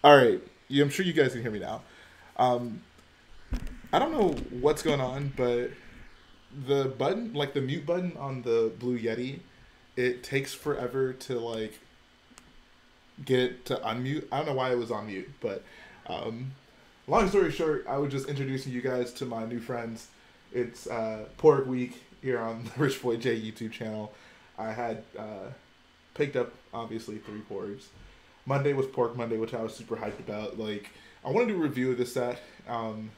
All right. I'm sure you guys can hear me now. Um, I don't know what's going on, but the button, like the mute button on the Blue Yeti, it takes forever to like get it to unmute. I don't know why it was on mute, but um, long story short, I was just introducing you guys to my new friends. It's Porg Week here on the Rich Boy J YouTube channel. I had picked up obviously 3 Porgs. Monday was Pork Monday, which I was super hyped about. Like, I want to do a review of this set. I'm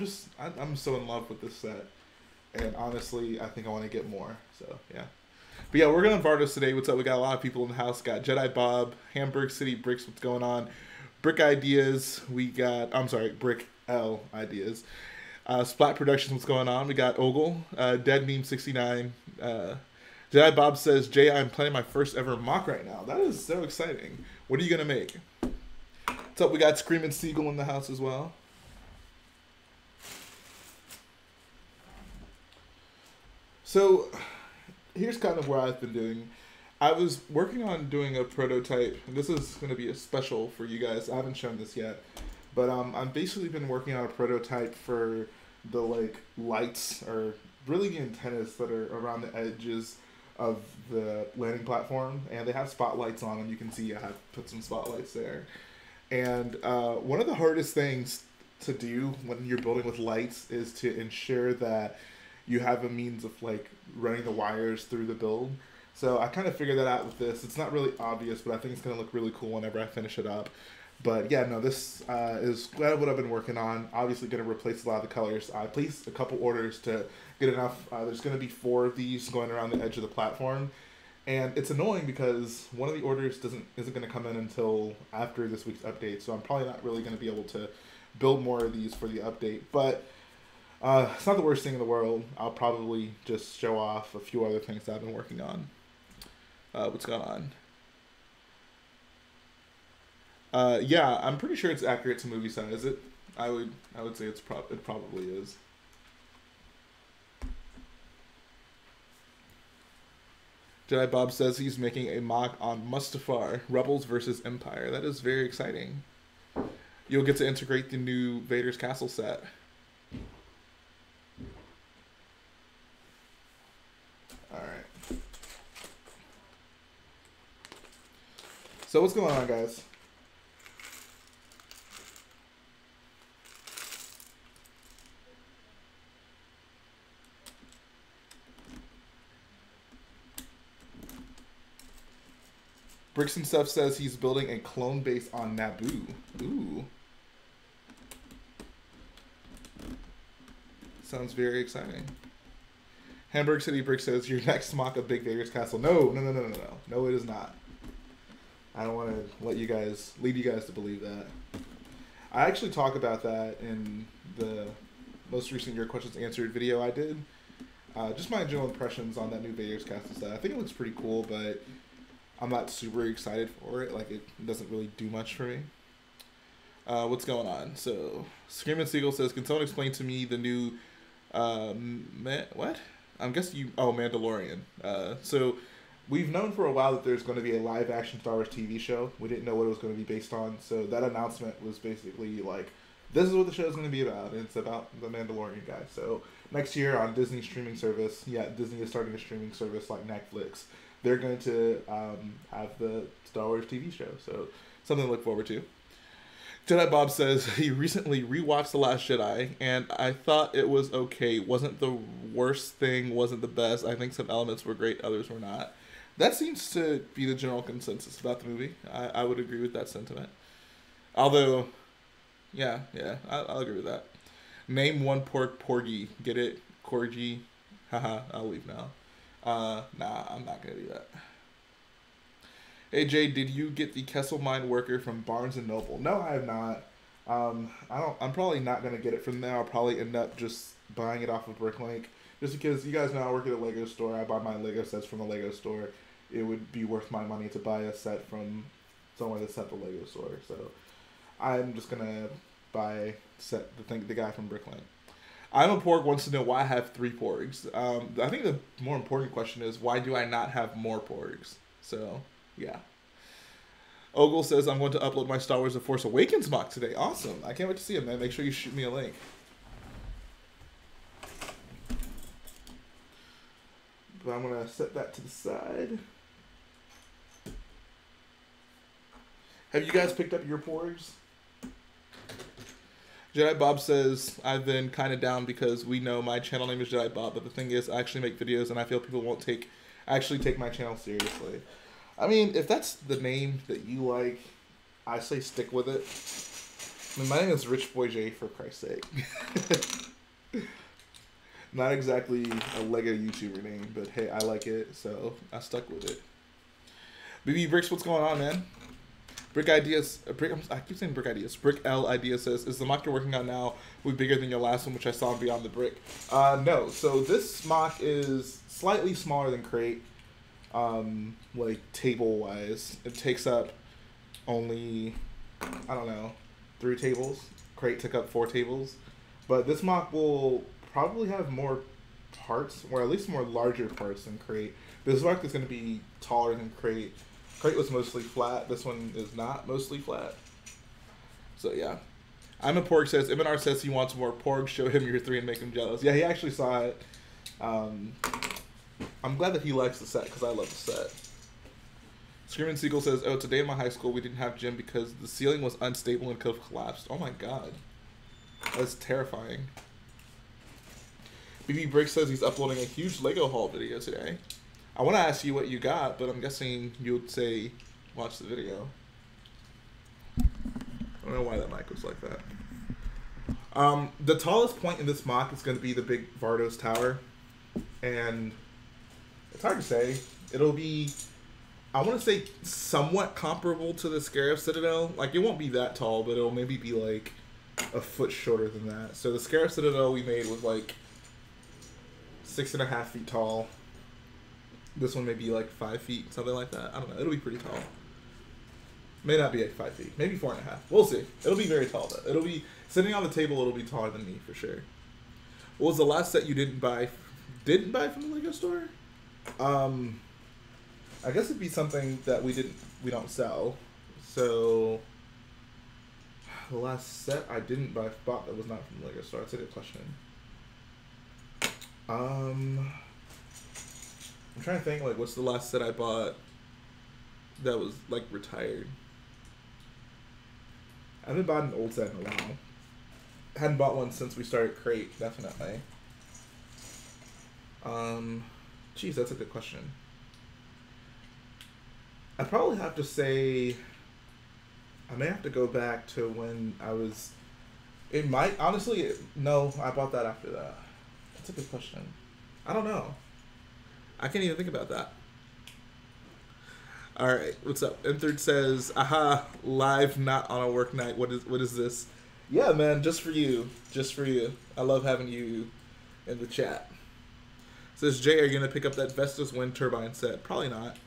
so in love with this set, and honestly, I think I want to get more. So yeah, but yeah, we're going to Vardos today. What's up? We got a lot of people in the house. Got Jedi Bob, Hamburg City Bricks. What's going on? Brick Ideas. We got. I'm sorry, Brick L Ideas. Splat Productions. What's going on? We got Ogle, Dead Meme 69. Jedi Bob says, Jay, I'm planning my first ever mock right now. That is so exciting. What are you going to make? What's up? We got Screaming Seagull in the house as well. So, here's kind of what I've been doing. I was working on doing a prototype. And this is going to be a special for you guys. I haven't shown this yet. But I've basically been working on a prototype for the like lights, or really the antennas that are around the edges of the landing platform, and they have spotlights on them. You can see I have put some spotlights there. And one of the hardest things to do when you're building with lights is to ensure that you have a means of like running the wires through the build. So I kind of figured that out with this. It's not really obvious, but I think it's going to look really cool whenever I finish it up. But yeah, no, this is what I've been working on. Obviously going to replace a lot of the colors. I placed a couple orders to get enough. There's going to be 4 of these going around the edge of the platform. And it's annoying because one of the orders isn't going to come in until after this week's update. So I'm probably not really going to be able to build more of these for the update. But it's not the worst thing in the world. I'll probably just show off a few other things that I've been working on. What's going on? Yeah, I'm pretty sure it's accurate to movie size. I would say it probably is. Jedi Bob says he's making a mock on Mustafar, Rebels versus Empire. That is very exciting. You'll get to integrate the new Vader's Castle set. Alright. So what's going on, guys? Bricks and Stuff says he's building a clone base on Naboo. Ooh. Sounds very exciting. Hamburg City Brick says, your next mock of Big Vader's Castle. No. No, it is not. I don't want to lead you guys to believe that. I actually talk about that in the most recent Your Questions Answered video I did. Just my general impressions on that new Vader's Castle set. I think it looks pretty cool, but I'm not super excited for it. Like, it doesn't really do much for me. What's going on? So, Screaming Seagull says, can someone explain to me the new, what? I'm guessing Mandalorian. So, we've known for a while that there's going to be a live-action Star Wars TV show. We didn't know what it was going to be based on. So, that announcement was basically like, this is what the show is going to be about. And it's about the Mandalorian guy. So, next year on Disney's streaming service, Disney is starting a streaming service like Netflix. They're going to have the Star Wars TV show. So, something to look forward to. Jedi Bob says he recently rewatched The Last Jedi, and I thought it was okay. Wasn't the worst thing, wasn't the best. I think some elements were great, others were not. That seems to be the general consensus about the movie. I would agree with that sentiment. Although, yeah, I'll agree with that. Name one Porgy. Get it? Corgi? Haha, I'll leave now. Nah, I'm not gonna do that. Hey Jay, did you get the Kessel Mine Worker from Barnes and Noble? No, I have not. I'm probably not gonna get it from there. I'll probably end up just buying it off of BrickLink, just because you guys know I work at a Lego store. I buy my Lego sets from a Lego store. It would be worth my money to buy a set from somewhere that's at the Lego store. So I'm just gonna buy the guy from BrickLink. I'm a Porg wants to know why I have 3 Porgs. I think the more important question is, why do I not have more Porgs? So, yeah. Ogle says, I'm going to upload my Star Wars The Force Awakens mock today. Awesome. I can't wait to see it, man. Make sure you shoot me a link. But I'm going to set that to the side. Have you guys picked up your Porgs? Jedi Bob says, I've been kind of down because we know my channel name is Jedi Bob, but the thing is, I actually make videos and I feel people won't actually take my channel seriously. I mean, if that's the name that you like, I say stick with it. I mean, my name is Rich Boy J, for Christ's sake. Not exactly a Lego YouTuber name, but hey, I like it, so I stuck with it. BBBricks, what's going on, man? Brick Ideas, I keep saying Brick Ideas. Brick L Idea says, is the mock you're working on now will be bigger than your last one, which I saw in Beyond the Brick? No. So this mock is slightly smaller than Crate, like table-wise. It takes up only, I don't know, 3 tables. Crate took up 4 tables. But this mock will probably have more parts, or at least more larger parts than Crate. This mock is going to be taller than Crate. Crate was mostly flat. This one is not mostly flat. So, yeah. I'm a Porg says, M&R says he wants more Porg. Show him your 3 and make him jealous. Yeah, he actually saw it. I'm glad that he likes the set because I love the set. Screaming Seagull says, oh, today in my high school we didn't have gym because the ceiling was unstable and could have collapsed. Oh, my God. That's terrifying. BBBricks says he's uploading a huge Lego haul video today. I want to ask you what you got, but I'm guessing you would say watch the video. I don't know why that mic was like that. The tallest point in this mock is going to be the big Vardos tower. And it's hard to say. It'll be, I want to say, somewhat comparable to the Scarif Citadel. Like, it won't be that tall, but it'll maybe be like a foot shorter than that. So the Scarif Citadel we made was like 6.5 feet tall. This one may be like 5 feet, something like that. I don't know. It'll be pretty tall. May not be like 5 feet. Maybe 4.5. We'll see. It'll be very tall, though. It'll be, sitting on the table, it'll be taller than me, for sure. What was the last set you didn't buy from the Lego store? I guess it'd be something that we don't sell. So, the last set I didn't bought that was not from the Lego store. That's a good question. I'm trying to think, like, what's the last set I bought that was, like, retired? I haven't bought an old set in a while. I hadn't bought one since we started Crate, definitely. Geez, that's a good question. I'd probably have to say, I may have to go back to when I was, it might, honestly, no, I bought that after that. That's a good question. I don't know. I can't even think about that. All right, what's up? N3rd says, aha, live not on a work night. What is this? Yeah, man, just for you. Just for you. I love having you in the chat. Says, Jay, are you going to pick up that Vestas wind turbine set? Probably not.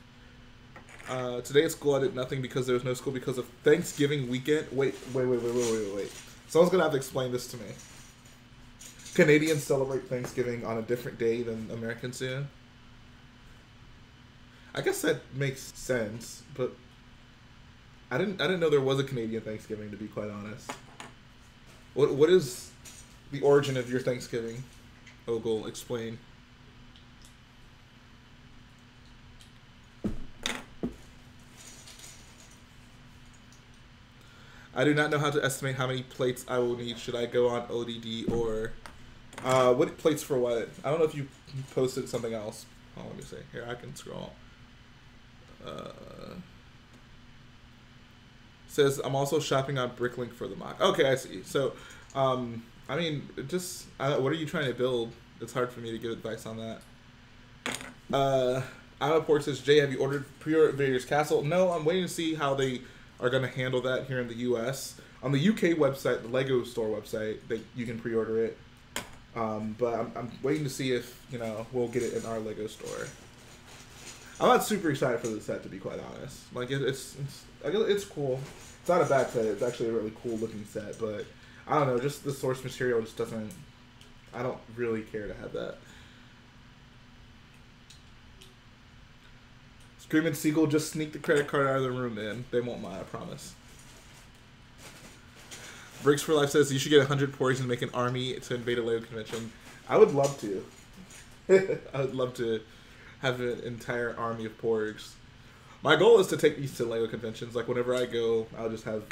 Today at school I did nothing because there was no school because of Thanksgiving weekend. Wait. Someone's going to have to explain this to me. Canadians celebrate Thanksgiving on a different day than Americans do. I guess that makes sense, but I didn't know there was a Canadian Thanksgiving, to be quite honest. What is the origin of your Thanksgiving? Ogle, explain. I do not know how to estimate how many plates I will need. Should I go on ODD or what plates for what? I don't know if you posted something else. Oh, let me see. Here, I can scroll. Says I'm also shopping on BrickLink for the mock. Okay, I see. So, I mean, just what are you trying to build? It's hard for me to give advice on that. I'm a Porg says, Jay, have you ordered pre-ordered Vader's Castle? No, I'm waiting to see how they are going to handle that here in the U.S. On the UK website, the Lego store website, that you can pre-order it. But I'm waiting to see if we'll get it in our Lego store. I'm not super excited for the set, to be quite honest. Like it's cool. It's not a bad set. It's actually a really cool looking set, but I don't know. Just the source material just doesn't. I don't really care to have that. Screaming Seagull, just sneak the credit card out of the room, man. They won't mind, I promise. Bricks for Life says you should get 100 Porgs and make an army to invade a LEGO convention. I would love to. I would love to have an entire army of Porgs. My goal is to take these to LEGO conventions. Like, whenever I go, I'll just have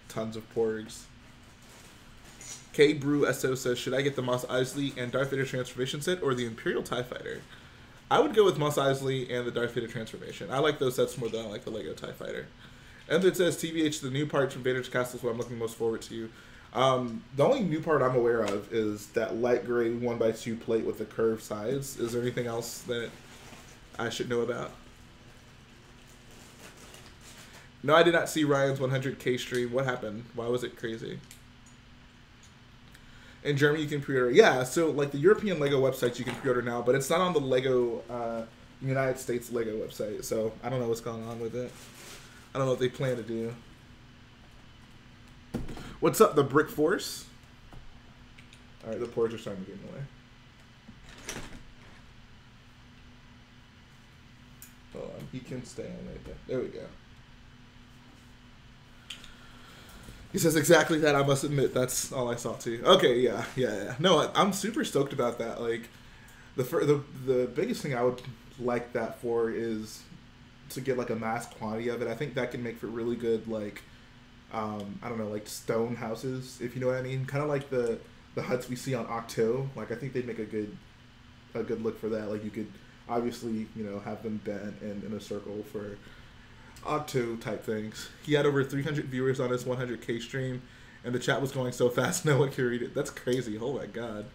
tons of Porgs. K Brew SO says, should I get the Mos Eisley and Darth Vader transformation set or the Imperial TIE Fighter? I would go with Mos Eisley and the Darth Vader transformation. I like those sets more than I like the LEGO TIE Fighter. And it says, TBH, the new parts from Vader's Castle is what I'm looking most forward to. The only new part I'm aware of is that light gray 1x2 plate with the curved sides. Is there anything else that I should know about? No, I did not see Ryan's 100K stream. What happened? Why was it crazy? In Germany, you can pre-order. Yeah, so like the European LEGO websites, you can pre-order now, but it's not on the LEGO United States LEGO website. So I don't know what's going on with it. I don't know what they plan to do. What's up, the Brick Force? All right, the Porgs are starting to get in the way. Hold on, he can stay on right there. There we go. He says exactly that. I must admit, that's all I saw too. Okay, yeah. No, I'm super stoked about that. Like, the biggest thing I would like that for is to get like a mass quantity of it. I think that can make for really good, like, I don't know, like stone houses, if you know what I mean. Kind of like the huts we see on Octo. Like, I think they'd make a good look for that. Like, you could obviously, you know, have them bent and in a circle for Octo type things. He had over 300 viewers on his 100K stream, and the chat was going so fast no one could read it. That's crazy. Oh my god.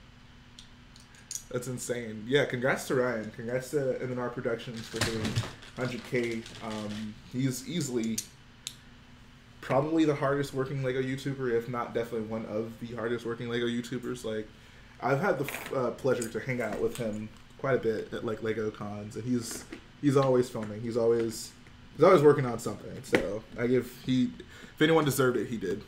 That's insane. Yeah, congrats to Ryan. Congrats to MNR Productions for doing 100K. He's easily probably the hardest working LEGO YouTuber, if not definitely one of the hardest working LEGO YouTubers. Like, I've had the pleasure to hang out with him quite a bit at like LEGO cons, and he's always filming. He's always working on something. So if anyone deserved it, he did.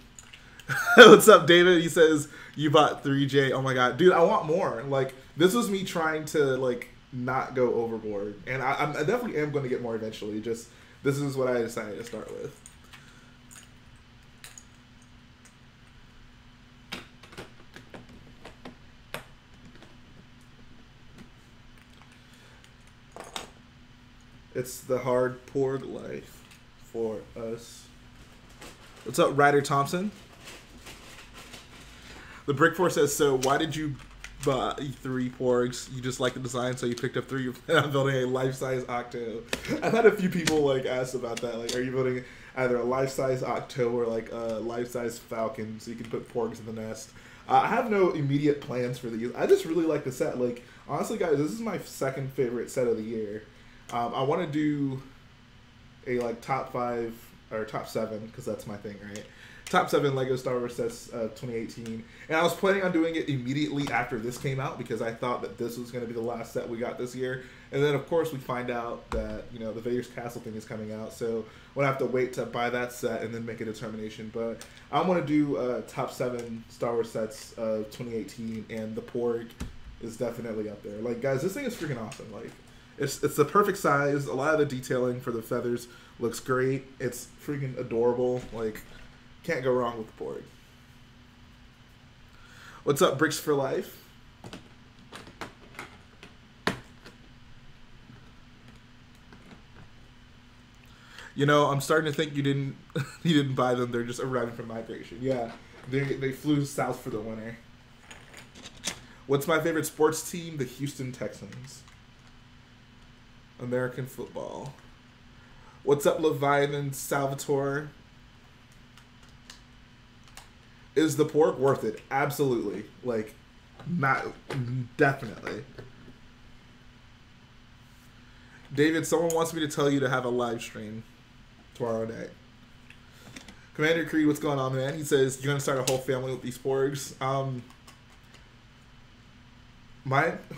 What's up, David? He says you bought 3J. Oh my god, dude, I want more. Like, this was me trying to like not go overboard, and I definitely am going to get more eventually. Just this is what I decided to start with. It's the hard Porg life for us. What's up, Ryder Thompson? The Brick Force says, so why did you buy 3 Porgs? You just like the design, so you picked up 3. You're building a life-size Octo. I've had a few people like ask about that. Like, are you building either a life-size Octo or like a life-size Falcon so you can put Porgs in the nest? I have no immediate plans for these. I just really like the set. Like, honestly, guys, this is my second favorite set of the year. I want to do a like top 5 or top 7 because that's my thing, right? Top 7 LEGO Star Wars sets 2018, and I was planning on doing it immediately after this came out because I thought that this was going to be the last set we got this year. And then of course we find out that, you know, the Vader's Castle thing is coming out, so we'll have to wait to buy that set and then make a determination. But I want to do top 7 Star Wars sets of 2018, and the Porg is definitely up there. Like, guys, this thing is freaking awesome. Like, it's the perfect size. A lot of the detailing for the feathers looks great. It's freaking adorable. Like, can't go wrong with the Porg. What's up, Bricks for Life? You know, I'm starting to think you didn't buy them. They're just arriving from migration. Yeah, they flew south for the winter. What's my favorite sports team? The Houston Texans. American football. What's up, Leviathan Salvatore? Is the Porg worth it? Absolutely. Like, not definitely. David, someone wants me to tell you to have a live stream tomorrow night. Commander Creed, what's going on, man? He says you're gonna start a whole family with these Porgs.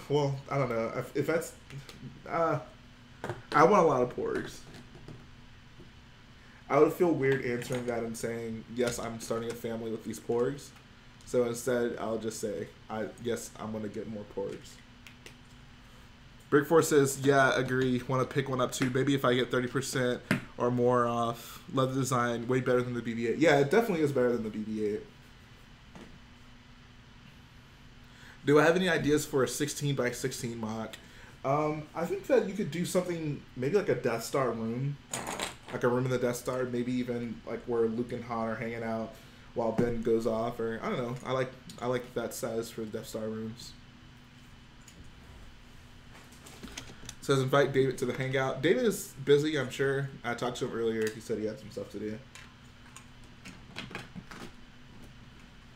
Well, I don't know if that's. I want a lot of Porgs. I would feel weird answering that and saying, yes, I'm starting a family with these Porgs. So instead, I'll just say, yes, I'm going to get more Porgs. Brickforce says, yeah, agree. Want to pick one up too. Maybe if I get 30% or more off. Love the design. Way better than the BB-8. Yeah, it definitely is better than the BB-8. Do I have any ideas for a 16 by 16 mock? I think that you could do something, maybe like a Death Star room. Like a room in the Death Star. Maybe even like where Luke and Han are hanging out while Ben goes off. Or, I don't know. I like that size for Death Star rooms. Says invite David to the hangout. David is busy, I'm sure. I talked to him earlier. He said he had some stuff to do.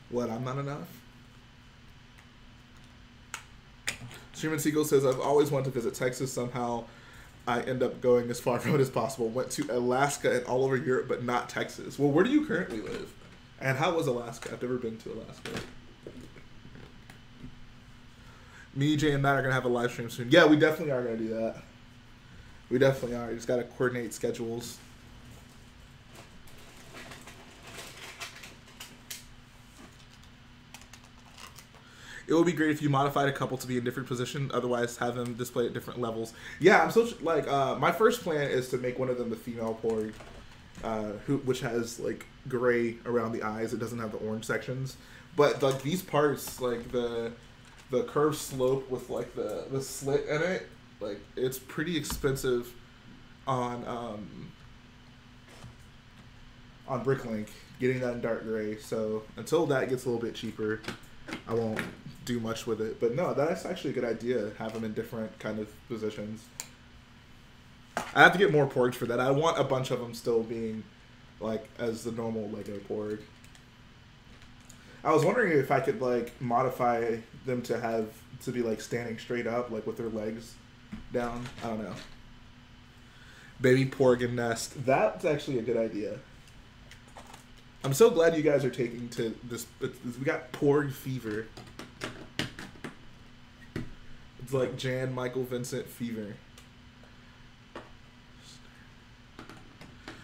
What, I'm not enough? Sherman Siegel says, I've always wanted to visit Texas. Somehow I end up going as far from it as possible. Went to Alaska and all over Europe, but not Texas. Well, where do you currently live? And how was Alaska? I've never been to Alaska. Me, Jay, and Matt are going to have a live stream soon. Yeah, we definitely are going to do that. We definitely are. You just got to coordinate schedules. It would be great if you modified a couple to be in different positions. Otherwise, have them display at different levels. Yeah, I'm so like my first plan is to make one of them the female Porg, which has like gray around the eyes. It doesn't have the orange sections, but like these parts, like the curved slope with like the slit in it, like it's pretty expensive on BrickLink, getting that in dark gray. So until that gets a little bit cheaper, I won't do much with it. But no, that's actually a good idea. Have them in different kind of positions. I have to get more Porgs for that. I want a bunch of them still being like as the normal Lego Porg. I was wondering if I could like modify them to be like standing straight up, like with their legs down. I don't know. Baby Porg and nest. That's actually a good idea. I'm so glad you guys are taking to this. We got Porg fever. It's like Jan Michael Vincent fever.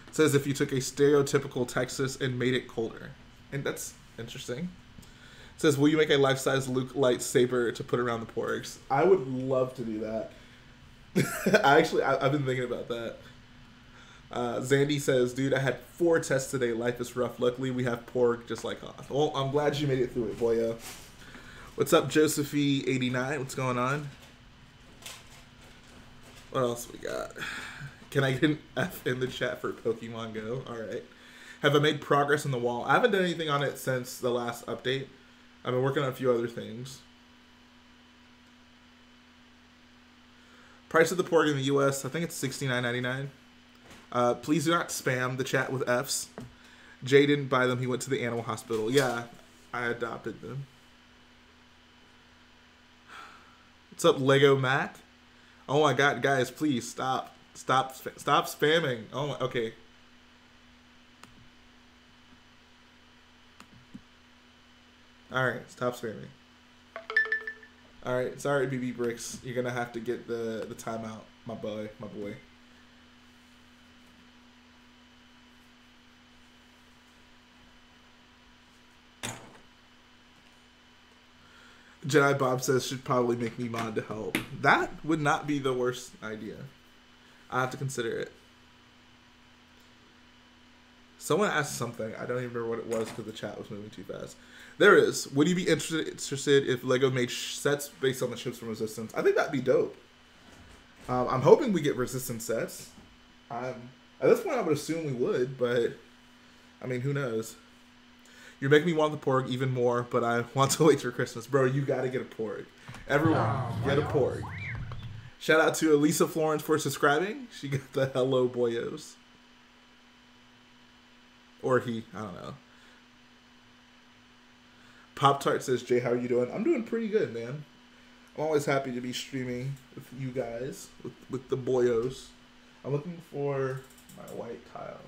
It says if you took a stereotypical Texas and made it colder. And that's interesting. It says, will you make a life-size Luke lightsaber to put around the Porgs? I would love to do that. I've been thinking about that. Zandy says, dude, I had 4 tests today. Life is rough. Luckily, we have Porg just like Hoth. Well, I'm glad you made it through it, boyo. What's up, Josephie89? What's going on? What else we got? Can I get an F in the chat for Pokemon Go? All right. Have I made progress on the wall? I haven't done anything on it since the last update. I've been working on a few other things. Price of the Porg in the US, I think it's $69.99. Please do not spam the chat with Fs. Jay didn't buy them. He went to the animal hospital. Yeah, I adopted them. What's up, Lego Mac? Oh my God, guys, please stop. Stop spamming. Oh my, okay. Alright, stop spamming. Alright, sorry, BBBricks. You're gonna have to get the timeout, my boy. Jedi Bob says should probably make me mod to help. That would not be the worst idea. I have to consider it. Someone asked something. I don't even remember what it was because the chat was moving too fast. There it is. Would you be interested if Lego made sets based on the ships from Resistance? I think that'd be dope. I'm hoping we get Resistance sets. At this point, I would assume we would, but I mean, who knows? You're making me want the Porg even more, but I want to wait for Christmas. Bro, you gotta get a Porg. Everyone, get a Porg. Shout out to Elisa Florence for subscribing. She got the hello boyos. Or he, I don't know. Pop Tart says, Jay, how are you doing? I'm doing pretty good, man. I'm always happy to be streaming with you guys, with the boyos. I'm looking for my white tiles.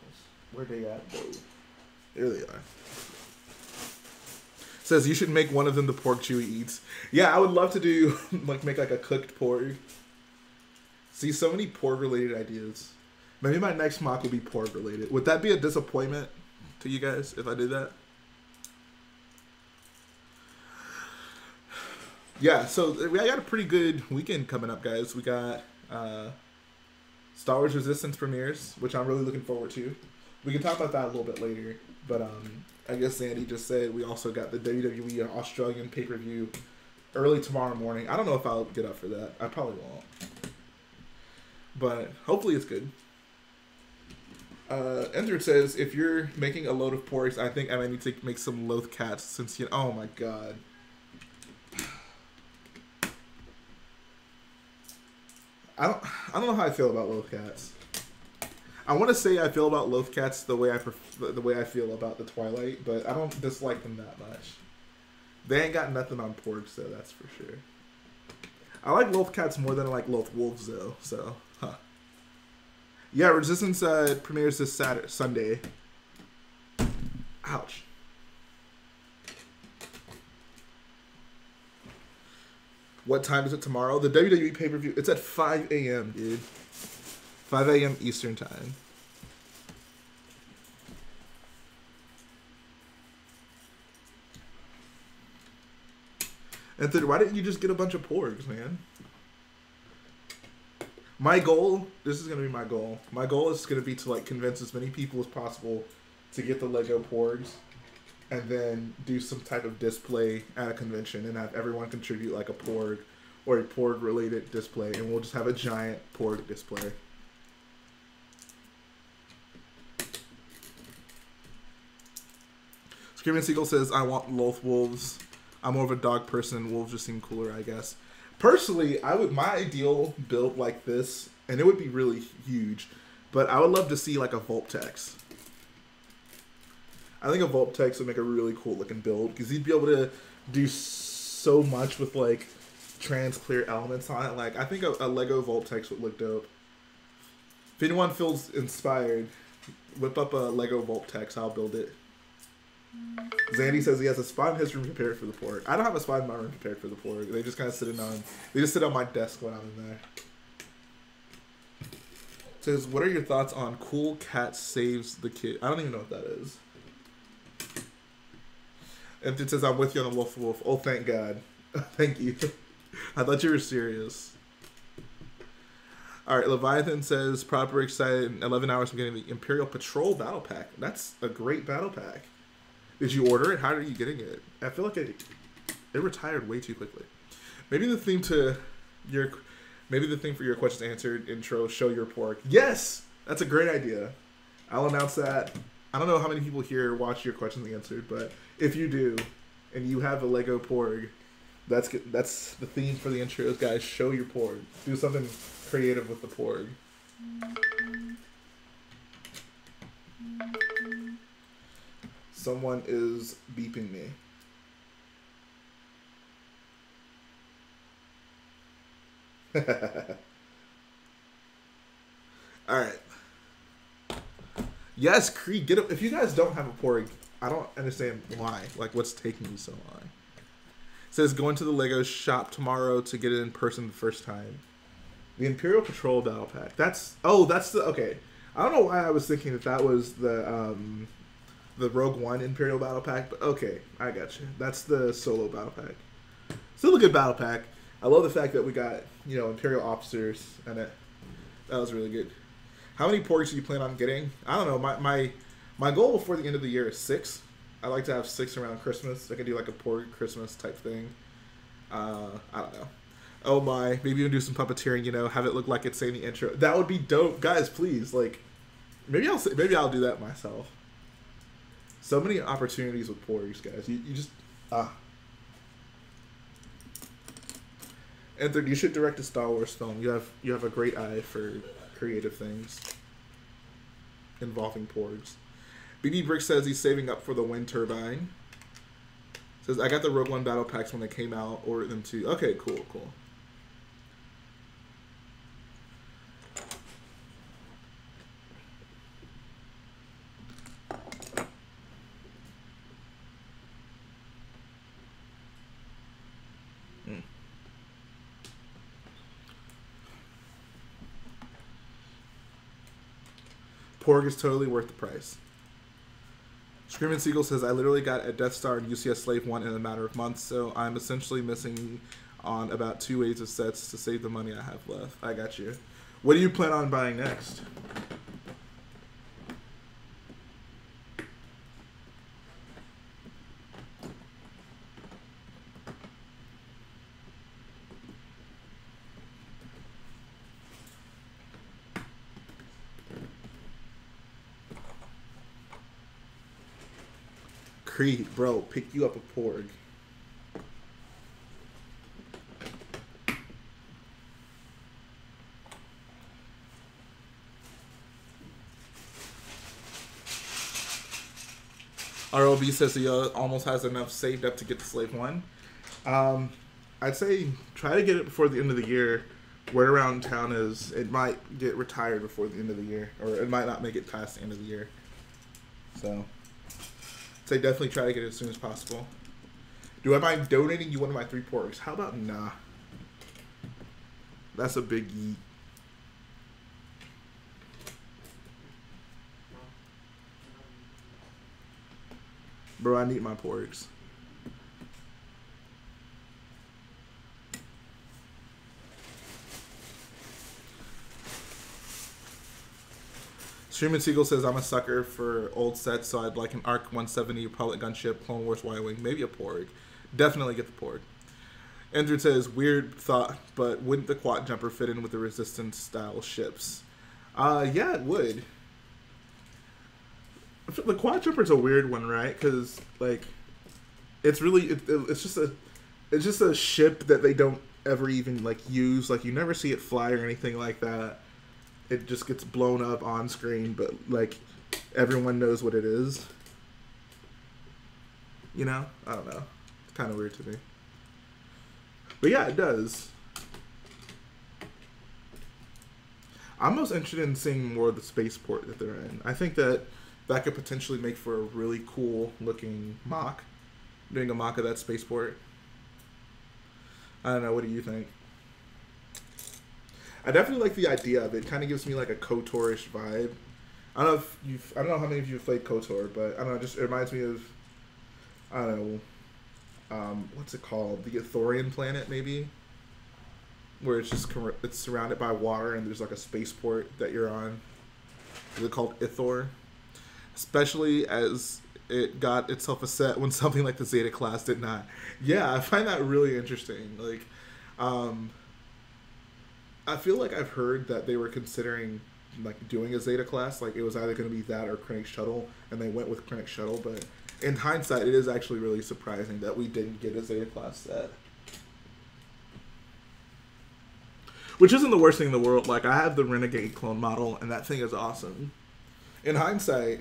Where they at, though? There they are. Says you should make one of them the Porg Chewie eats. Yeah, I would love to do make like a cooked Porg. See, so many Porg related ideas. Maybe my next mock will be Porg related. Would that be a disappointment to you guys if I did that? Yeah, so we got a pretty good weekend coming up, guys. We got Star Wars Resistance premieres, which I'm really looking forward to. We can talk about that a little bit later, but I guess Zandy just said we also got the WWE Australian pay-per-view early tomorrow morning. I don't know if I'll get up for that. I probably won't. But hopefully it's good. Ender says, if you're making a load of porgs, I think I might need to make some loath cats since you... Oh my god. I don't know how I feel about loath cats. I want to say I feel about loath cats the way I feel about the Twilight, but I don't dislike them that much. They ain't got nothing on porgs though, that's for sure. I like loath cats more than I like loath wolves though, so huh. Yeah, Resistance premieres this Sunday. Ouch. What time is it tomorrow? The WWE pay-per-view, it's at 5 a.m., dude. 5 a.m. Eastern time. And then why didn't you just get a bunch of porgs, man? My goal, this is going to be my goal. My goal is going to be to like convince as many people as possible to get the Lego porgs and then do some type of display at a convention and have everyone contribute like a porg or a porg related display, and we'll just have a giant porg display. Screaming Seagull says, I want Loth Wolves. I'm more of a dog person. Wolves just seem cooler, I guess. Personally, my ideal build like this, and it would be really huge, but I would love to see like a Vulptex. I think a Vulptex would make a really cool looking build because he'd be able to do so much with like trans clear elements on it. Like I think a Lego Vulptex would look dope. If anyone feels inspired, whip up a Lego Vulptex. I'll build it. Zandy says he has a spot in his room prepared for the Porg. I don't have a spot in my room prepared for the Porg. They just kind of sit on my desk when I'm in there. Says, what are your thoughts on Cool Cat Saves the Kid? I don't even know what that is. And it says, I'm with you on the Wolf Wolf. Oh, thank God. Thank you. I thought you were serious. Alright, Leviathan says, proper excited. In 11 hours, I'm getting the Imperial Patrol Battle Pack. That's a great battle pack. Did you order it? How are you getting it? I feel like it retired way too quickly. Maybe the theme for your questions answered intro, show your pork. Yes! That's a great idea. I'll announce that. I don't know how many people here watch your questions answered, but if you do, and you have a Lego Porg, that's the theme for the intros, guys. Show your Porg. Do something creative with the Porg. Someone is beeping me. Alright. Yes, Creed, get up. If you guys don't have a Porg, I don't understand why. Like, what's taking you so long? It says, going to the Lego shop tomorrow to get it in person the first time. The Imperial Patrol Battle Pack. Okay. I don't know why I was thinking that was the Rogue One Imperial Battle Pack, but okay, I got you. That's the solo battle pack. Still a good battle pack. I love the fact that we got, Imperial officers, and that was really good. How many porgs do you plan on getting? I don't know. My goal before the end of the year is 6. I like to have 6 around Christmas. I can do like a porg Christmas type thing. I don't know. Oh my, maybe even do some puppeteering. Have it look like it's saying the intro. That would be dope, guys. Please, like, maybe I'll do that myself. So many opportunities with porgs, guys. You just Anthony, you should direct a Star Wars film. You have a great eye for creative things involving porgs. BBBricks says he's saving up for the wind turbine. Says I got the Rogue One battle packs when they came out. Ordered them too. Okay, cool. Porg is totally worth the price. Screaming Seagull says, I literally got a Death Star and UCS Slave 1 in a matter of months, so I'm essentially missing on about 2 ways of sets to save the money I have left. I got you. What do you plan on buying next? Creed, bro, pick you up a Porg. ROB says he almost has enough saved up to get the Slave 1. I'd say try to get it before the end of the year. Word around town is it might get retired before the end of the year, or it might not make it past the end of the year. So, I'd say definitely try to get it as soon as possible. Do I mind donating you one of my 3 Porgs? How about nah? That's a big yeet. Bro, I need my Porgs. Streamin' Seagull says, I'm a sucker for old sets, so I'd like an ARC 170, Republic Gunship, Clone Wars Y-Wing, maybe a Porg. Definitely get the Porg. Andrew says, weird thought, but wouldn't the quad jumper fit in with the Resistance style ships? Yeah, it would. The quad jumper's a weird one, right? Because like, it's really it's just a ship that they don't ever even like use. Like you never see it fly or anything like that. It just gets blown up on screen, but like everyone knows what it is. You know, I don't know. It's kind of weird to me. But yeah, it does. I'm most interested in seeing more of the spaceport that they're in. I think that could potentially make for a really cool looking MOC. Doing a MOC of that spaceport. I don't know, what do you think? I definitely like the idea of it. It kind of gives me like a KOTOR-ish vibe. I don't know how many of you have played KOTOR, but I don't know, it just reminds me of, I don't know, what's it called? The Ithorian planet, maybe? Where it's just, it's surrounded by water and there's like a spaceport that you're on. Is it called Ithor? Especially as it got itself a set when something like the Zeta class did not. Yeah, I find that really interesting. Like, I feel like I've heard that they were considering like doing a Zeta class. Like it was either going to be that or Krennic Shuttle, and they went with Krennic Shuttle. But in hindsight, it is actually really surprising that we didn't get a Zeta class set. Which isn't the worst thing in the world. Like I have the Renegade clone model, and that thing is awesome. In hindsight,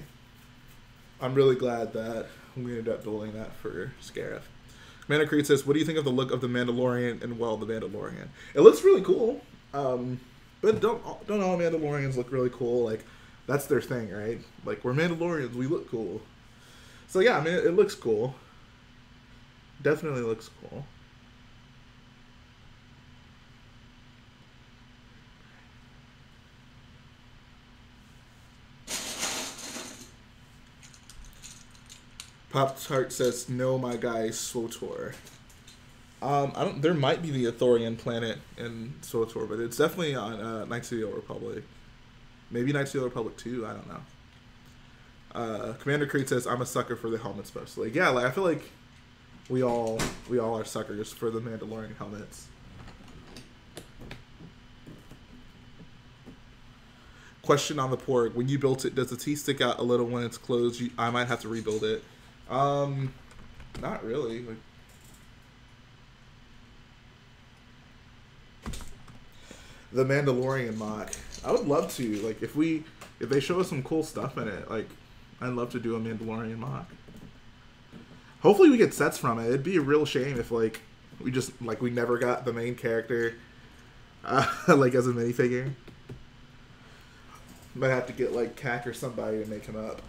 I'm really glad that we ended up building that for Scarif. Mana Creed says, what do you think of the look of the Mandalorian and, well, the Mandalorian? It looks really cool. But don't all Mandalorians look really cool? Like, that's their thing, right? Like, we're Mandalorians, we look cool. So, yeah, I mean, it looks cool. Definitely looks cool. Pop Tart says, no, my guy, SWTOR. There might be the Ithorian planet in SWTOR, but it's definitely on Knights of the Old Republic. Maybe Knights of the Old Republic 2, I don't know. Commander Creed says, I'm a sucker for the helmets mostly. Yeah, like I feel like we all are suckers for the Mandalorian helmets. Question on the Porg. When you built it, does the T stick out a little when it's closed? I might have to rebuild it. Not really. Like, the Mandalorian MOC. I would love to. Like, if they show us some cool stuff in it, like, I'd love to do a Mandalorian MOC. Hopefully we get sets from it. It'd be a real shame if, like, we never got the main character, like, as a minifigure. Might have to get, like, CAC or somebody to make him up.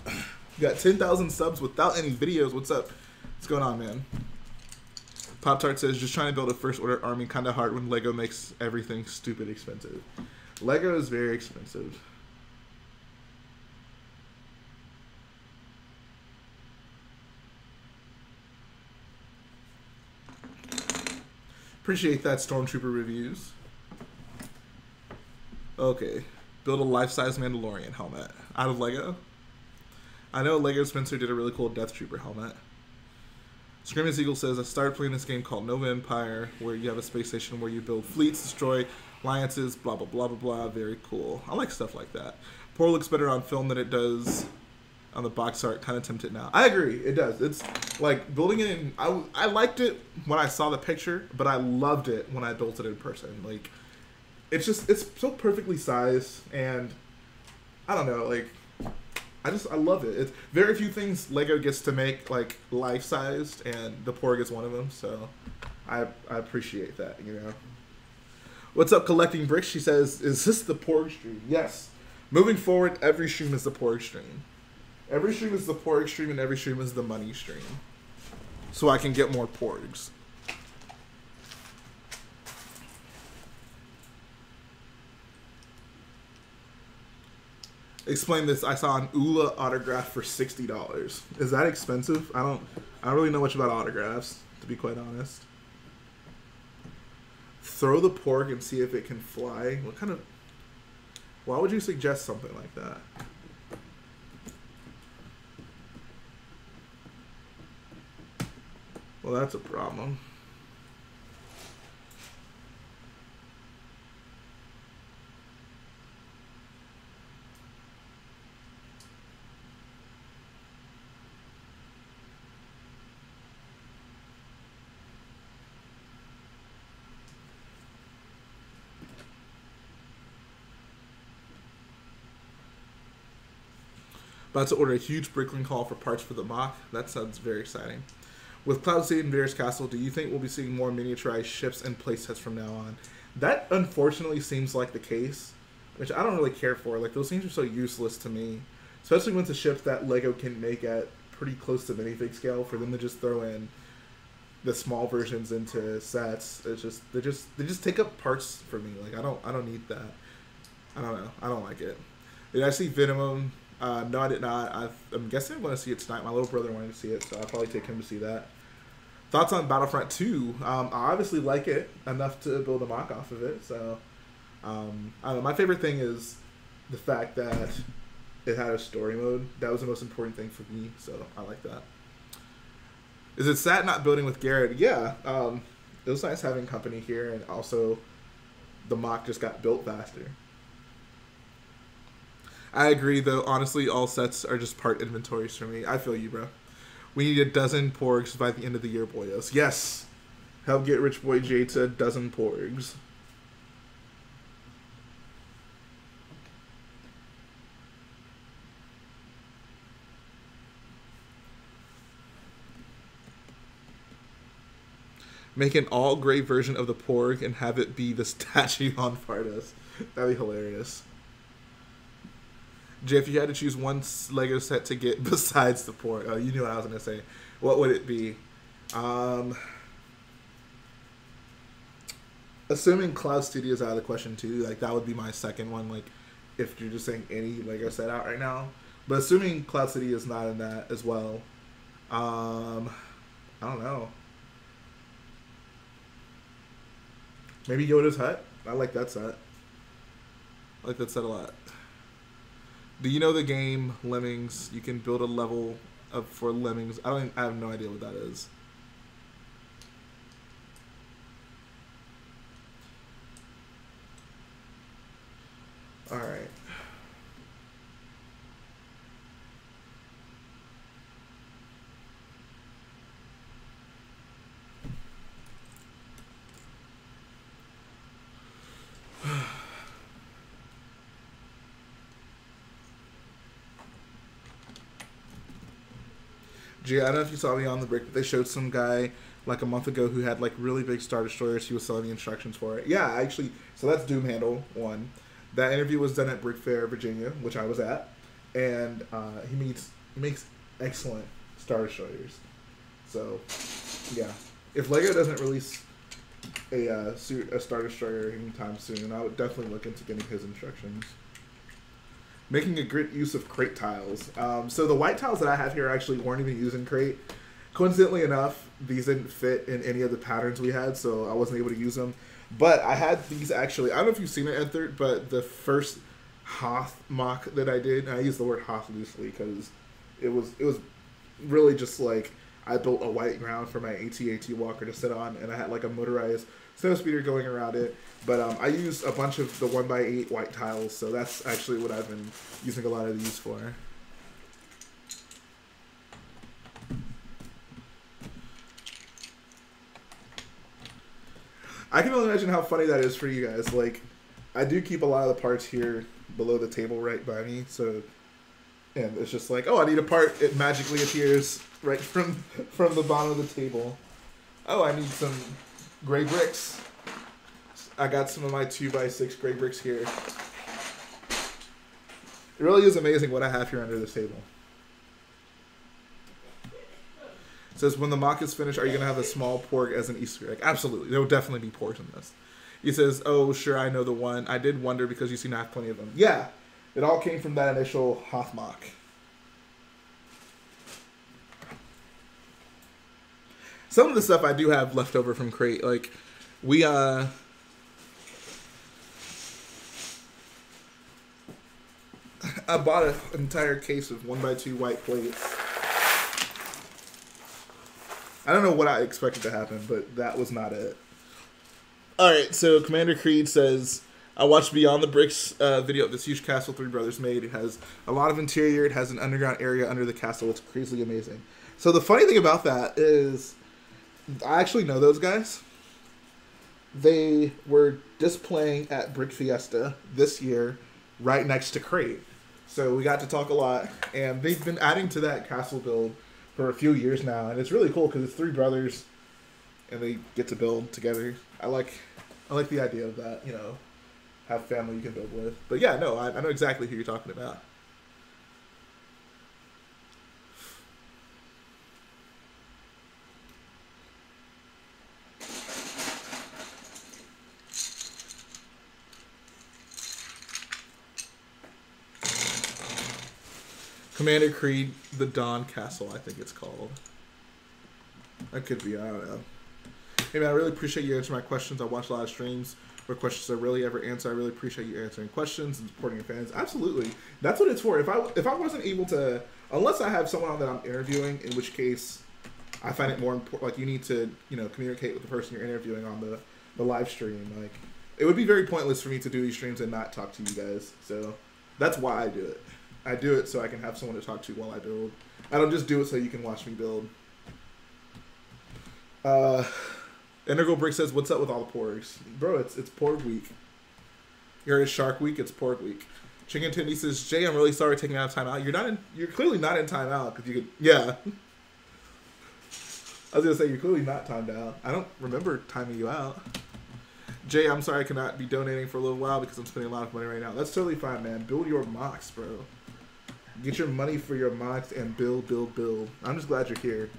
You got 10,000 subs without any videos. What's up? What's going on, man? Pop Tart says, just trying to build a first order army kind of hard when Lego makes everything stupid expensive. Lego is very expensive. Appreciate that, Stormtrooper Reviews. Okay. Build a life-size Mandalorian helmet. Out of Lego? I know Lego Spencer did a really cool Death Trooper helmet. Screaming Eagle says, I started playing this game called Nova Empire, where you have a space station where you build fleets, destroy alliances, blah, blah, blah, blah, blah. Very cool. I like stuff like that. Porg looks better on film than it does on the box art. Kind of tempted now. I agree. It does. It's like building it in... I liked it when I saw the picture, but I loved it when I built it in person. Like, it's so perfectly sized, and I don't know, like... I love it. It's very few things Lego gets to make like life-sized, and the Porg is one of them. So I appreciate that. You know. What's up, Collecting Bricks? She says, "Is this the Porg stream?" Yes. Moving forward, every stream is the Porg stream. Every stream is the Porg stream, and every stream is the money stream. So I can get more Porgs. Explain this. I saw an Ula autograph for $60. Is that expensive? I don't really know much about autographs, to be quite honest. Throw the Porg and see if it can fly. What kind of... Why would you suggest something like that? Well, that's a problem. About to order a huge BrickLink haul for parts for the MOC. That sounds very exciting. With Cloud City and Vardos Castle, do you think we'll be seeing more miniaturized ships and playsets from now on? That unfortunately seems like the case, which I don't really care for. Like, those things are so useless to me. Especially when it's a ship that LEGO can make at pretty close to minifig scale. For them to just throw in the small versions into sets, it's just they just take up parts for me. Like, I don't need that. I don't know. I don't like it. Did I see Venom? No, I did not. I'm guessing I'm going to see it tonight. My little brother wanted to see it, so I'll probably take him to see that. Thoughts on Battlefront 2? I obviously like it enough to build a MOC off of it. So, I don't know. My favorite thing is the fact that it had a story mode. That was the most important thing for me, so I like that. Is it sad not building with Garrett? Yeah. It was nice having company here, and also the MOC just got built faster. I agree, though. Honestly, all sets are just part inventories for me. I feel you, bro. We need a dozen Porgs by the end of the year, boyos. Yes! Help get Rich Boy J to a dozen Porgs. Make an all-gray version of the Porg and have it be the statue on Vardos. That'd be hilarious. Jay, if you had to choose one Lego set to get besides the Porg, oh, you knew what I was going to say. What would it be? Assuming Cloud Studio is out of the question too, like that would be my second one. Like, if you're just saying any Lego set out right now, but assuming Cloud City is not in that as well, I don't know. Maybe Yoda's Hut. I like that set. I like that set a lot. Do you know the game Lemmings? You can build a level for Lemmings. I have no idea what that is. All right. Gee, I don't know if you saw me on the break, but they showed some guy like a month ago who had like really big Star Destroyers. He was selling the instructions for it. Yeah, actually, so that's Doom Handle 1. That interview was done at Brick Fair, Virginia, which I was at, and he makes excellent Star Destroyers. So, yeah, if LEGO doesn't release a Star Destroyer anytime soon, I would definitely look into getting his instructions. Making a great use of crate tiles. So the white tiles that I have here actually weren't even using crate. Coincidentally enough, these didn't fit in any of the patterns we had, so I wasn't able to use them. But I had these actually. I don't know if you've seen it, Enthert, but the first Hoth MOC that I did, and I use the word Hoth loosely because it was really just like I built a white ground for my AT-AT walker to sit on, and I had like a motorized snow speeder going around it. But I used a bunch of the 1x8 white tiles, so that's actually what I've been using a lot of these for. I can only imagine how funny that is for you guys. Like, I do keep a lot of the parts here below the table right by me, so, and it's just like, oh, I need a part, it magically appears right from the bottom of the table. Oh, I need some gray bricks. I got some of my 2x6 gray bricks here. It really is amazing what I have here under this table. It says, when the MOC is finished, are you going to have a small porg as an Easter egg? Absolutely. There will definitely be porgs in this. He says, oh, sure, I know the one. I did wonder because you seem to have plenty of them. Yeah, it all came from that initial Hoth MOC. Some of the stuff I do have left over from crate. Like, we, I bought an entire case of 1x2 white plates. I don't know what I expected to happen, but that was not it. Alright, so Commander Creed says, I watched Beyond the Bricks video of this huge castle Three Brothers made. It has a lot of interior. It has an underground area under the castle. It's crazily amazing. So the funny thing about that is, I actually know those guys. They were displaying at Brick Fiesta this year, right next to Crate. So we got to talk a lot, and they've been adding to that castle build for a few years now, and it's really cool because it's three brothers, and they get to build together. I like the idea of that, you know, have family you can build with. But yeah, no, I know exactly who you're talking about. Commander Creed, the Dawn Castle, I think it's called. That could be, I don't know. Hey man, I really appreciate you answering my questions. I watch a lot of streams where questions are really ever answered. I really appreciate you answering questions and supporting your fans. Absolutely. That's what it's for. If I wasn't able to, unless I have someone on that I'm interviewing, in which case I find it more important, like you need to, you know, communicate with the person you're interviewing on the live stream. Like, it would be very pointless for me to do these streams and not talk to you guys. So that's why I do it. I do it so I can have someone to talk to while I build. I don't just do it so you can watch me build. Integral Brick says, what's up with all the porgs? Bro, it's Porg week. You heard it's Shark week, it's Porg week. Chicken Tindy says, Jay, I'm really sorry taking out of timeout. You're clearly not in timeout because you could, yeah. I was gonna say, you're clearly not timed out. I don't remember timing you out. Jay, I'm sorry I cannot be donating for a little while because I'm spending a lot of money right now. That's totally fine, man. Build your MOCs, bro. Get your money for your MOCs and build, build, build. I'm just glad you're here.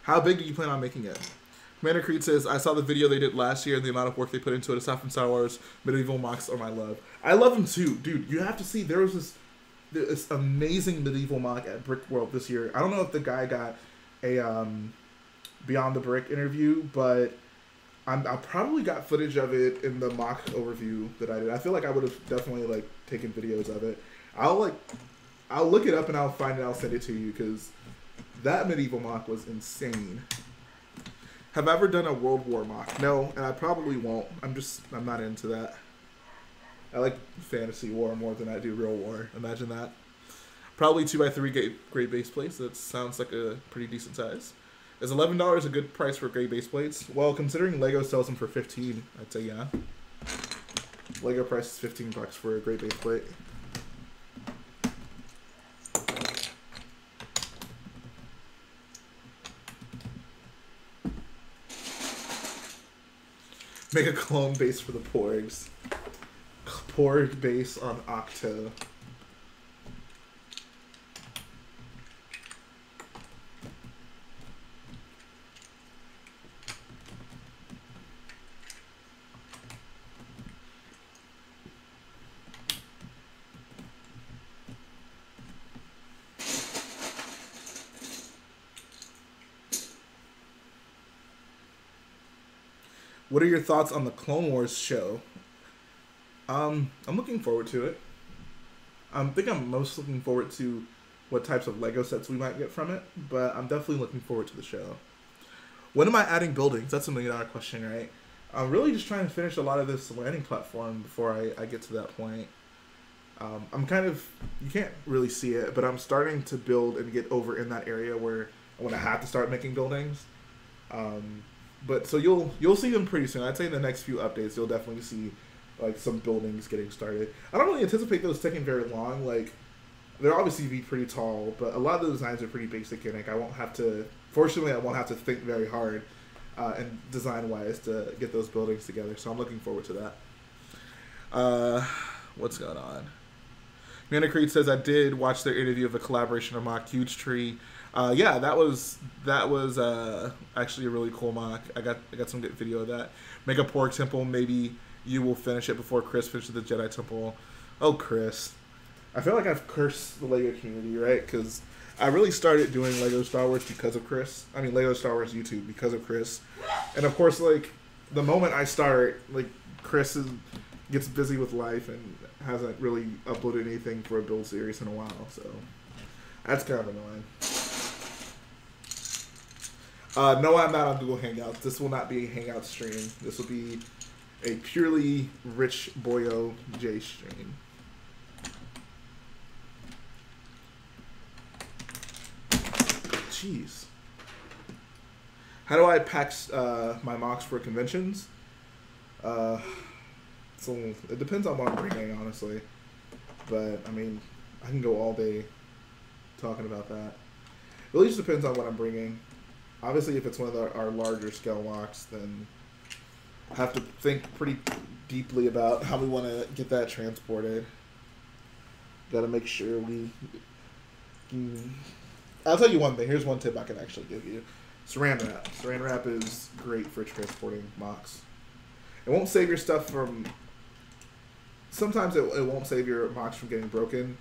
How big do you plan on making it? Commander Creed says, I saw the video they did last year and the amount of work they put into it. Aside from Star Wars, medieval MOCs are my love. I love them too. Dude, you have to see, there was this amazing medieval MOC at Brick World this year. I don't know if the guy got a Beyond the Brick interview, but I probably got footage of it in the MOC overview that I did. I feel like I would have definitely like taken videos of it. I'll look it up and I'll find it. I'll send it to you because that medieval MOC was insane. Have I ever done a World War MOC? No, and I probably won't. I'm not into that. I like fantasy war more than I do real war. Imagine that. Probably 2x3 gray base plates. That sounds like a pretty decent size. Is $11 a good price for gray base plates? Well, considering Lego sells them for $15, I'd say yeah. Lego price is $15 for a gray base plate. Make a clone base for the Porgs. Porg base on Octo. What are your thoughts on the Clone Wars show? I'm looking forward to it. I think I'm most looking forward to what types of Lego sets we might get from it, but I'm definitely looking forward to the show. When am I adding buildings? That's a $1 million question, right? I'm really just trying to finish a lot of this landing platform before I get to that point. I'm kind of, you can't really see it, but I'm starting to build and get over in that area where I want to have to start making buildings. But so you'll see them pretty soon. I'd say in the next few updates, you'll definitely see like some buildings getting started. I don't really anticipate those taking very long. Like, they'll obviously be pretty tall, but a lot of the designs are pretty basic, and like I won't have to, fortunately, I won't have to think very hard and design-wise to get those buildings together. So I'm looking forward to that. What's going on? Mana Creed says, I did watch their interview of a collaboration of MOC, Huge Tree. Yeah, that was actually a really cool MOC. I got some good video of that. Make a Porg Temple. Maybe you will finish it before Chris finishes the Jedi Temple. Oh, Chris. I feel like I've cursed the LEGO community, right? Because I really started doing LEGO Star Wars because of Chris. I mean, LEGO Star Wars YouTube because of Chris. And of course, like, the moment I start, like, Chris gets busy with life and hasn't really uploaded anything for a build series in a while. So that's kind of annoying. No, I'm not on Google Hangouts. This will not be a Hangout stream. This will be a purely Rich Boyo J stream. Jeez. How do I pack my MOCs for conventions? So it depends on what I'm bringing, honestly. But, I mean, I can go all day talking about that. It really just depends on what I'm bringing. Obviously, if it's one of our larger scale MOCs, then I have to think pretty deeply about how we want to get that transported. Got to make sure we... I'll tell you one thing. Here's one tip I can actually give you. Saran wrap. Saran wrap is great for transporting MOCs. It won't save your stuff from... Sometimes it won't save your MOCs from getting broken,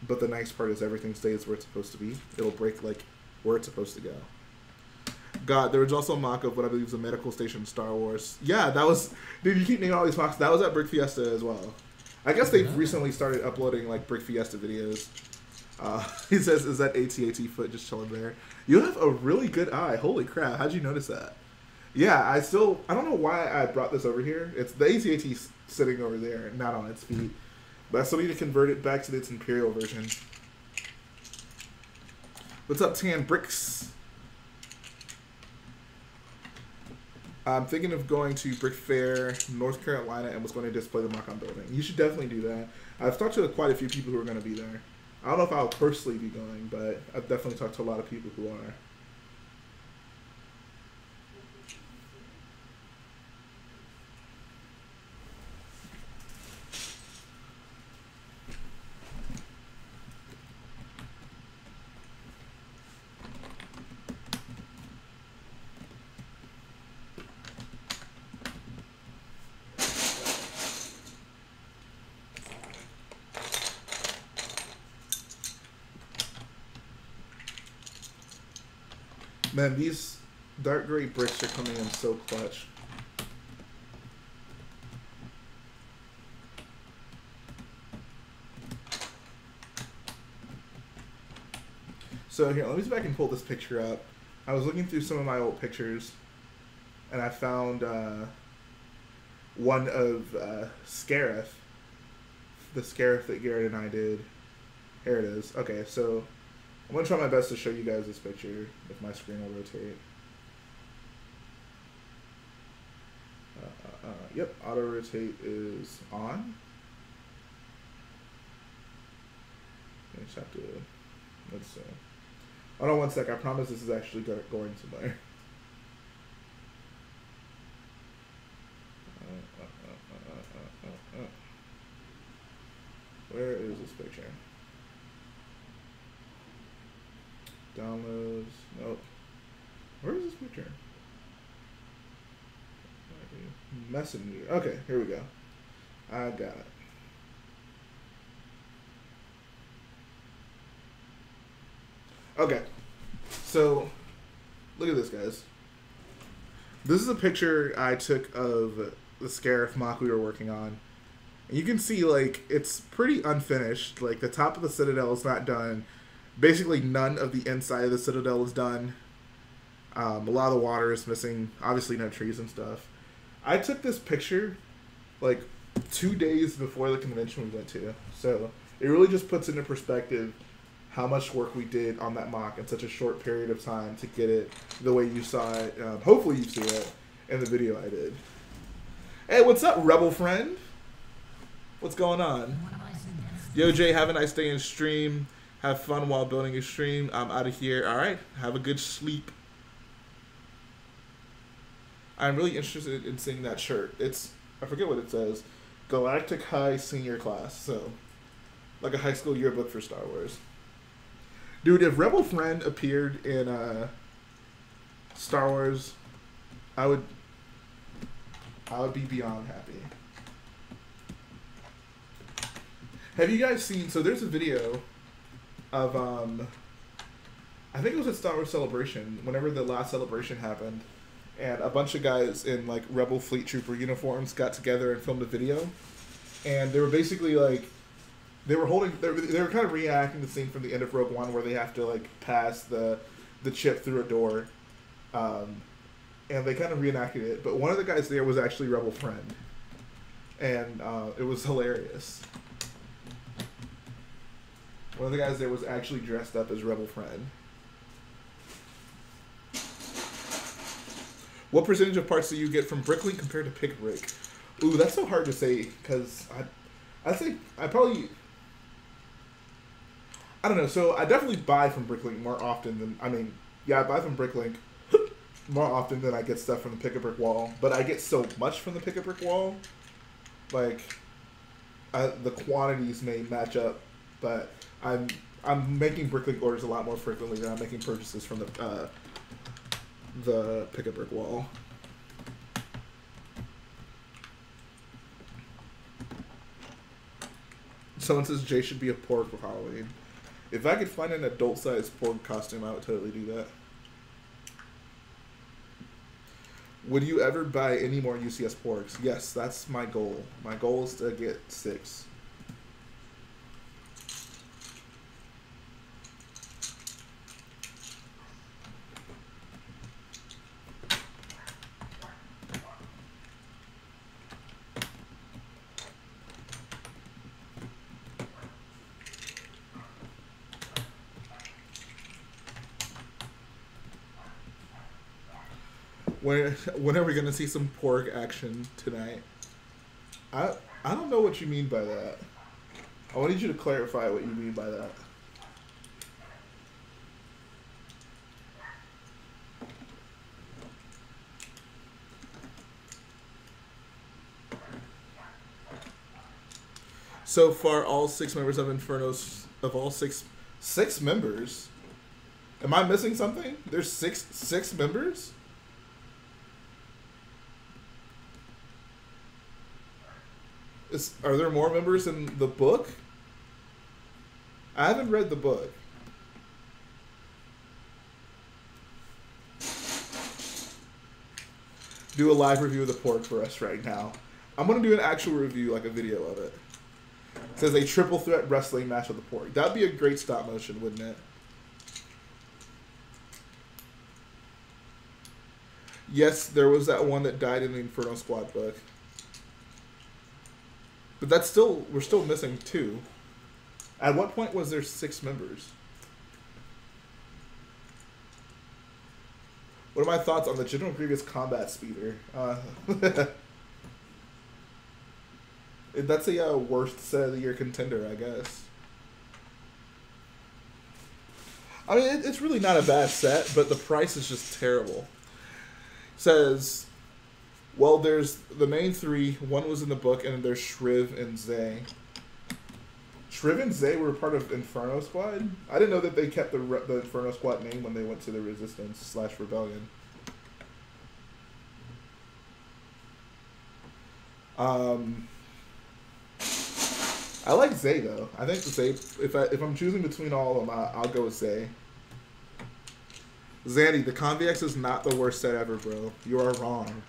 but the nice part is everything stays where it's supposed to be. It'll break, like, where it's supposed to go. God, there was also a MOC of what I believe is a medical station in Star Wars. Yeah, that was... Dude, you keep naming all these MOCs. That was at Brick Fiesta as well. I guess they've recently started uploading, like, Brick Fiesta videos. He says, is that AT-AT foot just chilling there? You have a really good eye. Holy crap. How'd you notice that? Yeah, I don't know why I brought this over here. It's the AT-AT sitting over there, not on its feet. But I still need to convert it back to its Imperial version. What's up, Tan Bricks? I'm thinking of going to Brick Fair, North Carolina, and was going to display the MOC I'm building. You should definitely do that. I've talked to quite a few people who are going to be there. I don't know if I'll personally be going, but I've definitely talked to a lot of people who are. Man, these dark gray bricks are coming in so clutch. So here, let me see if I can pull this picture up. I was looking through some of my old pictures, and I found one of Scarif, the Scarif that Garrett and I did. Here it is. Okay, so I'm going to try my best to show you guys this picture if my screen will rotate. Yep, auto rotate is on. I just have to, let's see. Hold on one sec, I promise this is actually going somewhere. Where is this picture? Downloads. Nope. Where is this picture? Messenger. Okay, here we go. I got it. Okay. So, look at this, guys. This is a picture I took of the Scarif MOC we were working on. And you can see, like, it's pretty unfinished. Like, the top of the Citadel is not done. Basically, none of the inside of the Citadel is done. A lot of the water is missing. Obviously, no trees and stuff. I took this picture, like, 2 days before the convention we went to. So, it really just puts into perspective how much work we did on that MOC in such a short period of time to get it the way you saw it. Hopefully you see it in the video I did. Hey, what's up, Rebel friend? What's going on? Yo, Jay, have a nice day in stream. Have fun while building your stream. I'm out of here. All right, have a good sleep. I'm really interested in seeing that shirt. I forget what it says. Galactic High Senior Class. So, like a high school yearbook for Star Wars. Dude, if Rebel Friend appeared in Star Wars, I would be beyond happy. Have you guys seen? So there's a video of I think it was at Star Wars Celebration, whenever the last celebration happened, and a bunch of guys in like Rebel Fleet Trooper uniforms got together and filmed a video, and they were basically like. They were kind of reenacting the scene from the end of Rogue One where they have to like pass the chip through a door, and they kind of reenacted it. But one of the guys there was actually Rebel Friend, and it was hilarious. One of the guys there was actually dressed up as Rebel Friend. What percentage of parts do you get from BrickLink compared to PickBrick? Ooh, that's so hard to say because I think I probably. I don't know, so I definitely buy from BrickLink more often than, I buy from BrickLink more often than I get stuff from the Pick-a-Brick wall, but I get so much from the Pick-a-Brick wall, like, the quantities may match up, but I'm making BrickLink orders a lot more frequently than I'm making purchases from the Pick-a-Brick wall. Someone says Jay should be a Porg for Halloween. If I could find an adult-sized Porg costume, I would totally do that. Would you ever buy any more UCS Porgs? Yes, that's my goal. My goal is to get 6. When are we gonna see some Porg action tonight? I don't know what you mean by that. I wanted you to clarify what you mean by that. So far, all 6 members of Inferno's six members. Am I missing something? There's six members. Are there more members in the book? I haven't read the book. Do a live review of the Porg for us right now. I'm going to do an actual review, like a video of it. It says a triple threat wrestling match with the Porg. That'd be a great stop motion, wouldn't it? Yes, there was that one that died in the Inferno Squad book. But that's still, we're still missing 2. At what point was there 6 members? What are my thoughts on the General Grievous combat speeder? That's a worst set of the year contender, I guess. I mean, it's really not a bad set, but the price is just terrible. It says, well, there's the main 3. One was in the book, and then there's Shriv and Zay. Shriv and Zay were part of Inferno Squad? I didn't know that they kept the Inferno Squad name when they went to the Resistance / Rebellion. I like Zay though. I think Zay. If I'm choosing between all of them, I'll go with Zay. Zandy, the Convex is not the worst set ever, bro. You are wrong.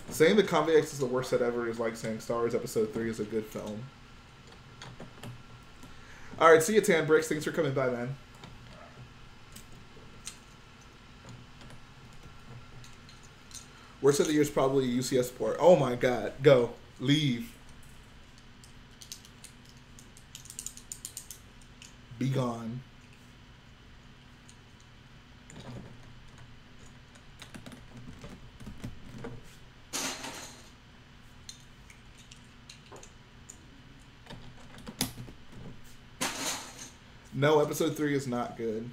Saying the Convex is the worst set ever is like saying Star Wars Episode 3 is a good film. Alright, see you, Tan Bricks. Thanks for coming by, man. Worst of the year is probably UCS port. Oh my god. Go. Leave. Be gone. No, episode 3 is not good.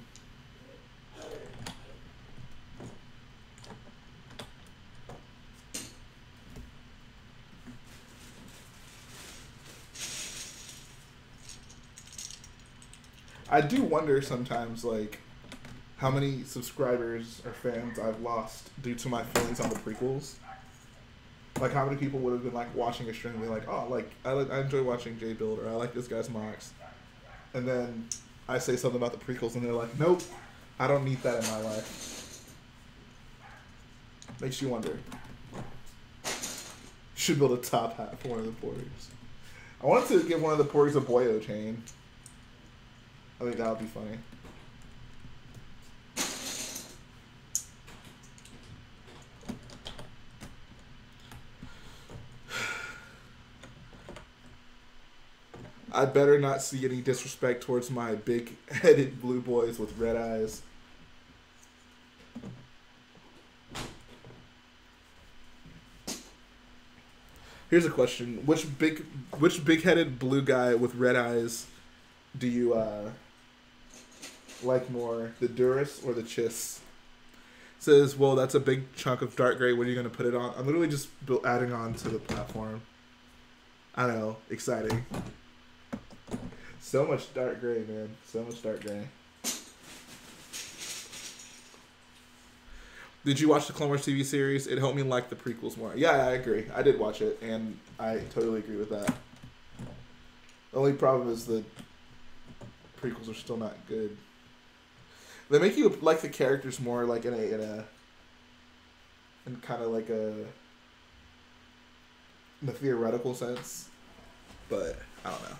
I do wonder sometimes, like, how many subscribers or fans I've lost due to my feelings on the prequels. Like, how many people would have been, like, watching a stream and be like, oh, like, I enjoy watching J Build, or I like this guy's MOCs. And then I say something about the prequels, and they're like, nope, I don't need that in my life. Makes you wonder. Should build a top hat for one of the Porgs. I wanted to give one of the Porgs a Boyo chain. I think that would be funny. I better not see any disrespect towards my big-headed blue boys with red eyes. Here's a question: which big-headed blue guy with red eyes do you like more, the Duras or the Chiss? Says, well, that's a big chunk of dark gray. What are you going to put it on? I'm literally just adding on to the platform. I don't know. Exciting. So much dark gray, man. So much dark gray. Did you watch the Clone Wars TV series? It helped me like the prequels more. Yeah, I agree. I did watch it, and I totally agree with that. The only problem is the prequels are still not good. They make you like the characters more, like in kind of like in the theoretical sense, but I don't know.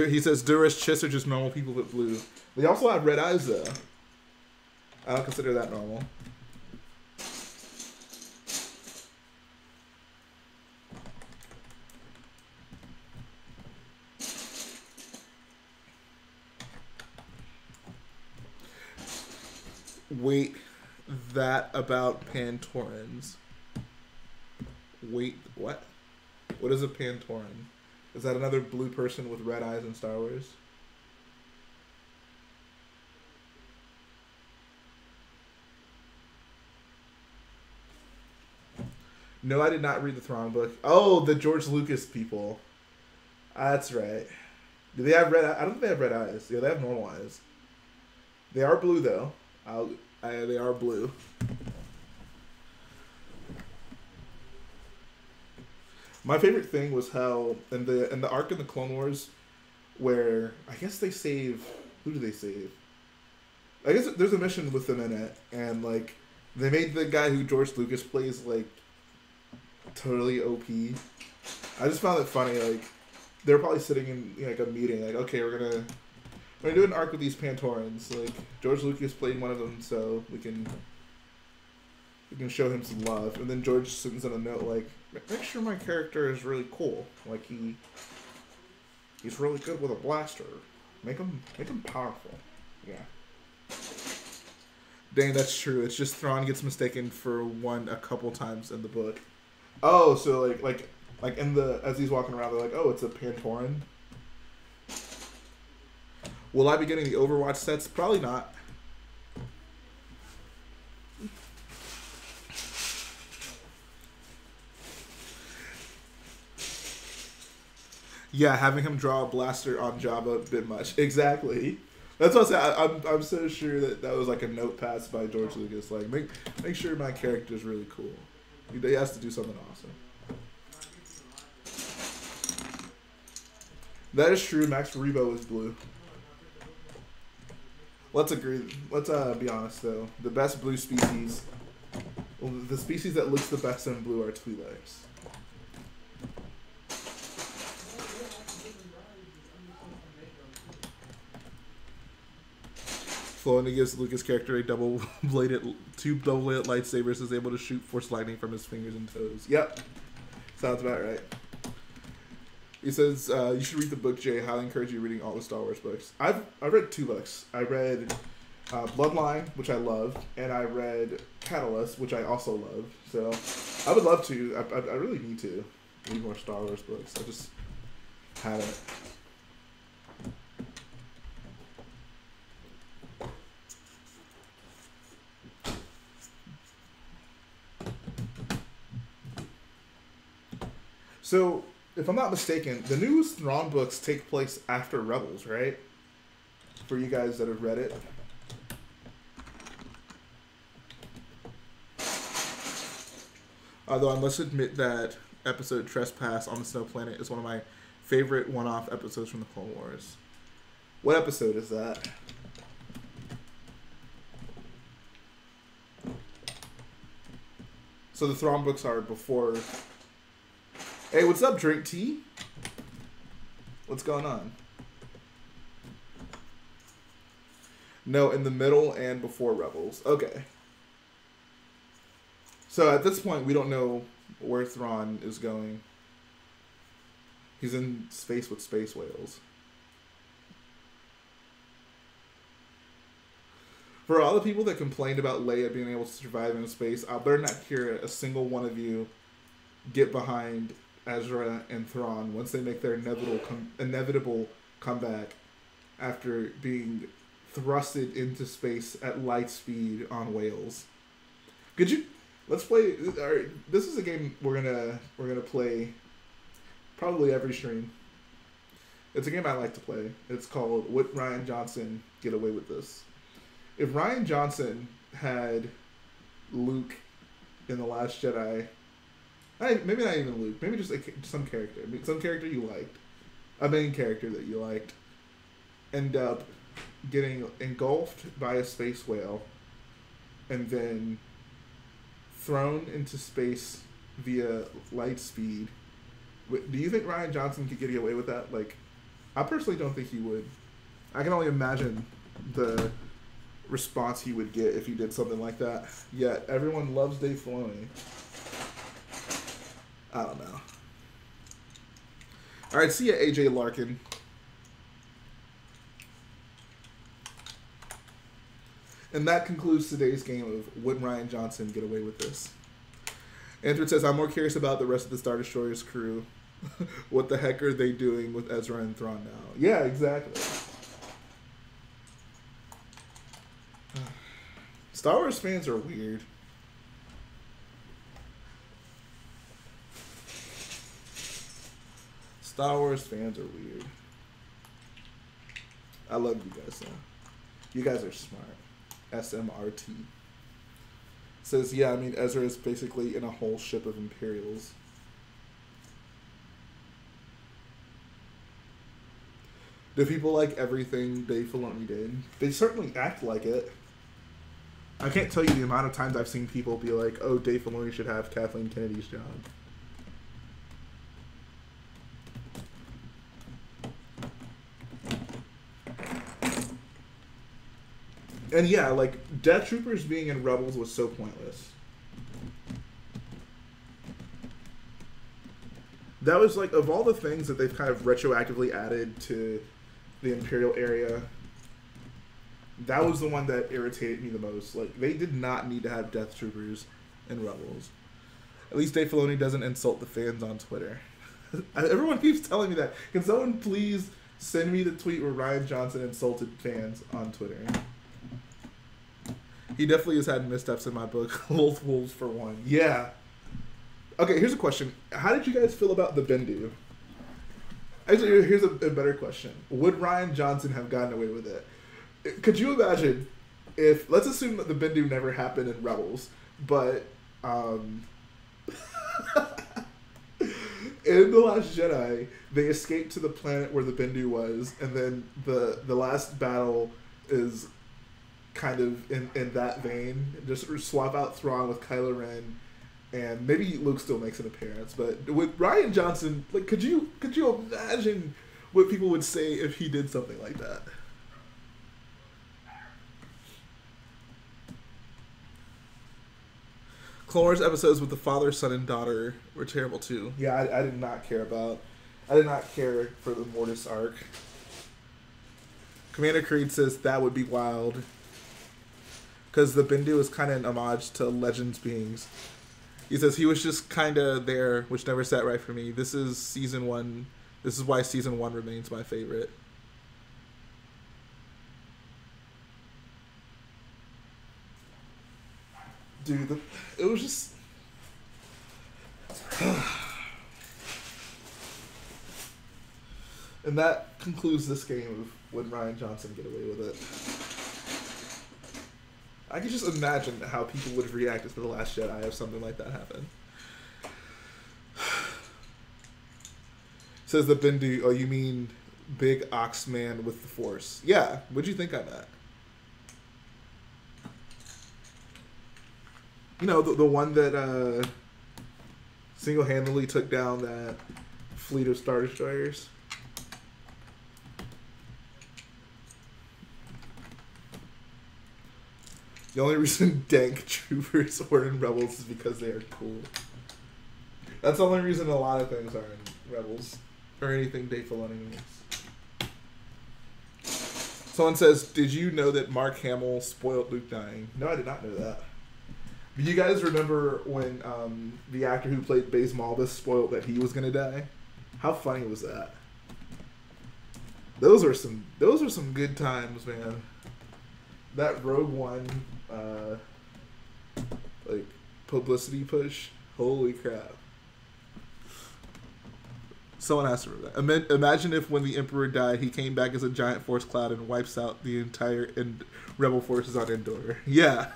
He says Duras Chiss are just normal people with blue. They also have red eyes though. I don't consider that normal. Wait, that about Pantorans. Wait, what? What is a Pantoran? Is that another blue person with red eyes in Star Wars? No, I did not read the Thrawn book. Oh, the George Lucas people. That's right. Do they have red eyes? I don't think they have red eyes. Yeah, they have normal eyes. They are blue, though. They are blue. My favorite thing was how in the arc in the Clone Wars, where I guess they save, who do they save? I guess there's a mission with them in it, and like they made the guy who George Lucas plays like totally OP. I just found it funny. Like they were probably sitting in like a meeting, like, okay, we're gonna do an arc with these Pantorans. Like George Lucas played one of them, so we can show him some love. And then George sends in a note like, make sure my character is really cool. Like he's really good with a blaster. Make him powerful. Yeah. Dang, that's true. It's just Thrawn gets mistaken for one a couple times in the book. Oh, so like in the as he's walking around, they're like, oh, it's a Pantoran. Will I be getting the Overwatch sets? Probably not. Yeah, having him draw a blaster on Jabba a bit much. Exactly. That's what I'm so sure that was like a note passed by George Lucas. Like, make sure my character is really cool. He has to do something awesome. That is true. Max Rebo is blue. Let's agree. Let's be honest though. The best blue species, well, the species that looks the best in blue are Twi'leks. Filoni gives Lucas' character a two double-bladed lightsabers, is able to shoot force lightning from his fingers and toes. Yep, sounds about right. He says you should read the book, Jay. Highly encourage you reading all the Star Wars books. I've read 2 books. I read Bloodline, which I love, and I read Catalyst, which I also love. So I would love to. I really need to read more Star Wars books. I just haven't. So, if I'm not mistaken, the new Thrawn books take place after Rebels, right? For you guys that have read it. Although I must admit that episode Trespass on the Snow Planet is one of my favorite one-off episodes from the Clone Wars. What episode is that? So the Thrawn books are before... Hey, what's up, Drink Tea? What's going on? No, in the middle and before Rebels. Okay. So at this point, we don't know where Thrawn is going. He's in space with space whales. For all the people that complained about Leia being able to survive in space, I'll better not hear a single one of you get behind Ezra and Thrawn once they make their inevitable comeback after being thrusted into space at light speed on whales. Could you? Let's play. All right, this is a game we're gonna play probably every stream. It's a game I like to play. It's called Would Rian Johnson Get Away with This? If Rian Johnson had Luke in The Last Jedi. Maybe not even Luke. Maybe just some character. Some character you liked. A main character that you liked. End up getting engulfed by a space whale. And then thrown into space via light speed. Do you think Rian Johnson could get away with that? Like, I personally don't think he would. I can only imagine the response he would get if he did something like that. Yet, everyone loves Dave Filoni. I don't know. All right, see ya, AJ Larkin. And that concludes today's game of Would Rian Johnson Get Away with This? Andrew says, I'm more curious about the rest of the Star Destroyer's crew. What the heck are they doing with Ezra and Thrawn now? Yeah, exactly. Star Wars fans are weird. Star Wars fans are weird. I love you guys, though. You guys are smart. SMRT. Says, yeah, I mean, Ezra is basically in a whole ship of Imperials. Do people like everything Dave Filoni did? They certainly act like it. I can't tell you the amount of times I've seen people be like, oh, Dave Filoni should have Kathleen Kennedy's job. And yeah, like, Death Troopers being in Rebels was so pointless. That was, like, of all the things that they've kind of retroactively added to the Imperial area, that was the one that irritated me the most. Like, they did not need to have Death Troopers in Rebels. At least Dave Filoni doesn't insult the fans on Twitter. Everyone keeps telling me that. Can someone please send me the tweet where Rian Johnson insulted fans on Twitter? He definitely has had missteps in my book. Wolves for one. Yeah. Okay, here's a question. How did you guys feel about the Bendu? Actually, here's a better question. Would Rian Johnson have gotten away with it? Could you imagine if, let's assume that the Bendu never happened in Rebels, but in The Last Jedi, they escape to the planet where the Bendu was, and then the last battle is kind of in that vein. Just swap out Thrawn with Kylo Ren, and maybe Luke still makes an appearance. But with Rian Johnson, like, could you imagine what people would say if he did something like that? Clone Wars episodes with the father, son, and daughter were terrible too. Yeah, I did not care for the Mortis arc. Commander Creed says that would be wild. Because the Bendu is kind of an homage to Legends beings. He says he was just kind of there, which never sat right for me. This is season 1. This is why season 1 remains my favorite. Dude, it was just... And that concludes this game of when Rian Johnson get away with it. I can just imagine how people would have reacted to The Last Jedi if something like that happened. Says the Bendu, oh, you mean big ox man with the Force. Yeah, what'd you think on that? You know, the one that single-handedly took down that fleet of Star Destroyers. The only reason dank troopers were in Rebels is because they are cool. That's the only reason a lot of things are in Rebels. Or anything Dave Filoni makes. Someone says, did you know that Mark Hamill spoiled Luke dying? No, I did not know that. Do you guys remember when the actor who played Baze Malbus spoiled that he was going to die? How funny was that? Those are some good times, man. That Rogue One like publicity push, holy crap. Someone has to remember that. Imagine if when the Emperor died, he came back as a giant force cloud and wipes out the entire rebel forces on Endor. Yeah.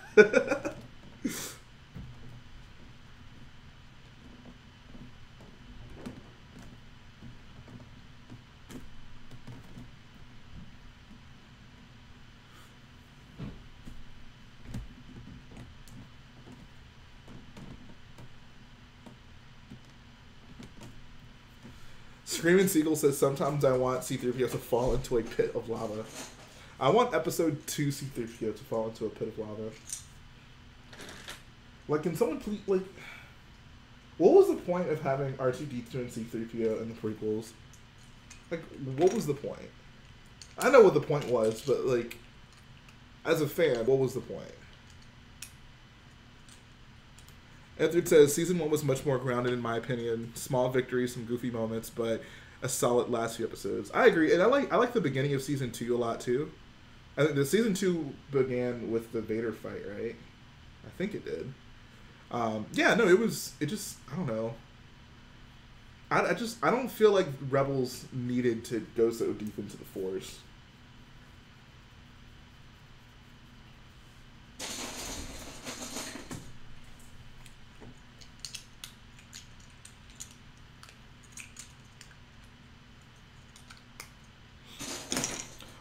Screaming Seagull says, sometimes I want C-3PO to fall into a pit of lava. I want episode 2 C-3PO to fall into a pit of lava. Like, can someone please, like, what was the point of having R2-D2 and C-3PO in the prequels? Like, what was the point? I know what the point was, but, like, as a fan, what was the point? Edward says, season 1 was much more grounded in my opinion. Small victories, some goofy moments, but a solid last few episodes. I agree, and I like the beginning of season 2 a lot too. I think the season 2 began with the Vader fight, right? I think it did. Yeah, no, it just, I don't know. I don't feel like Rebels needed to go so deep into the Force.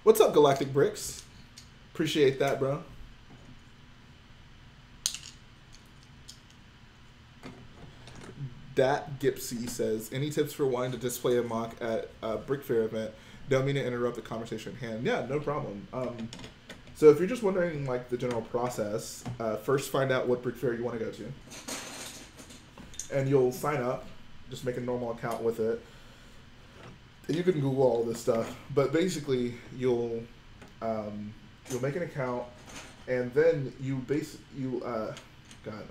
What's up, Galactic Bricks? Appreciate that, bro. Dat Gipsy says, any tips for wanting to display a mock at a Brick Fair event? Don't mean to interrupt the conversation at hand. Yeah, no problem. So if you're just wondering, like, the general process, first find out what Brick Fair you want to go to. And you'll sign up. Just make a normal account with it. You can Google all this stuff, but basically you'll make an account, and then God,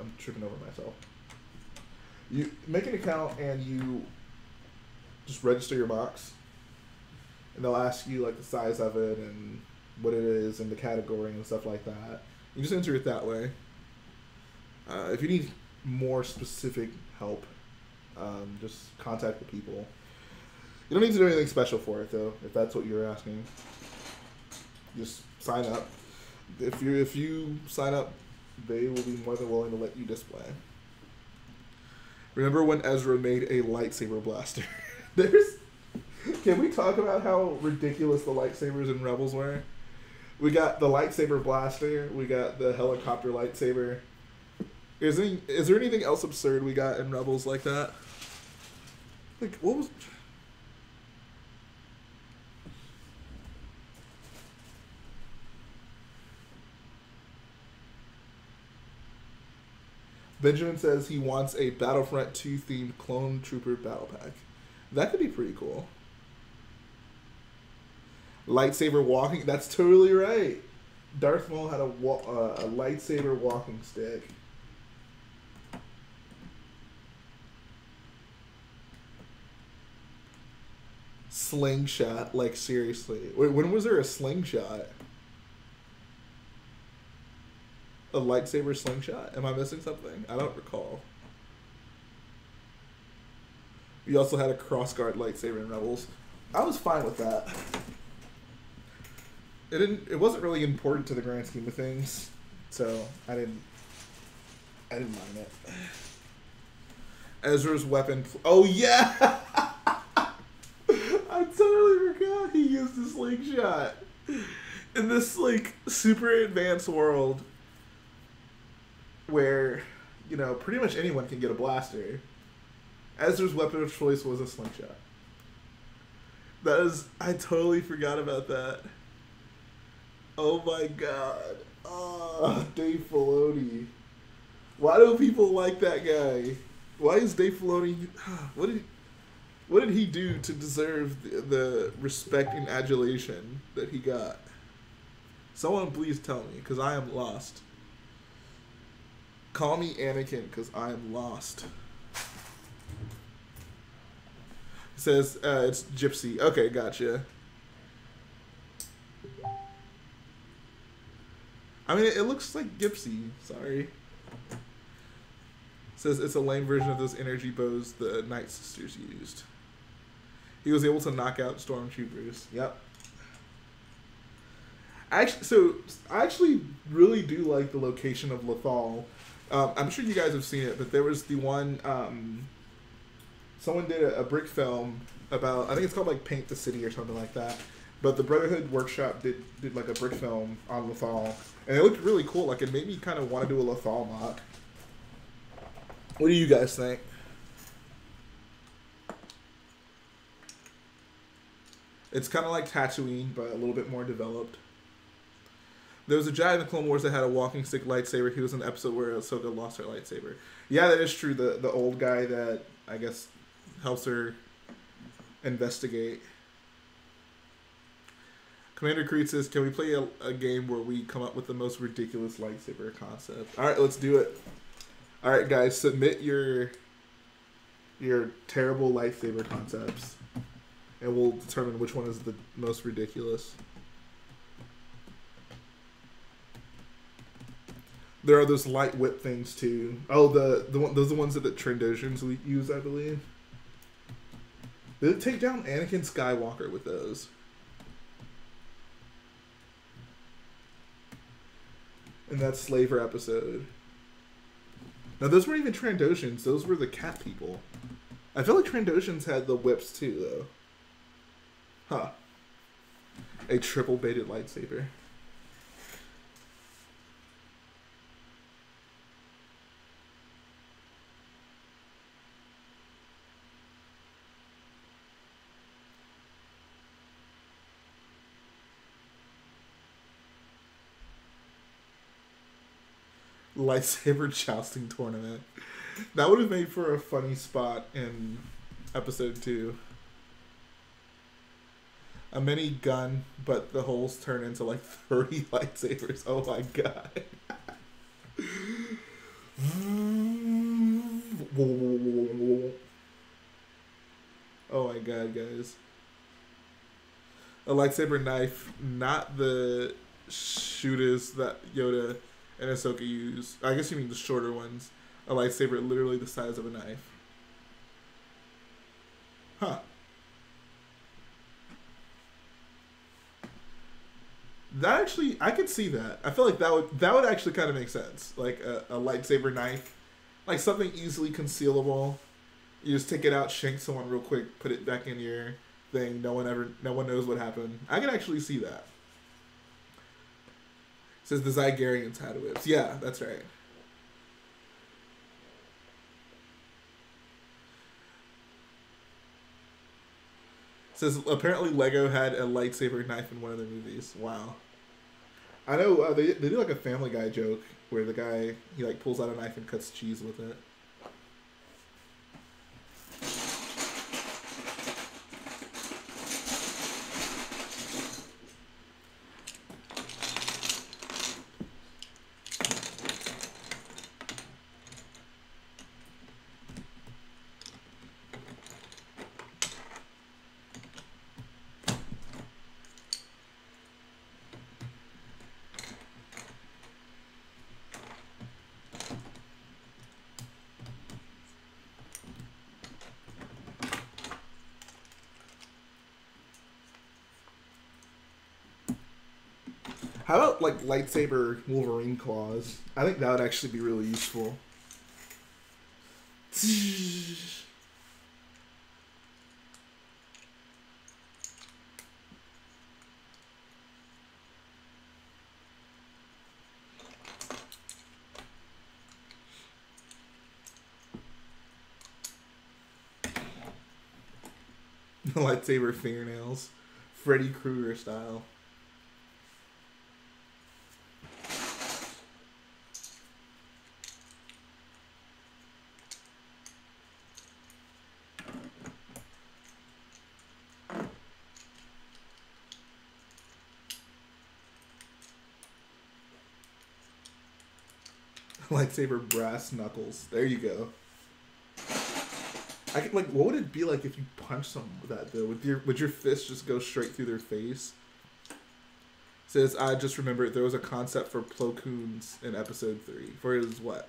I'm tripping over myself. You make an account and you just register your box, and they'll ask you like the size of it and what it is and the category and stuff like that. You just enter it that way. If you need more specific help, just contact the people. You don't need to do anything special for it, though, if that's what you're asking. Just sign up. If you sign up, they will be more than willing to let you display. Remember when Ezra made a lightsaber blaster? Can we talk about how ridiculous the lightsabers in Rebels were? We got the lightsaber blaster. We got the helicopter lightsaber. Is there anything else absurd we got in Rebels like that? Like, what was... Benjamin says he wants a Battlefront 2 themed clone trooper battle pack. That could be pretty cool. Lightsaber walking. That's totally right. Darth Maul had a lightsaber walking stick. Slingshot. Like, seriously. Wait, when was there a slingshot? A lightsaber slingshot? Am I missing something? I don't recall. We also had a crossguard lightsaber in Rebels. I was fine with that. It wasn't really important to the grand scheme of things, so I didn't mind it. Ezra's weapon. Oh yeah, I totally forgot he used a slingshot in this like super advanced world where, you know, pretty much anyone can get a blaster. Ezra's weapon of choice was a slingshot. I totally forgot about that. Oh my god. Oh, Dave Filoni. Why do people like that guy? Why is Dave Filoni... What did he do to deserve the respect and adulation that he got? Someone please tell me, because I am lost. Call me Anakin, because I am lost. It says it's Gypsy. Okay, gotcha. I mean, it looks like Gypsy. Sorry. It says it's a lame version of those energy bows the Night Sisters used. He was able to knock out stormtroopers. Yep. I actually really do like the location of Lothal. I'm sure you guys have seen it, but there was the one... someone did a brick film about... I think it's called like Paint the City or something like that. But the Brotherhood Workshop did like a brick film on Lothal. And it looked really cool. Like, it made me kind of want to do a Lothal mock. What do you guys think? It's kind of like Tatooine, but a little bit more developed. There was a Jedi in the Clone Wars that had a walking stick lightsaber. He was in an episode where Ahsoka lost her lightsaber. Yeah, that is true. The old guy that, I guess, helps her investigate. Commander Creed says, can we play a game where we come up with the most ridiculous lightsaber concept? Alright, let's do it. Alright, guys, submit your terrible lightsaber concepts. And we'll determine which one is the most ridiculous. There are those light whip things, too. Oh, those are the ones that the Trandoshans use, I believe. Did it take down Anakin Skywalker with those? In that Slaver episode. Now, those weren't even Trandoshans. Those were the cat people. I feel like Trandoshans had the whips, too, though. Huh. A triple-baited lightsaber. Lightsaber jousting tournament. That would have made for a funny spot in episode 2. A mini gun, but the holes turn into like 30 lightsabers. Oh my god. Oh my god, guys. A lightsaber knife, not the shooters that Yoda and Ahsoka use. I guess you mean the shorter ones. A lightsaber literally the size of a knife. Huh. That actually, I could see that. I feel like that would actually kind of make sense. Like a lightsaber knife. Like something easily concealable. You just take it out, shank someone real quick, put it back in your thing. No one knows what happened. I can actually see that. It says the Zygarians had whips. Yeah, that's right. It says apparently Lego had a lightsaber knife in one of their movies. Wow. I know they do like a Family Guy joke where the guy he like pulls out a knife and cuts cheese with it. How about, like, lightsaber Wolverine claws? I think that would actually be really useful. Lightsaber fingernails. Freddy Krueger style. Lightsaber brass knuckles. There you go. I could, like, what would it be like if you punch someone with that though? Would your fist just go straight through their face? It says I just remembered there was a concept for Plo Koons in episode 3. For his what?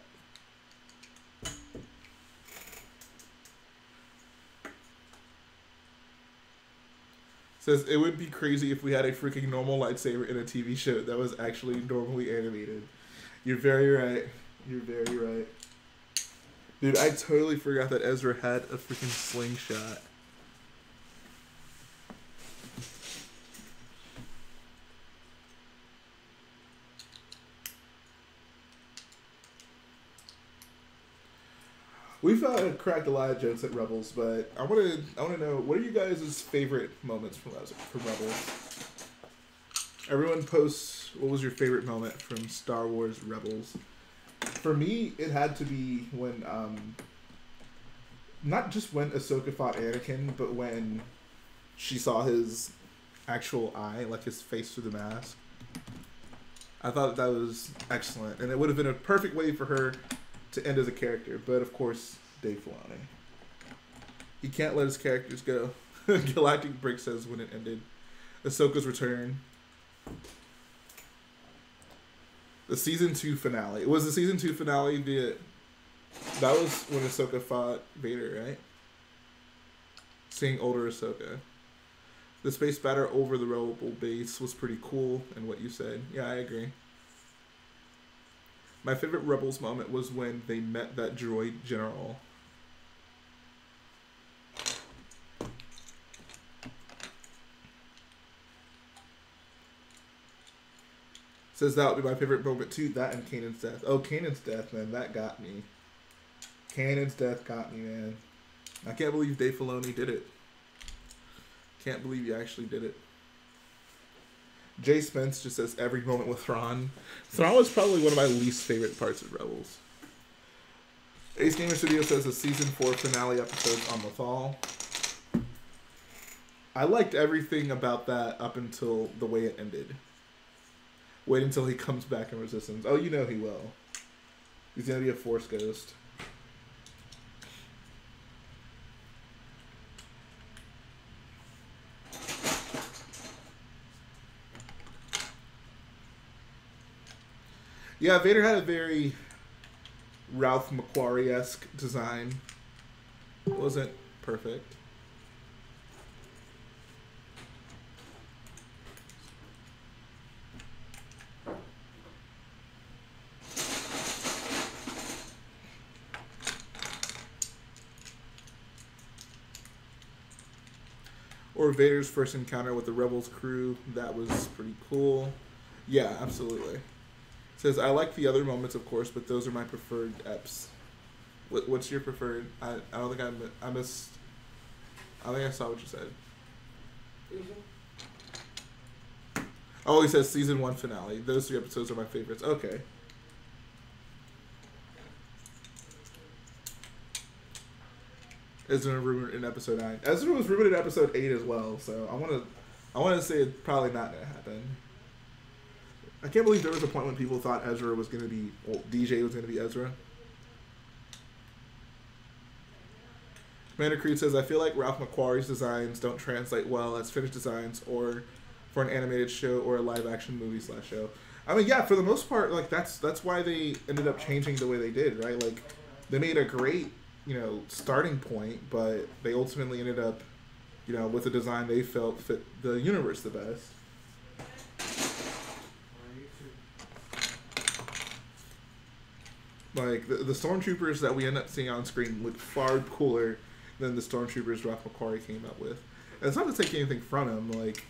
Says it would be crazy if we had a freaking normal lightsaber in a TV show that was actually normally animated. You're very right. You're very right. Dude, I totally forgot that Ezra had a freaking slingshot. We've cracked a lot of jokes at Rebels, but I want to know, what are you guys' favorite moments from Rebels? Everyone posts, what was your favorite moment from Star Wars Rebels? For me, it had to be when, not just when Ahsoka fought Anakin, but when she saw his actual eye, like his face through the mask. I thought that was excellent, and it would have been a perfect way for her to end as a character, but of course, Dave Filoni. He can't let his characters go. Galactic Brick says when it ended. Ahsoka's return. The season 2 finale. Was the season 2 finale that was when Ahsoka fought Vader, right? Seeing older Ahsoka. The space battle over the Rebel base was pretty cool, and what you said. Yeah, I agree. My favorite Rebels moment was when they met that droid general. Says that would be my favorite moment too. That and Kanan's death. Oh, Kanan's death, man. That got me. Kanan's death got me, man. I can't believe Dave Filoni did it. Can't believe he actually did it. Jay Spence just says every moment with Thrawn. Thrawn was probably one of my least favorite parts of Rebels. Ace Gamer Studio says the season 4 finale episodes on Lothal. I liked everything about that up until the way it ended. Wait until he comes back in Resistance. Oh, you know he will. He's gonna be a Force ghost. Yeah, Vader had a very Ralph McQuarrie-esque design. It wasn't perfect. For Vader's first encounter with the Rebels crew, that was pretty cool. Yeah, absolutely. It says, I like the other moments, of course, but those are my preferred eps. What's your preferred? I don't think I missed. I think I saw what you said. Oh, he says season 1 finale. Those 3 episodes are my favorites. Okay. Ezra rumored in episode 9. Ezra was rumored in episode 8 as well, so I want to say it's probably not going to happen. I can't believe there was a point when people thought Ezra was going to be, well, DJ was going to be Ezra. Commander Creed says, I feel like Ralph McQuarrie's designs don't translate well as finished designs or for an animated show or a live action movie / show. I mean, yeah, for the most part, like that's why they ended up changing the way they did, right? Like they made a great, starting point, but they ultimately ended up, with a design they felt fit the universe the best. Like the stormtroopers that we end up seeing on screen look far cooler than the stormtroopers Ralph McQuarrie came up with. And it's not to take anything from him. Like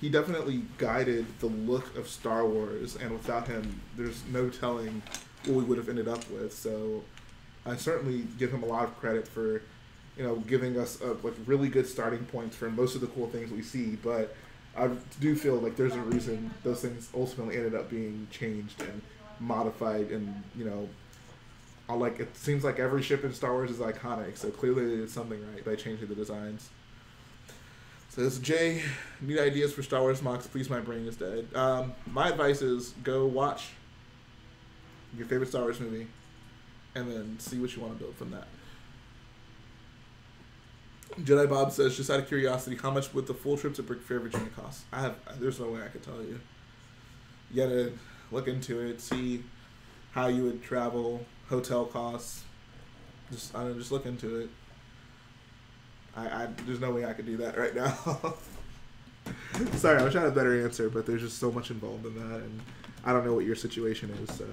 he definitely guided the look of Star Wars, and without him, there's no telling what we would have ended up with. So I certainly give him a lot of credit for, giving us really good starting points for most of the cool things we see. But I do feel like there's a reason those things ultimately ended up being changed and modified, and it seems like every ship in Star Wars is iconic, so clearly they did something right by changing the designs. Says Jay, need ideas for Star Wars MOCs? Please, my brain is dead. My advice is go watch your favorite Star Wars movie, and then see what you want to build from that. Jedi Bob says, just out of curiosity, how much would the full trip to Brick Fair, Virginia cost? There's no way I could tell you. You gotta look into it, see how you would travel, hotel costs. Just look into it. There's no way I could do that right now. Sorry, I wish I had a better answer, but there's just so much involved in that, and I don't know what your situation is. So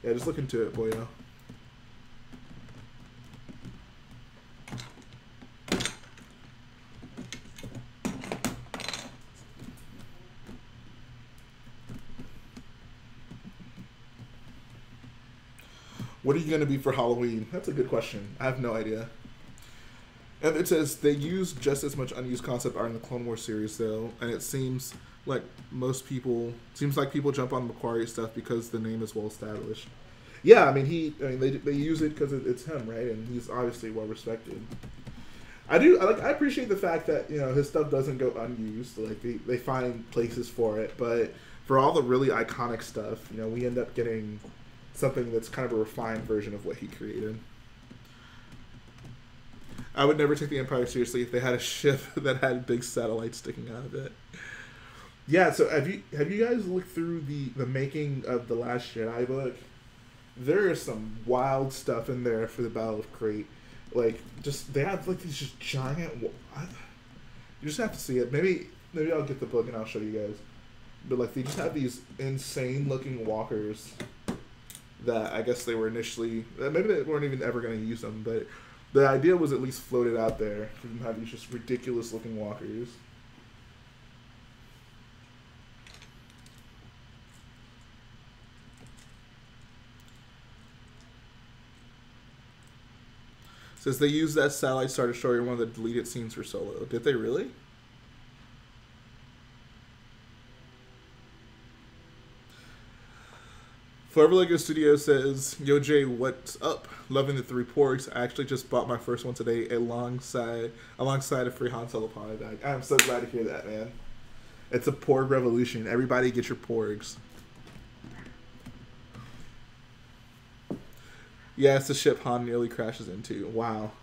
yeah, just look into it, boyo. What are you going to be for Halloween? That's a good question. I have no idea. And it says they use just as much unused concept art in the Clone Wars series, though, and it seems like people jump on McQuarrie stuff because the name is well established. Yeah, they use it because it's him, right? And he's obviously well respected. I appreciate the fact that his stuff doesn't go unused. Like they find places for it, but for all the really iconic stuff, we end up getting something that's kind of a refined version of what he created. I would never take the Empire seriously if they had a ship that had big satellites sticking out of it. Yeah, so have you guys looked through the making of The Last Jedi book? There is some wild stuff in there for the Battle of Crate. They have these just giant. You just have to see it. Maybe I'll get the book and I'll show you guys. But they just have these insane looking walkers that I guess they were initially, maybe they weren't even ever going to use them, but the idea was at least floated out there for them to have these just ridiculous looking walkers. Says they used that satellite Star Destroyer in one of the deleted scenes for Solo. Did they really? Forever Lego Studio says, Yo Jay, what's up? Loving the 3 Porgs. I actually just bought my first one today alongside a free Han Solo Poly bag. I'm so glad to hear that, man. It's a Porg revolution. Everybody get your Porgs. Yeah, it's the ship Han nearly crashes into. Wow.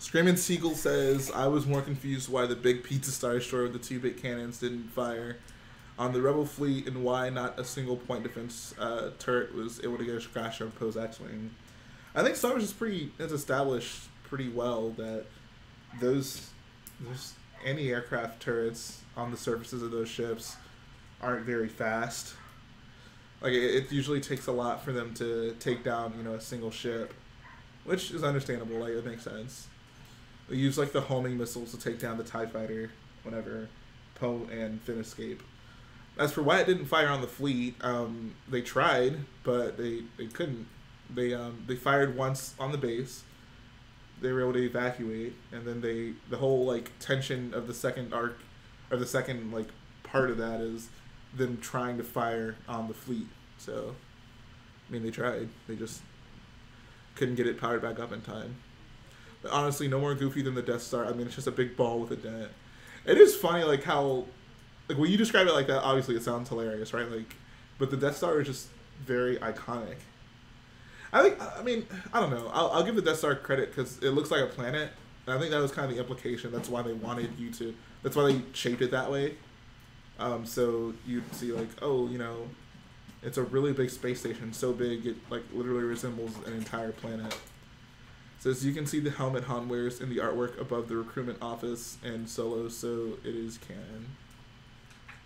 Screaming Seagull says, I was more confused why the big Pizza Star Destroyer with the 2-bit cannons didn't fire on the Rebel fleet and why not a single point defense turret was able to get a crash or oppose X-Wing. I think Star Wars is established pretty well that those anti-aircraft turrets on the surfaces of those ships aren't very fast. Like, it usually takes a lot for them to take down, you know, a single ship, which is understandable. Like, it makes sense. They use, like, the homing missiles to take down the TIE fighter whenever Poe and Finn escape. As for why it didn't fire on the fleet, they tried, but they couldn't. They fired once on the base. They were able to evacuate, and then the whole, like, tension of the second arc, or the second, like, part of that is them trying to fire on the fleet. So, I mean, they tried. They just couldn't get it powered back up in time. But honestly, no more goofy than the Death Star. I mean, it's just a big ball with a dent. It is funny, like, how, like, when you describe it like that, obviously it sounds hilarious, right? Like, but the Death Star is just very iconic. I don't know. I'll give the Death Star credit because it looks like a planet. And I think that was kind of the implication. That's why they wanted you to, that's why they shaped it that way. So you'd see, like, oh, you know, it's a really big space station. So big, it, like, literally resembles an entire planet. So as you can see the helmet Han wears in the artwork above the recruitment office and Solo, so it is canon.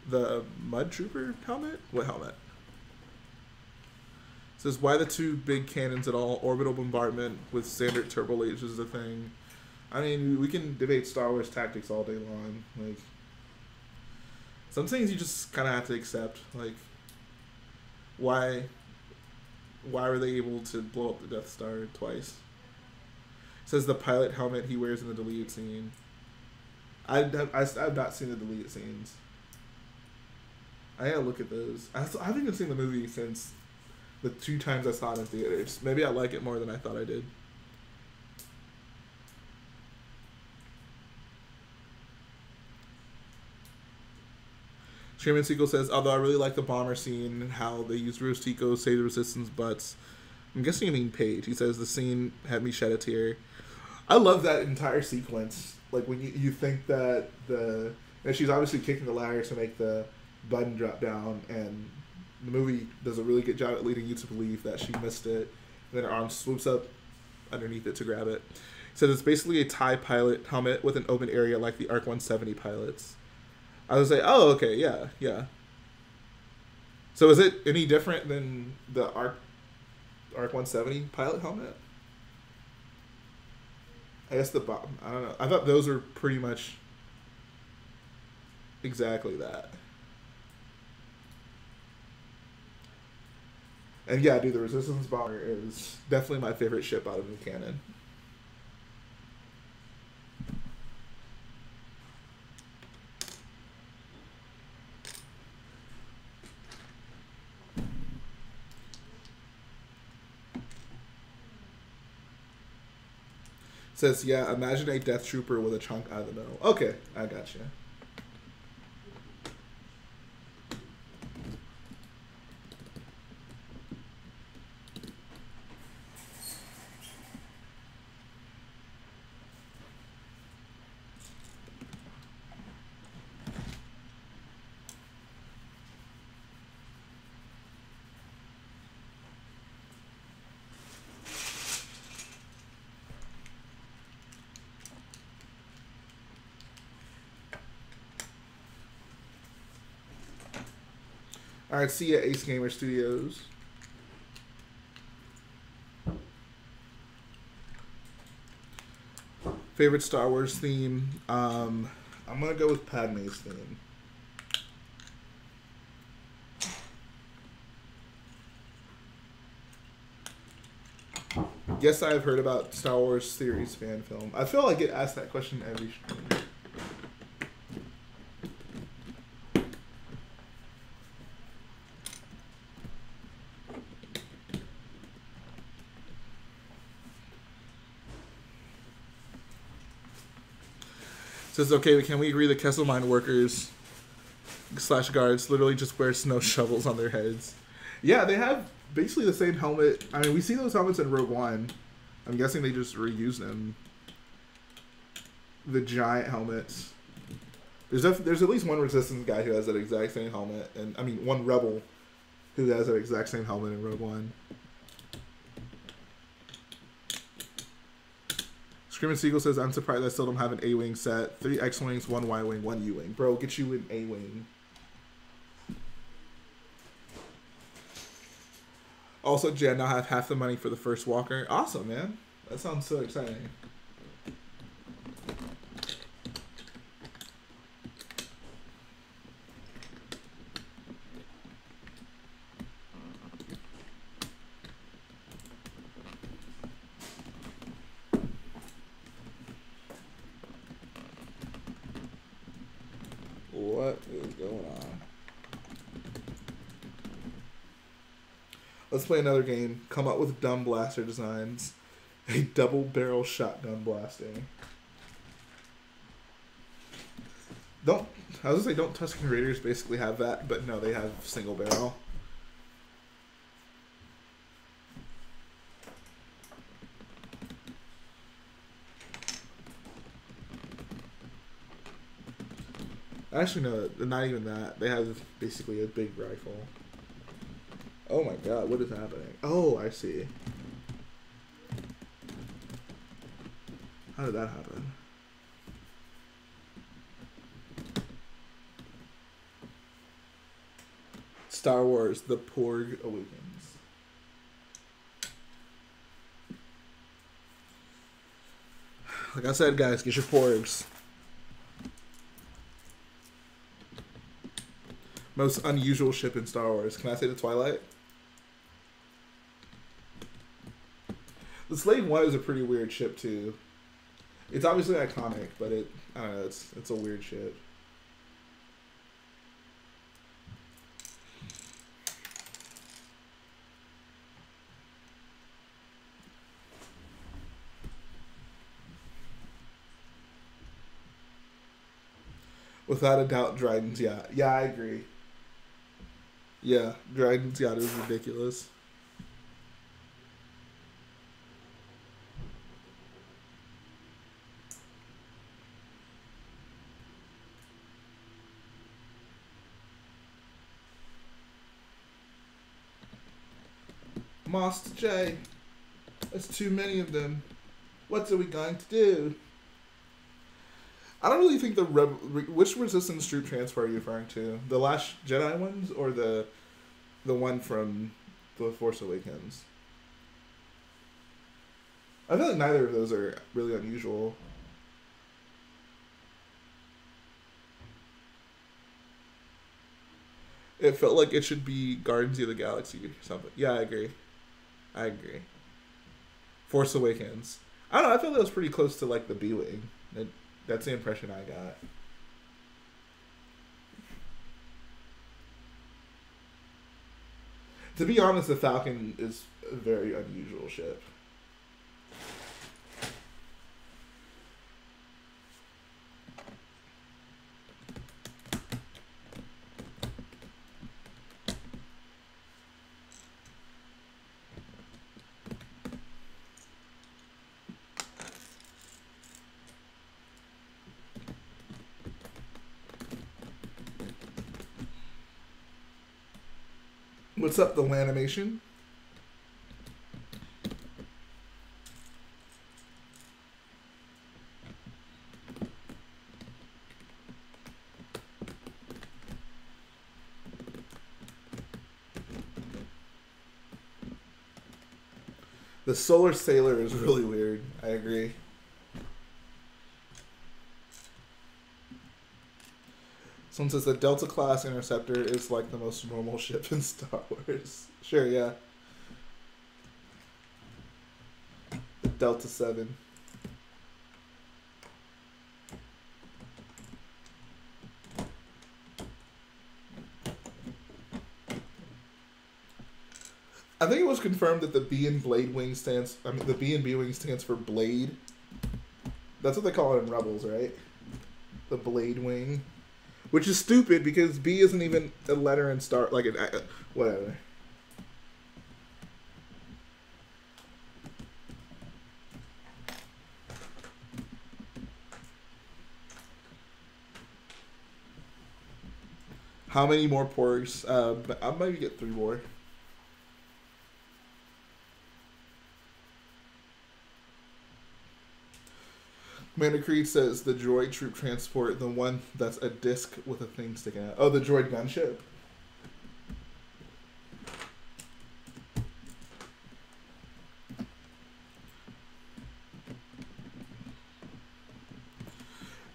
The Mud Trooper helmet? What helmet? It says, why the two big cannons at all? Orbital bombardment with standard turbo lasers is a thing. I mean, we can debate Star Wars tactics all day long. Like, some things you just kind of have to accept. Like, why were they able to blow up the Death Star twice? It says the pilot helmet he wears in the deleted scene. I've not seen the deleted scenes. I gotta look at those. I haven't even seen the movie since the 2 times I saw it in theaters. Maybe I like it more than I thought I did. Sherman Siegel says, although I really like the bomber scene and how they use Rostico, Save the Resistance butts. I'm guessing you mean Paige. He says the scene had me shed a tear. I love that entire sequence. Like, when you think that and she's obviously kicking the ladder to make the button drop down, and the movie does a really good job at leading you to believe that she missed it, and then her arm swoops up underneath it to grab it. He says it's basically a TIE pilot helmet with an open area like the ARC 170 pilots. I was like, oh, okay, yeah. So is it any different than the ARC 170 pilot helmet? I guess I don't know. I thought those were pretty much exactly that. And yeah, dude, the Resistance Bomber is definitely my favorite ship out of the canon. Says, yeah, imagine a Death Trooper with a chunk out of the middle. Okay, I got you. All right, see ya, Ace Gamer Studios. Favorite Star Wars theme? I'm gonna go with Padme's theme. Yes, I've heard about Star Wars series fan film. I feel like I get asked that question every stream. Says, okay, can we agree the Kessel Mine workers / guards literally just wear snow shovels on their heads? Yeah, they have basically the same helmet. I mean, we see those helmets in Rogue One. I'm guessing they just reuse them. The giant helmets. There's at least one Resistance guy who has that exact same helmet. And I mean, one Rebel who has that exact same helmet in Rogue One. Screaming Seagull says, I'm surprised I still don't have an A-Wing set. 3 X-Wings, 1 Y-Wing, 1 U-Wing. Bro, get you an A-Wing. Also, Jay, I now have half the money for the first walker. Awesome, man. That sounds so exciting. What is going on? Let's play another game. Come up with dumb blaster designs. A double barrel shotgun blaster. I was gonna say, don't Tusken Raiders basically have that? But no, they have single barrel. Actually, no, not even that. They have basically a big rifle. Oh my god, what is happening? Oh, I see. How did that happen? Star Wars, The Porg Awakens. Like I said, guys, get your Porgs. Most unusual ship in Star Wars. Can I say the Twilight? The Slave 1 is a pretty weird ship too. It's obviously iconic, but I don't know, it's a weird ship. Without a doubt, Dryden's yacht. Yeah, I agree. Yeah, Dryden's yacht is ridiculous. Master J, there's too many of them. What are we going to do? I don't really think which Resistance troop transfer are you referring to? The Last Jedi ones or the one from The Force Awakens? I feel like neither of those are really unusual. It felt like it should be Guardians of the Galaxy or something. Yeah, I agree. I agree. Force Awakens. I don't know, I feel that was pretty close to like the B-Wing. That's the impression I got. To be honest, the Falcon is a very unusual ship. What's up, the Lanimation? The Solar Sailor is really weird. I agree. Someone says the Delta class interceptor is like the most normal ship in Star Wars. Sure, yeah. The Delta 7. I think it was confirmed that the B and Blade Wing stands. I mean, the B and B Wing stands for Blade. That's what they call it in Rebels, right? The Blade Wing. Which is stupid because B isn't even a letter in Star... Like, whatever. How many more Porgs? I'll maybe get 3 more. Commander Creed says the droid troop transport, the one that's a disc with a thing sticking out. Oh, the droid gunship.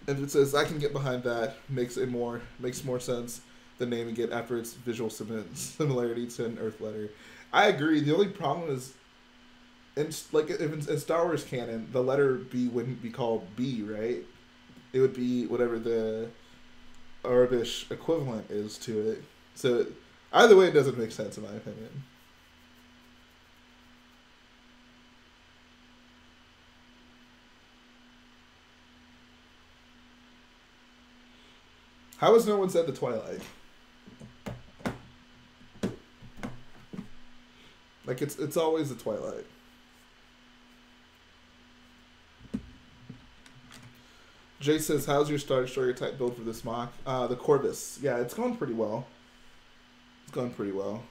And it says I can get behind that. Makes more sense than naming it after its visual similarity to an Earth letter. I agree. The only problem is, if in Star Wars canon, the letter B wouldn't be called B, right? It would be whatever the Arabic equivalent is to it. So either way, it doesn't make sense in my opinion. How has no one said the Twilight? Like it's always the Twilight. Jay says, "How's your Star Destroyer type build for this mock?" The Corvus, yeah, it's going pretty well. It's going pretty well.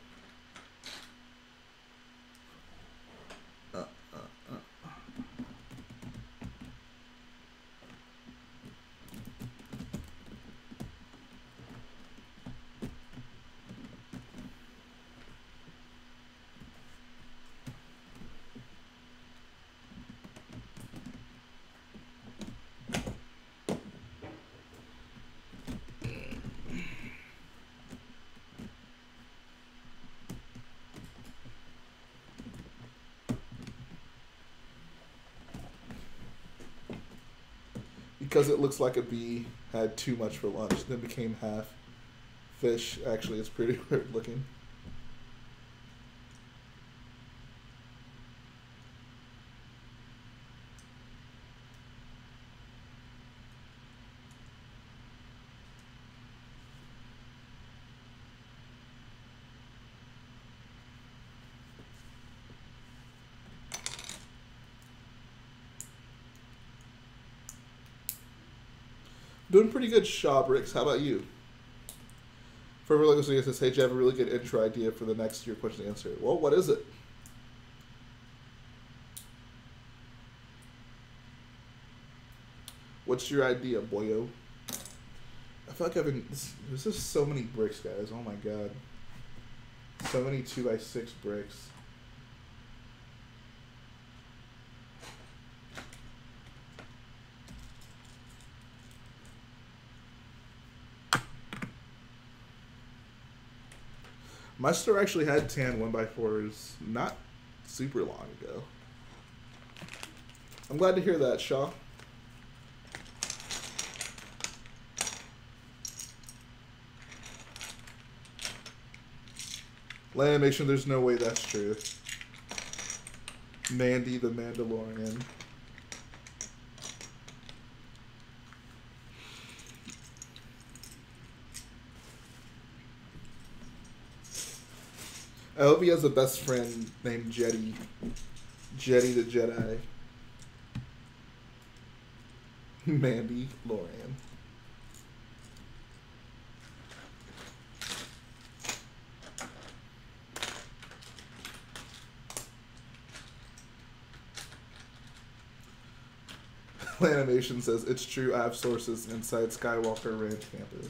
Because it looks like a bee had too much for lunch, then became half fish. Actually, it's pretty weird looking. Doing pretty good, BBBricks. How about you? For Lego Studio says, "Hey, do you have a really good intro idea for the next year question and answer?" Well, what is it? What's your idea, boyo? I feel like I've been... There's just so many bricks, guys. Oh my god. So many 2x6 bricks. My store actually had tan 1x4s not super long ago. I'm glad to hear that, Shaw. Animation, there's no way that's true. Mandy the Mandalorian. I hope he has a best friend named Jetty. Jetty the Jedi. Mandy Lorian. Animation says, "It's true, I have sources inside Skywalker Ranch campus."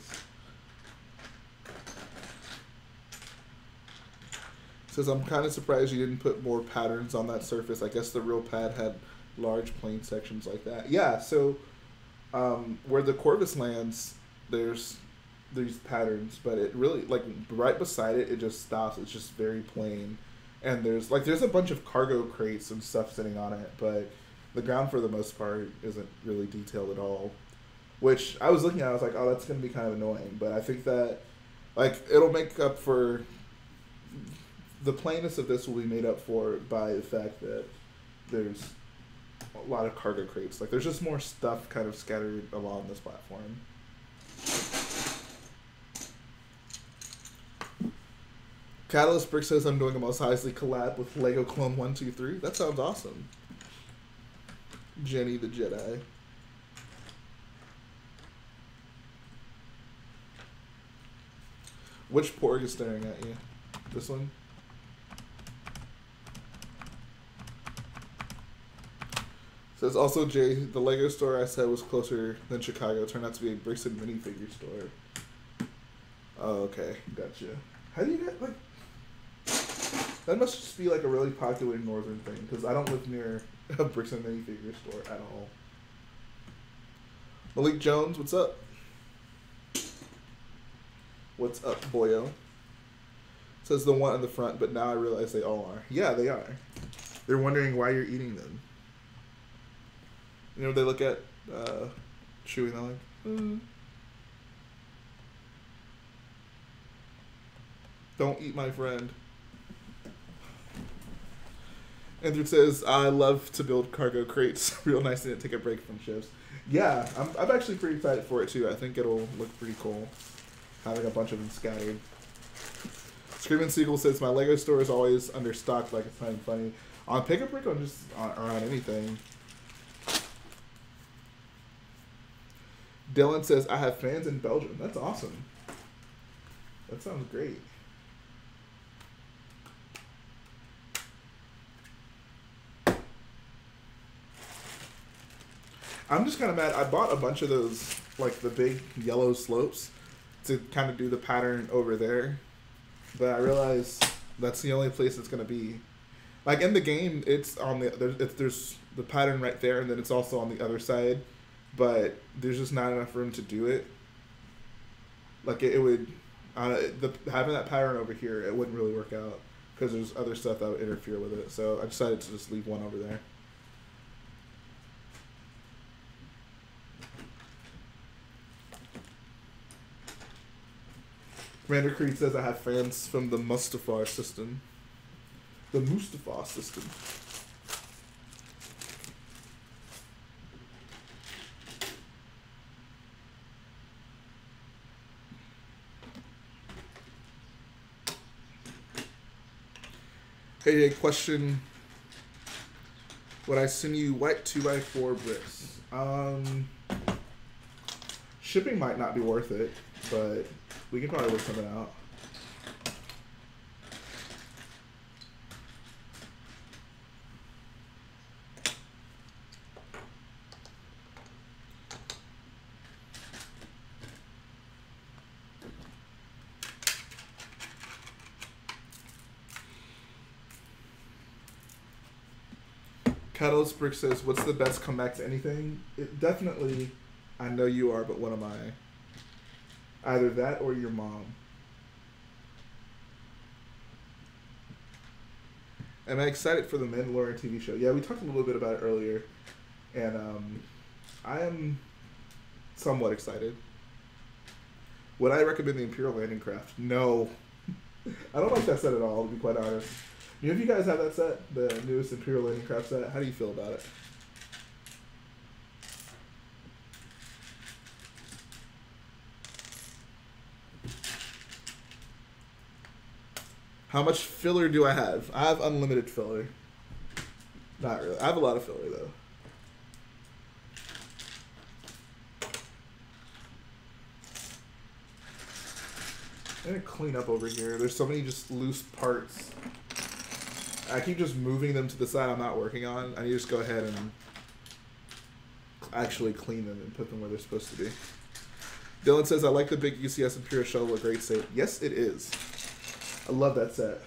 Says, "I'm kind of surprised you didn't put more patterns on that surface. I guess the real pad had large plain sections like that." Yeah, so where the Corvus lands, there's these patterns, but it really, like, right beside it, it just stops. It's just very plain. And there's a bunch of cargo crates and stuff sitting on it, but the ground for the most part isn't really detailed at all. Which I was looking at, I was like, oh, that's going to be kind of annoying. But I think that, like, it'll make up for... The plainness of this will be made up for by the fact that there's a lot of cargo crates. Like, there's just more stuff kind of scattered along this platform. Catalyst Brick says, "I'm doing a Mos Eisley collab with Lego Clone 123. That sounds awesome. Jenny the Jedi. Which Porg is staring at you? This one? So Says also, Jay, the Lego store I said was closer than Chicago turned out to be a bricks and minifigure store. Oh, okay. Gotcha. How do you get, like... That must just be, like, a really popular northern thing, because I don't live near a bricks and minifigure store at all. Malik Jones, what's up? What's up, boyo? Says the one in the front, but now I realize they all are. Yeah, they are. They're wondering why you're eating them. You know, they look at Chewie and they're like, don't eat my friend. Andrew says, I love to build cargo crates. Real nice to take a break from shifts. Yeah, I'm actually pretty excited for it too. I think it'll look pretty cool, having a bunch of them scattered. Screaming Seagull says, my Lego store is always understocked like it's not even funny. On Pick a Brick or just on anything. Dylan says, I have fans in Belgium. That's awesome. That sounds great. I'm just kind of mad. I bought a bunch of those, like the big yellow slopes to kind of do the pattern over there. But I realized that's the only place it's going to be. Like in the game, it's on the, there's the pattern right there, and then it's also on the other side. But there's just not enough room to do it. Like it would, having that pattern over here, it wouldn't really work out because there's other stuff that would interfere with it. So I decided to just leave one over there. Rander Creed says I have fans from the Mustafar system. The Mustafar system. Hey, a question. Would I send you white 2x4 bricks? Shipping might not be worth it, but we can probably work something out. Catalyst Brick says, what's the best comeback to anything? It definitely, I know you are, but what am I? Either that or your mom. Am I excited for the Mandalorian TV show? Yeah, we talked a little bit about it earlier. And I am somewhat excited. Would I recommend the Imperial Landing Craft? No. I don't like that set at all, to be quite honest. You know, if you guys have that set, the newest Imperial Landing Craft set, how do you feel about it? How much filler do I have? I have unlimited filler. Not really. I have a lot of filler, though. I'm going to clean up over here. There's so many just loose parts. I keep just moving them to the side I'm not working on. I need to just go ahead and actually clean them and put them where they're supposed to be. Dylan says, I like the big UCS Imperial Shuttle, a great set. Yes, it is. I love that set.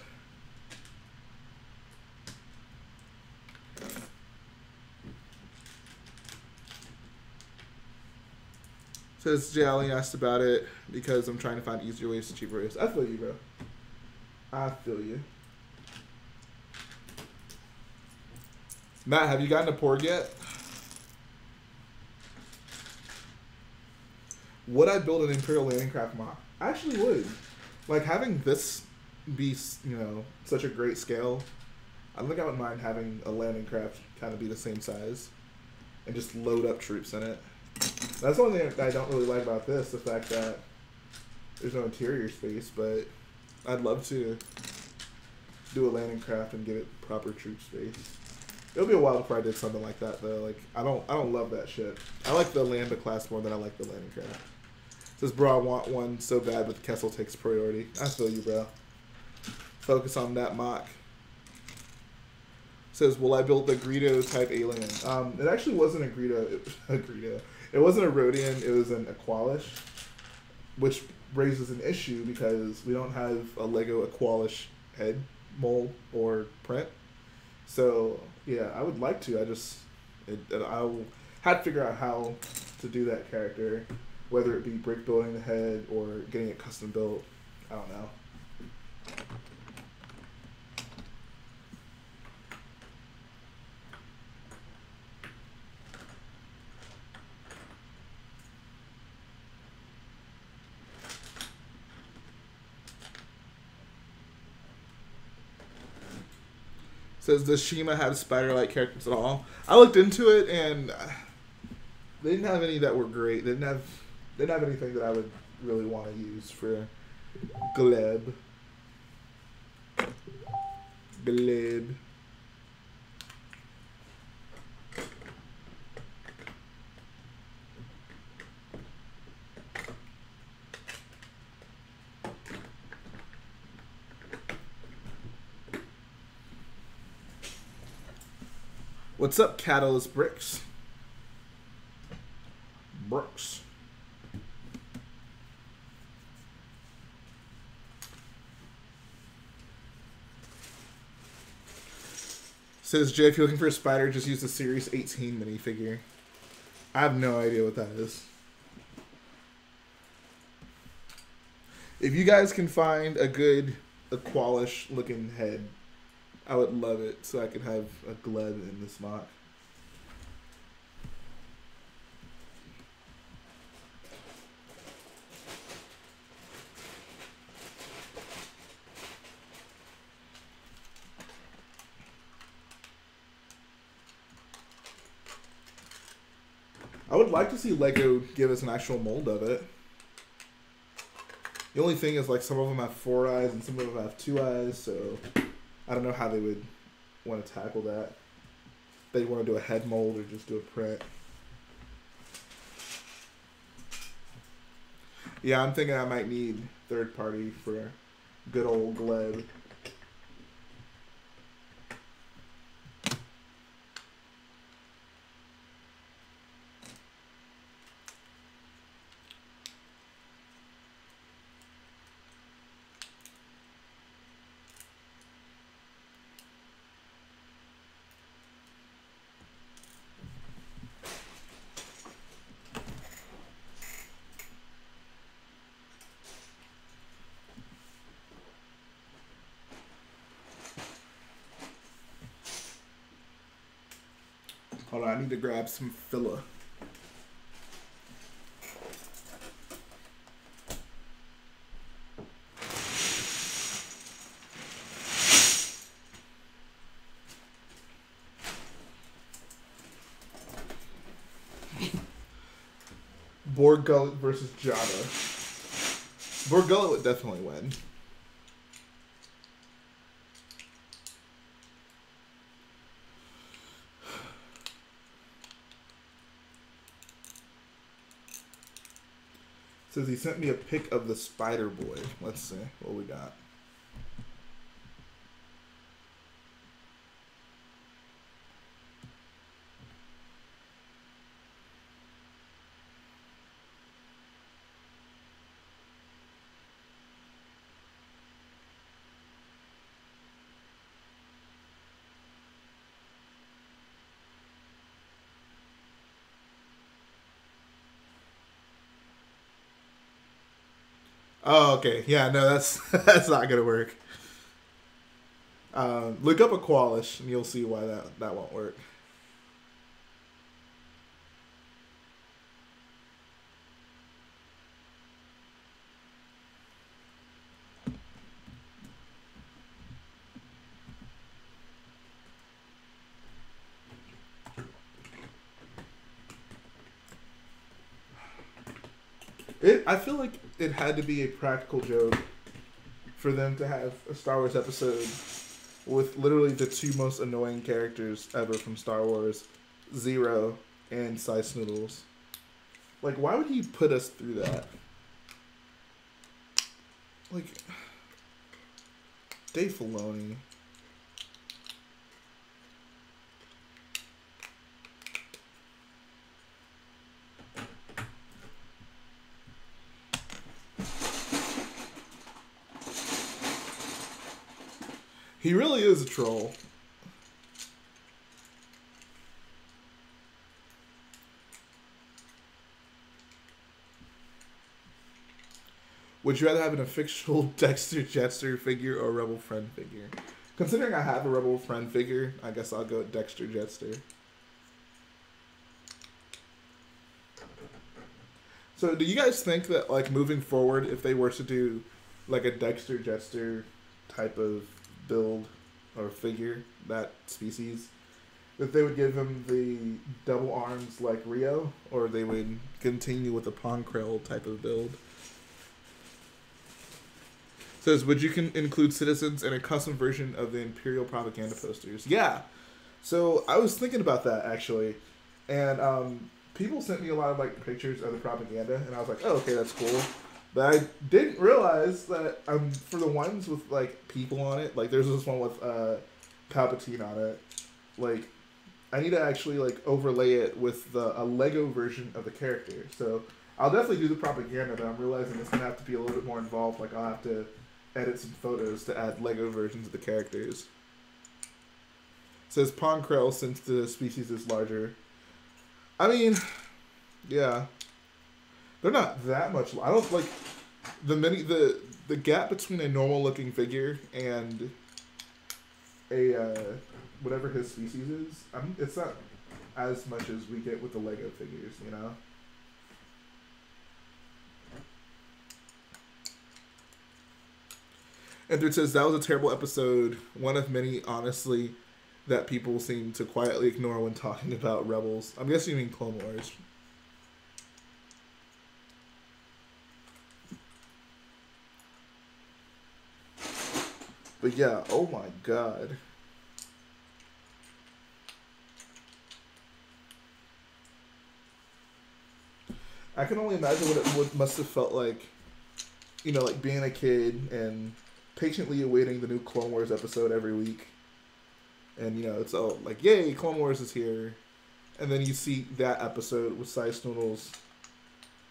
Says Jay Allen asked about it because I'm trying to find easier ways to cheaper ways. I feel you, bro. I feel you. Matt, have you gotten a Porg yet? Would I build an Imperial Landing Craft MOC? I actually would. Like, having this be, you know, such a great scale, I think I wouldn't mind having a landing craft kind of be the same size and just load up troops in it. That's the only thing I don't really like about this, the fact that there's no interior space, but I'd love to do a landing craft and give it proper troop space. It'll be a while before I did something like that, though. Like, I don't love that shit. I like the Lambda class more than I like the landing craft. It says, bro, I want one so bad, but Kessel takes priority. I feel you, bro. Focus on that MOC. Says, will I build the Greedo type alien? It actually wasn't a Greedo. It wasn't a Rhodian. It was an Aqualish, which raises an issue because we don't have a Lego Aqualish head mold or print. So yeah, I would like to. I'll have to figure out how to do that character, whether it be brick building the head or getting it custom built. I don't know. Says, does Shima have spider-like characters at all? I looked into it and they didn't have any that were great. They didn't have anything that I would really want to use for Gleb. Gleb. What's up, Catalyst Bricks? Bricks. Says Jay, if you're looking for a spider, just use the Series 18 minifigure. I have no idea what that is. If you guys can find a good Aqualish looking head, I would love it so I could have a Gleb in this mock. I would like to see Lego give us an actual mold of it. The only thing is, like, some of them have 4 eyes and some of them have 2 eyes, so I don't know how they would want to tackle that. They want to do a head mold or just do a print. Yeah, I'm thinking I might need third party for good old Gleb. Hold on, I need to grab some filler. Borg Gullet versus Jada. Borg Gullet would definitely win. Says he sent me a pic of the Spider Boy. Let's see what we got. Oh, okay. Yeah, no, that's that's not gonna work. Look up Aqualish and you'll see why that won't work. I feel like it had to be a practical joke for them to have a Star Wars episode with literally the 2 most annoying characters ever from Star Wars, Zero and Sice Noodles. Like, why would he put us through that? Like, Dave Filoni. He really is a troll. Would you rather have an official Dexter Jetster figure or a Rebel Friend figure? Considering I have a Rebel Friend figure, I guess I'll go with Dexter Jetster. So do you guys think that, like, moving forward, if they were to do, like, a Dexter Jetster type of build or figure, that species, that they would give him the double arms like Rio, or they would continue with the Ponkrell type of build? It says, would you include citizens in a custom version of the Imperial propaganda posters? Yeah. So I was thinking about that, actually. And people sent me a lot of, like, pictures of the propaganda, and I was like, oh, okay, that's cool. But I didn't realize that for the ones with, like, people on it, like, there's this one with Palpatine on it. Like, I need to actually, like, overlay it with a Lego version of the character. So I'll definitely do the propaganda, but I'm realizing it's going to have to be a little bit more involved. Like, I'll have to edit some photos to add Lego versions of the characters. It says Ponkrell, since the species is larger. I mean, yeah. They're not that much. I don't like the gap between a normal looking figure and a whatever his species is. It's not as much as we get with the Lego figures, you know. And it says that was a terrible episode, one of many, honestly, that people seem to quietly ignore when talking about Rebels. I'm guessing you mean Clone Wars. But yeah, oh my god. I can only imagine what it must have felt like, you know, like being a kid and patiently awaiting the new Clone Wars episode every week. And, you know, it's all like, yay, Clone Wars is here. And then you see that episode with Sice Noodles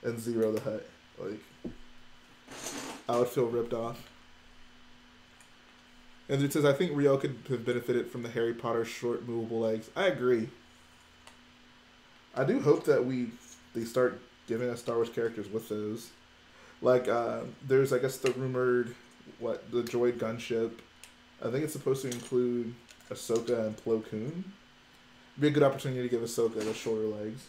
and Zero the Hutt. Like, I would feel ripped off. And it says, I think Rio could have benefited from the Harry Potter short movable legs. I agree. I do hope that they start giving us Star Wars characters with those. Like, there's, I guess, the rumored, the droid gunship. I think it's supposed to include Ahsoka and Plo Koon. Be a good opportunity to give Ahsoka the shorter legs.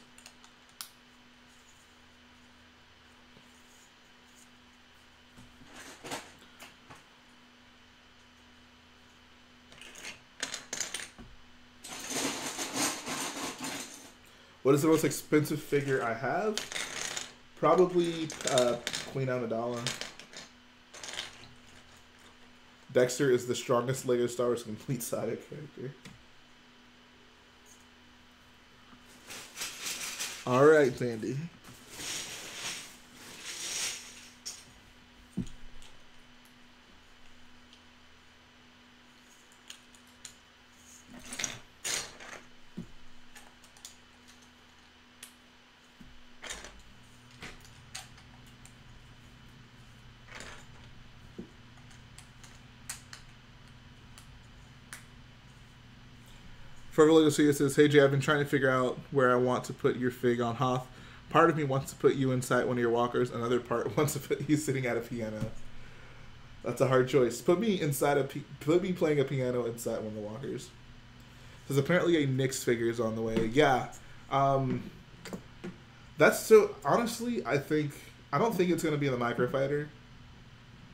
What is the most expensive figure I have? Probably Queen Amidala. Dexter is the strongest Lego Star Wars complete saga character. Alright, Zandy. Forever Legacy says, hey Jay, I've been trying to figure out where I want to put your fig on Hoth. Part of me wants to put you inside one of your walkers. Another part wants to put you sitting at a piano. That's a hard choice. Put me playing a piano inside one of the walkers. There's apparently a Nyx figure is on the way. Yeah. That's so, honestly, I don't think it's going to be in the Microfighter.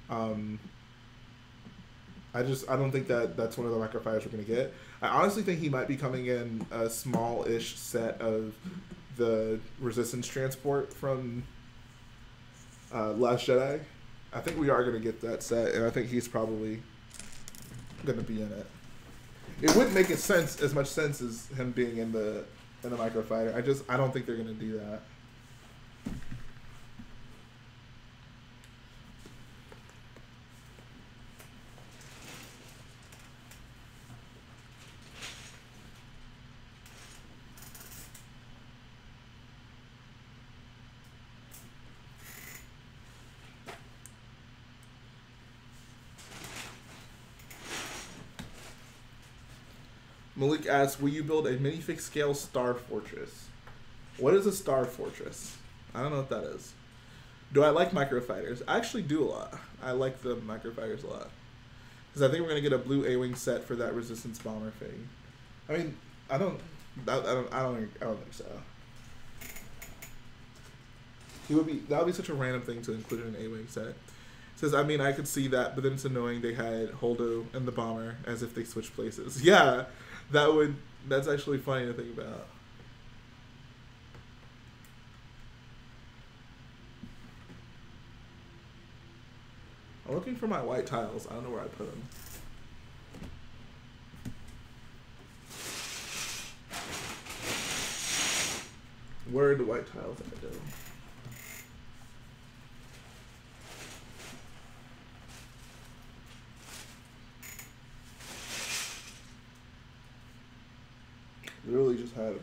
I don't think that's one of the Microfighters we're going to get. I honestly think he might be coming in a small-ish set of the Resistance transport from Last Jedi. I think we are going to get that set, and I think he's probably going to be in it. It wouldn't make as much sense as him being in the Microfighter. I don't think they're going to do that. Malik asks, will you build a minifig scale Star Fortress? What is a Star Fortress? I don't know what that is. Do I like microfighters? I actually do a lot. I like the microfighters a lot. Because I think we're going to get a blue A-Wing set for that Resistance Bomber thing. I mean, I don't think so. That would be such a random thing to include in an A-Wing set. Says, I mean, I could see that, but then it's annoying they had Holdo and the bomber as if they switched places. Yeah, that's actually funny to think about. I'm looking for my white tiles. I don't know where I put them. Where are the white tiles that I do? Literally just had them.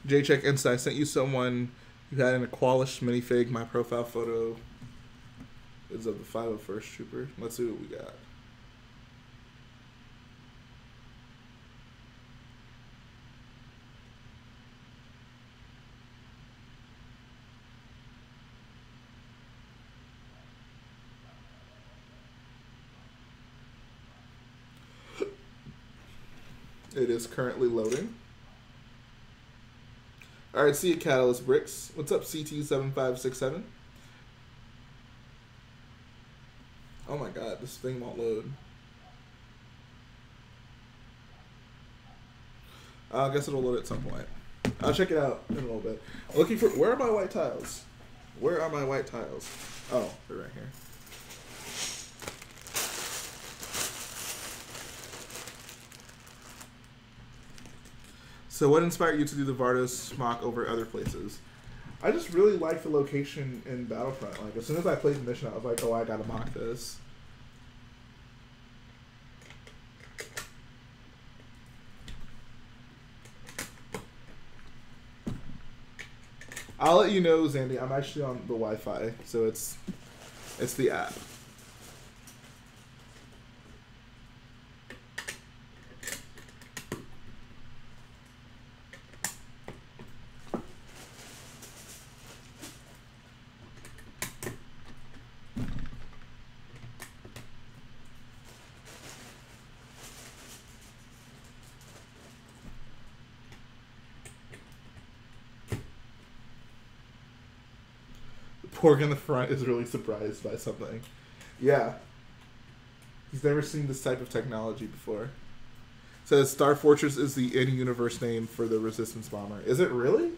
J-Check Insta, I sent you someone who had an Aqualish minifig. My profile photo is of the 501st Trooper. Let's see what we got. It is currently loading. Alright, see you, Catalyst Bricks. What's up, CT7567? Oh my god, this thing won't load. I guess it'll load at some point. I'll check it out in a little bit. I'm looking for... Where are my white tiles? Where are my white tiles? Oh, they're right here. So what inspired you to do the Vardos MOC over other places? I just really like the location in Battlefront. Like, as soon as I played the mission, I was like, oh, I gotta MOC this. I'll let you know, Zandy, I'm actually on the Wi-Fi, so it's the app. Porg in the front is really surprised by something. Yeah. He's never seen this type of technology before. Says Star Fortress is the in-universe name for the Resistance Bomber. Is it really?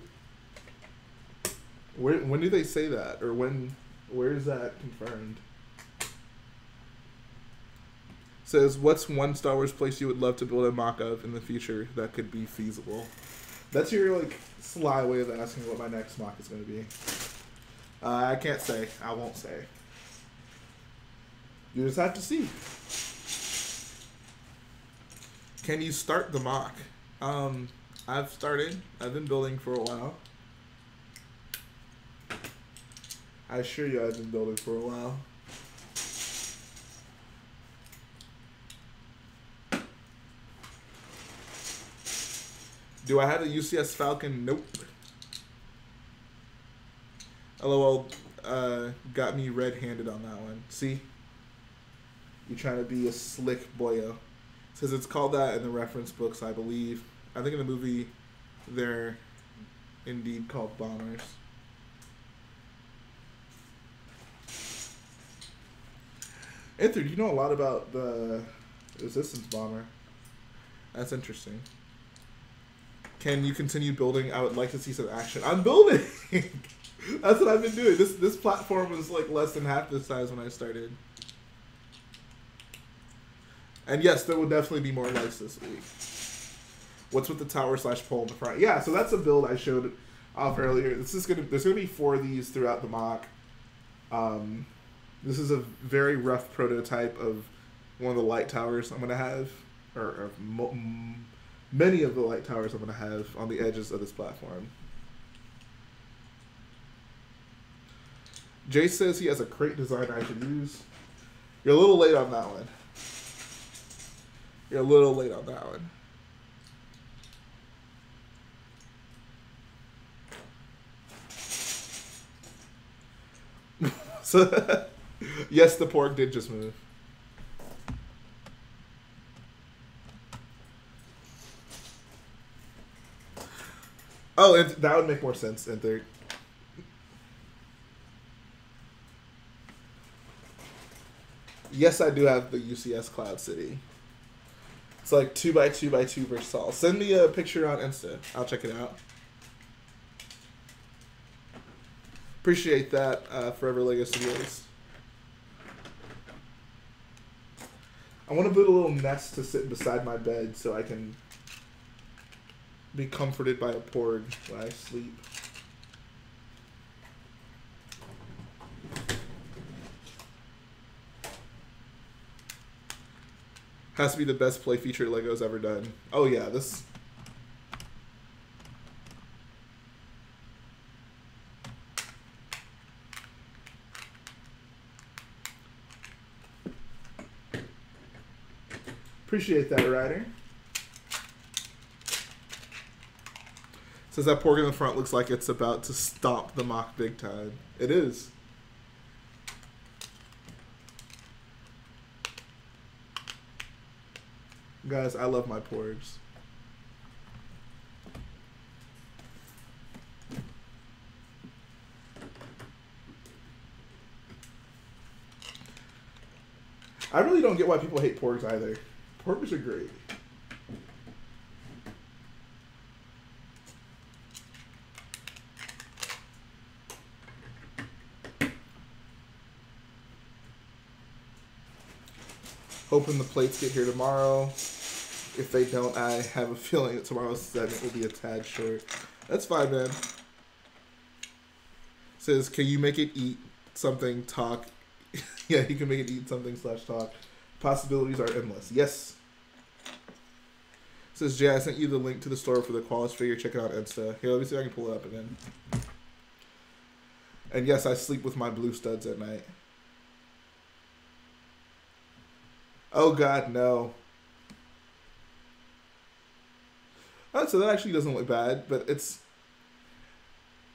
When do they say that? Or where is that confirmed? Says, what's one Star Wars place you would love to build a mock of in the future that could be feasible? That's your, like, sly way of asking what my next mock is going to be. I can't say. I won't say. You just have to see. Can you start the mock? I've started. I've been building for a while. I assure you I've been building for a while. Do I have a UCS Falcon? Nope. LOL, got me red-handed on that one. See? You're trying to be a slick boyo. Says it's called that in the reference books, I believe. I think in the movie, they're indeed called bombers. Anthony, do you know a lot about the Resistance Bomber? That's interesting. Can you continue building? I would like to see some action. I'm building! That's what I've been doing. This platform was like less than half the size when I started. And yes, there will definitely be more likes this week. What's with the tower / pole in the front? Yeah, so that's a build I showed off earlier. There's gonna be 4 of these throughout the mock. This is a very rough prototype of one of the light towers I'm gonna have, or many of the light towers I'm gonna have on the edges of this platform. Jay says he has a crate design I should use. You're a little late on that one. You're a little late on that one. So, yes, the Porg did just move. Oh, and that would make more sense in third. Yes, I do have the UCS Cloud City. It's like 2x2x2 versatile. Send me a picture on Insta. I'll check it out. Appreciate that, Forever Lego Studios. I want to build a little nest to sit beside my bed so I can be comforted by a Porg when I sleep. Has to be the best play feature Lego's ever done. Oh yeah, this... Appreciate that, Ryder. Says that Porg in the front looks like it's about to stomp the MOC big time. It is. Guys, I love my Porgs. I really don't get why people hate Porgs either. Porgs are great. Hoping the plates get here tomorrow. If they don't, I have a feeling that tomorrow's segment will be a tad short. That's fine, man. Says, can you make it eat something, talk? Yeah, you can make it eat something / talk. Possibilities are endless. Yes. Says, Jay, I sent you the link to the store for the Qualis figure. Check it out on Insta. Here, let me see if I can pull it up again. And yes, I sleep with my blue studs at night. Oh, God, no. Oh, so that actually doesn't look bad, but it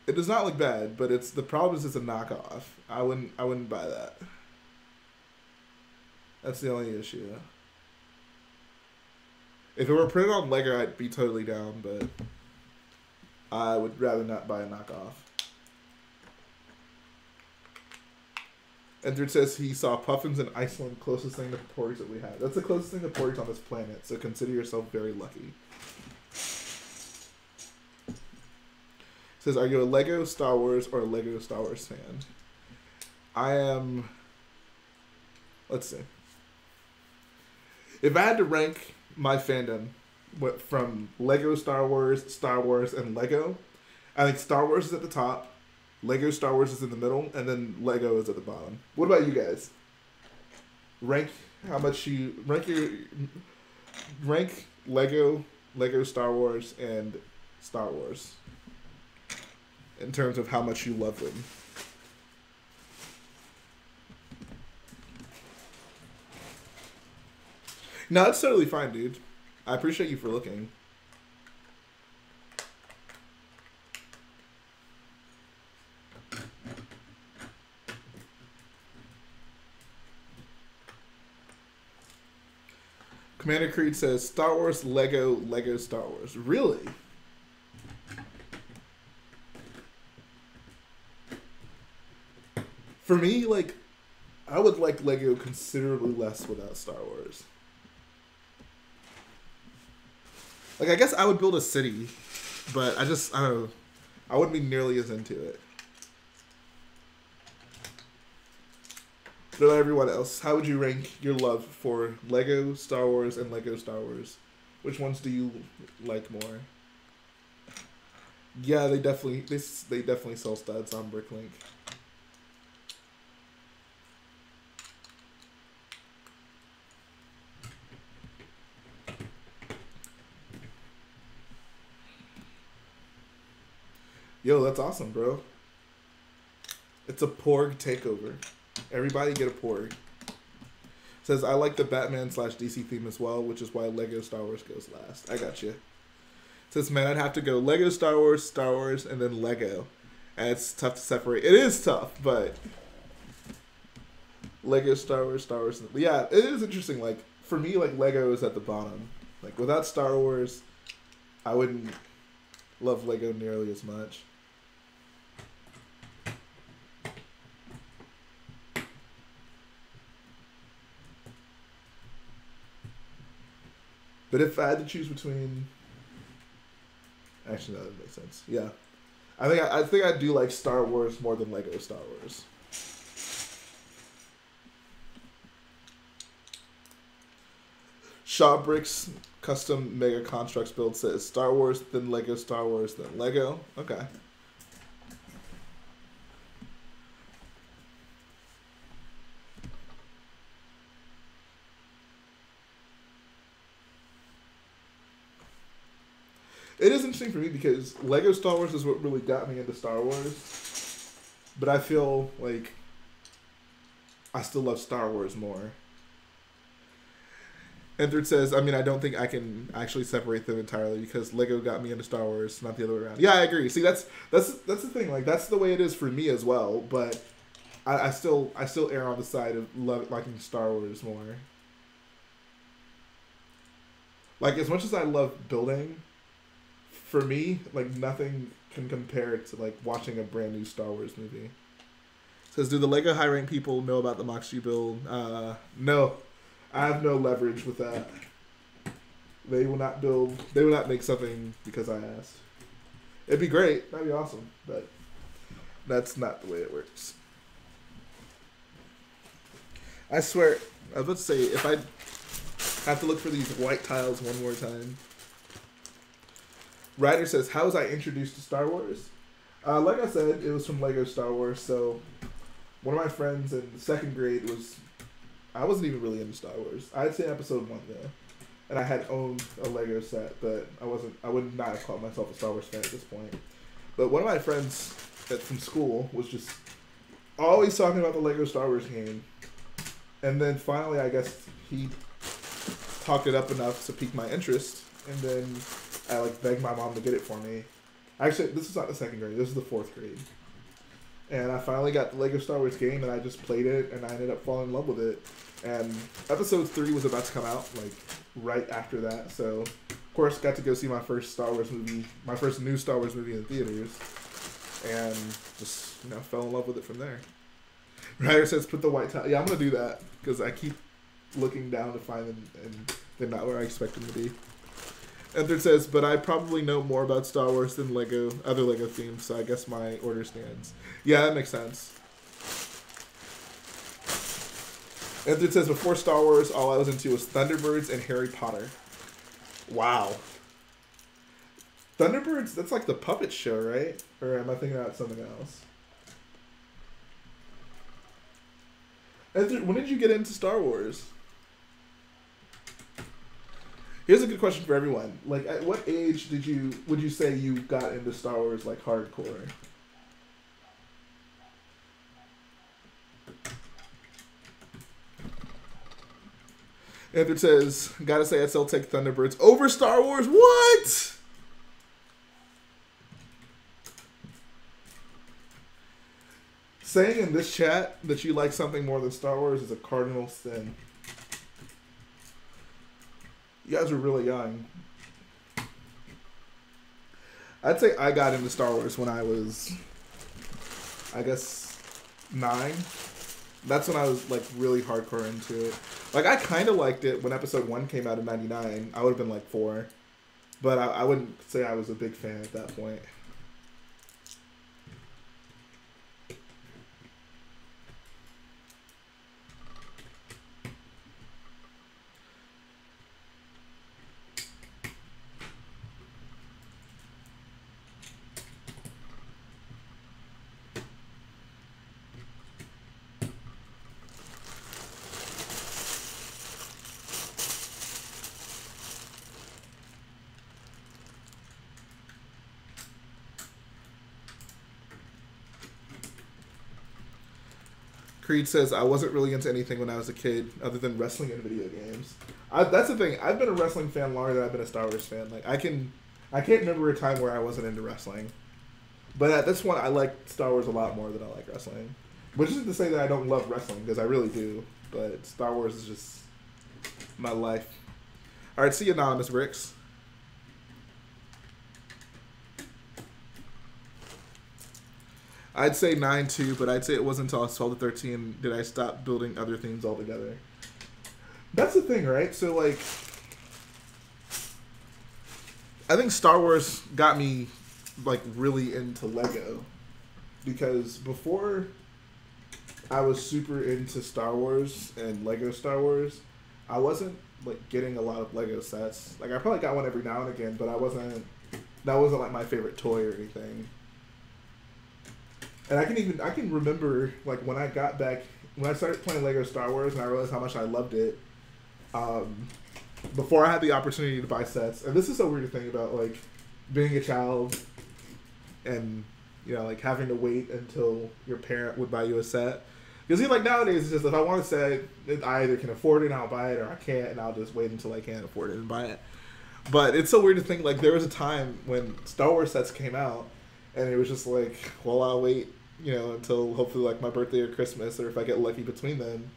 does not look bad, but the problem is it's a knockoff. I wouldn't buy that. That's the only issue. If it were printed on Lego, I'd be totally down, but I would rather not buy a knockoff. Edward says he saw puffins in Iceland, closest thing to Porgs that we have. That's the closest thing to Porgs on this planet, so consider yourself very lucky. Says, are you a Lego Star Wars or a Lego Star Wars fan? I am... Let's see. If I had to rank my fandom from Lego Star Wars, and Lego, I think Star Wars is at the top, Lego Star Wars is in the middle, and then Lego is at the bottom. What about you guys? Rank how much you... Rank Lego Star Wars, and Star Wars. In terms of how much you love them. No, it's totally fine, dude. I appreciate you for looking. Commander Creed says, Star Wars, Lego, Star Wars. Really? For me, like, I would like Lego considerably less without Star Wars. Like, I guess I would build a city, but I don't know. I wouldn't be nearly as into it. What about everyone else? How would you rank your love for Lego Star Wars and Lego Star Wars? Which ones do you like more? Yeah, they definitely sell studs on BrickLink. Yo, that's awesome, bro. It's a Porg takeover. Everybody get a Porg. Says, I like the Batman/DC theme as well, which is why Lego Star Wars goes last. I got you. Says, man, I'd have to go Lego Star Wars, and then Lego. And it's tough to separate. It is tough, but Lego Star Wars. Yeah, it is interesting. Like, for me, like, Lego is at the bottom. Like, without Star Wars, I wouldn't love Lego nearly as much. But if I had to choose between, actually, no, that makes sense. Yeah, I think I do like Star Wars more than Lego Star Wars. Shawbricks custom Mega Constructs build says Star Wars, then Lego Star Wars, then Lego. Okay. It is interesting for me because Lego Star Wars is what really got me into Star Wars. But I feel like I still love Star Wars more. Enthred says, I mean, I don't think I can actually separate them entirely because Lego got me into Star Wars, not the other way around. Yeah, I agree. See, that's the thing. Like, that's the way it is for me as well. But I still err on the side of liking Star Wars more. Like, as much as I love building, for me, like, nothing can compare to, like, watching a brand new Star Wars movie. Says, do the Lego high rank people know about the MOCs you build? No. I have no leverage with that. They will not make something because I asked. It'd be great. That'd be awesome. But that's not the way it works. I swear, I was about to say, if I have to look for these white tiles one more time. Ryder says, how was I introduced to Star Wars? Like I said, it was from Lego Star Wars. So one of my friends in second grade was, I wasn't even really into Star Wars. I'd say episode 1 though. And I had owned a Lego set, but I would not have called myself a Star Wars fan at this point. But one of my friends from school was just always talking about the Lego Star Wars game. And then finally, I guess he talked it up enough to pique my interest. And then I like begged my mom to get it for me. Actually, this is not the second grade. This is the 4th grade. And I finally got the Lego Star Wars game, and I just played it, and I ended up falling in love with it. And episode 3 was about to come out, like, right after that. So, of course, got to go see my first new Star Wars movie in the theaters. And just, fell in love with it from there. Ryder says, put the white tile. Yeah, I'm going to do that, because I keep looking down to find them, and they're not where I expect them to be. Enthred says, but I probably know more about Star Wars than other Lego themes, so I guess my order stands. Yeah, that makes sense. Enthred says, before Star Wars, all I was into was Thunderbirds and Harry Potter. Wow. Thunderbirds, that's like the puppet show, right? Or am I thinking about something else? Enthred, when did you get into Star Wars? Here's a good question for everyone. Like, at what age would you say you got into Star Wars, like, hardcore? Anthony says, gotta say, I'd still take Thunderbirds over Star Wars. What? Saying in this chat that you like something more than Star Wars is a cardinal sin. You guys were really young. I'd say I got into Star Wars when I was, I guess, 9. That's when I was, like, really hardcore into it. Like, I kind of liked it when episode 1 came out in 99. I would have been, like, 4. But I wouldn't say I was a big fan at that point. Creed says, I wasn't really into anything when I was a kid other than wrestling and video games. That's the thing. I've been a wrestling fan longer than I've been a Star Wars fan. Like, I can't remember a time where I wasn't into wrestling. But at this one, I like Star Wars a lot more than I like wrestling. Which isn't to say that I don't love wrestling, because I really do. But Star Wars is just my life. Alright, see you, Anonymous Bricks. I'd say 9 too, but I'd say it wasn't until I was 12 to 13 did I stop building other things altogether. That's the thing, right? So, like, I think Star Wars got me, like, really into Lego. Because before I was super into Star Wars and Lego Star Wars, I wasn't, like, getting a lot of Lego sets. Like, I probably got one every now and again, but that wasn't, like, my favorite toy or anything. And I can remember, like, when I started playing Lego Star Wars and I realized how much I loved it, before I had the opportunity to buy sets. And this is so weird to think about, like, being a child and, you know, like, having to wait until your parent would buy you a set. Because, like, nowadays, it's just, if I want a set, I either can afford it and I'll buy it, or I can't and I'll just wait until I can't afford it and buy it. But it's so weird to think, like, there was a time when Star Wars sets came out, and it was just like, well, I'll wait, you know, until hopefully, like, my birthday or Christmas, or if I get lucky between them,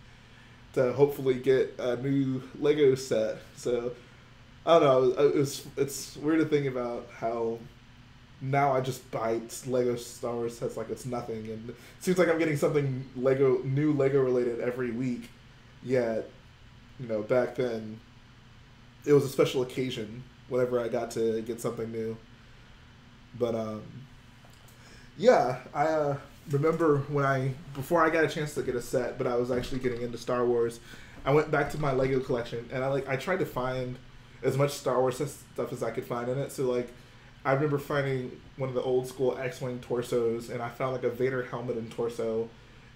to hopefully get a new Lego set. So, I don't know, it's weird to think about how now I just buy Lego Star Wars sets like it's nothing, and it seems like I'm getting something new Lego related every week, yet, you know, back then, it was a special occasion whenever I got to get something new. But, yeah, I remember before I got a chance to get a set, but I was actually getting into Star Wars, I went back to my Lego collection, and I tried to find as much Star Wars stuff as I could find in it. So, like, I remember finding one of the old school X-Wing torsos, and I found, like, a Vader helmet and torso,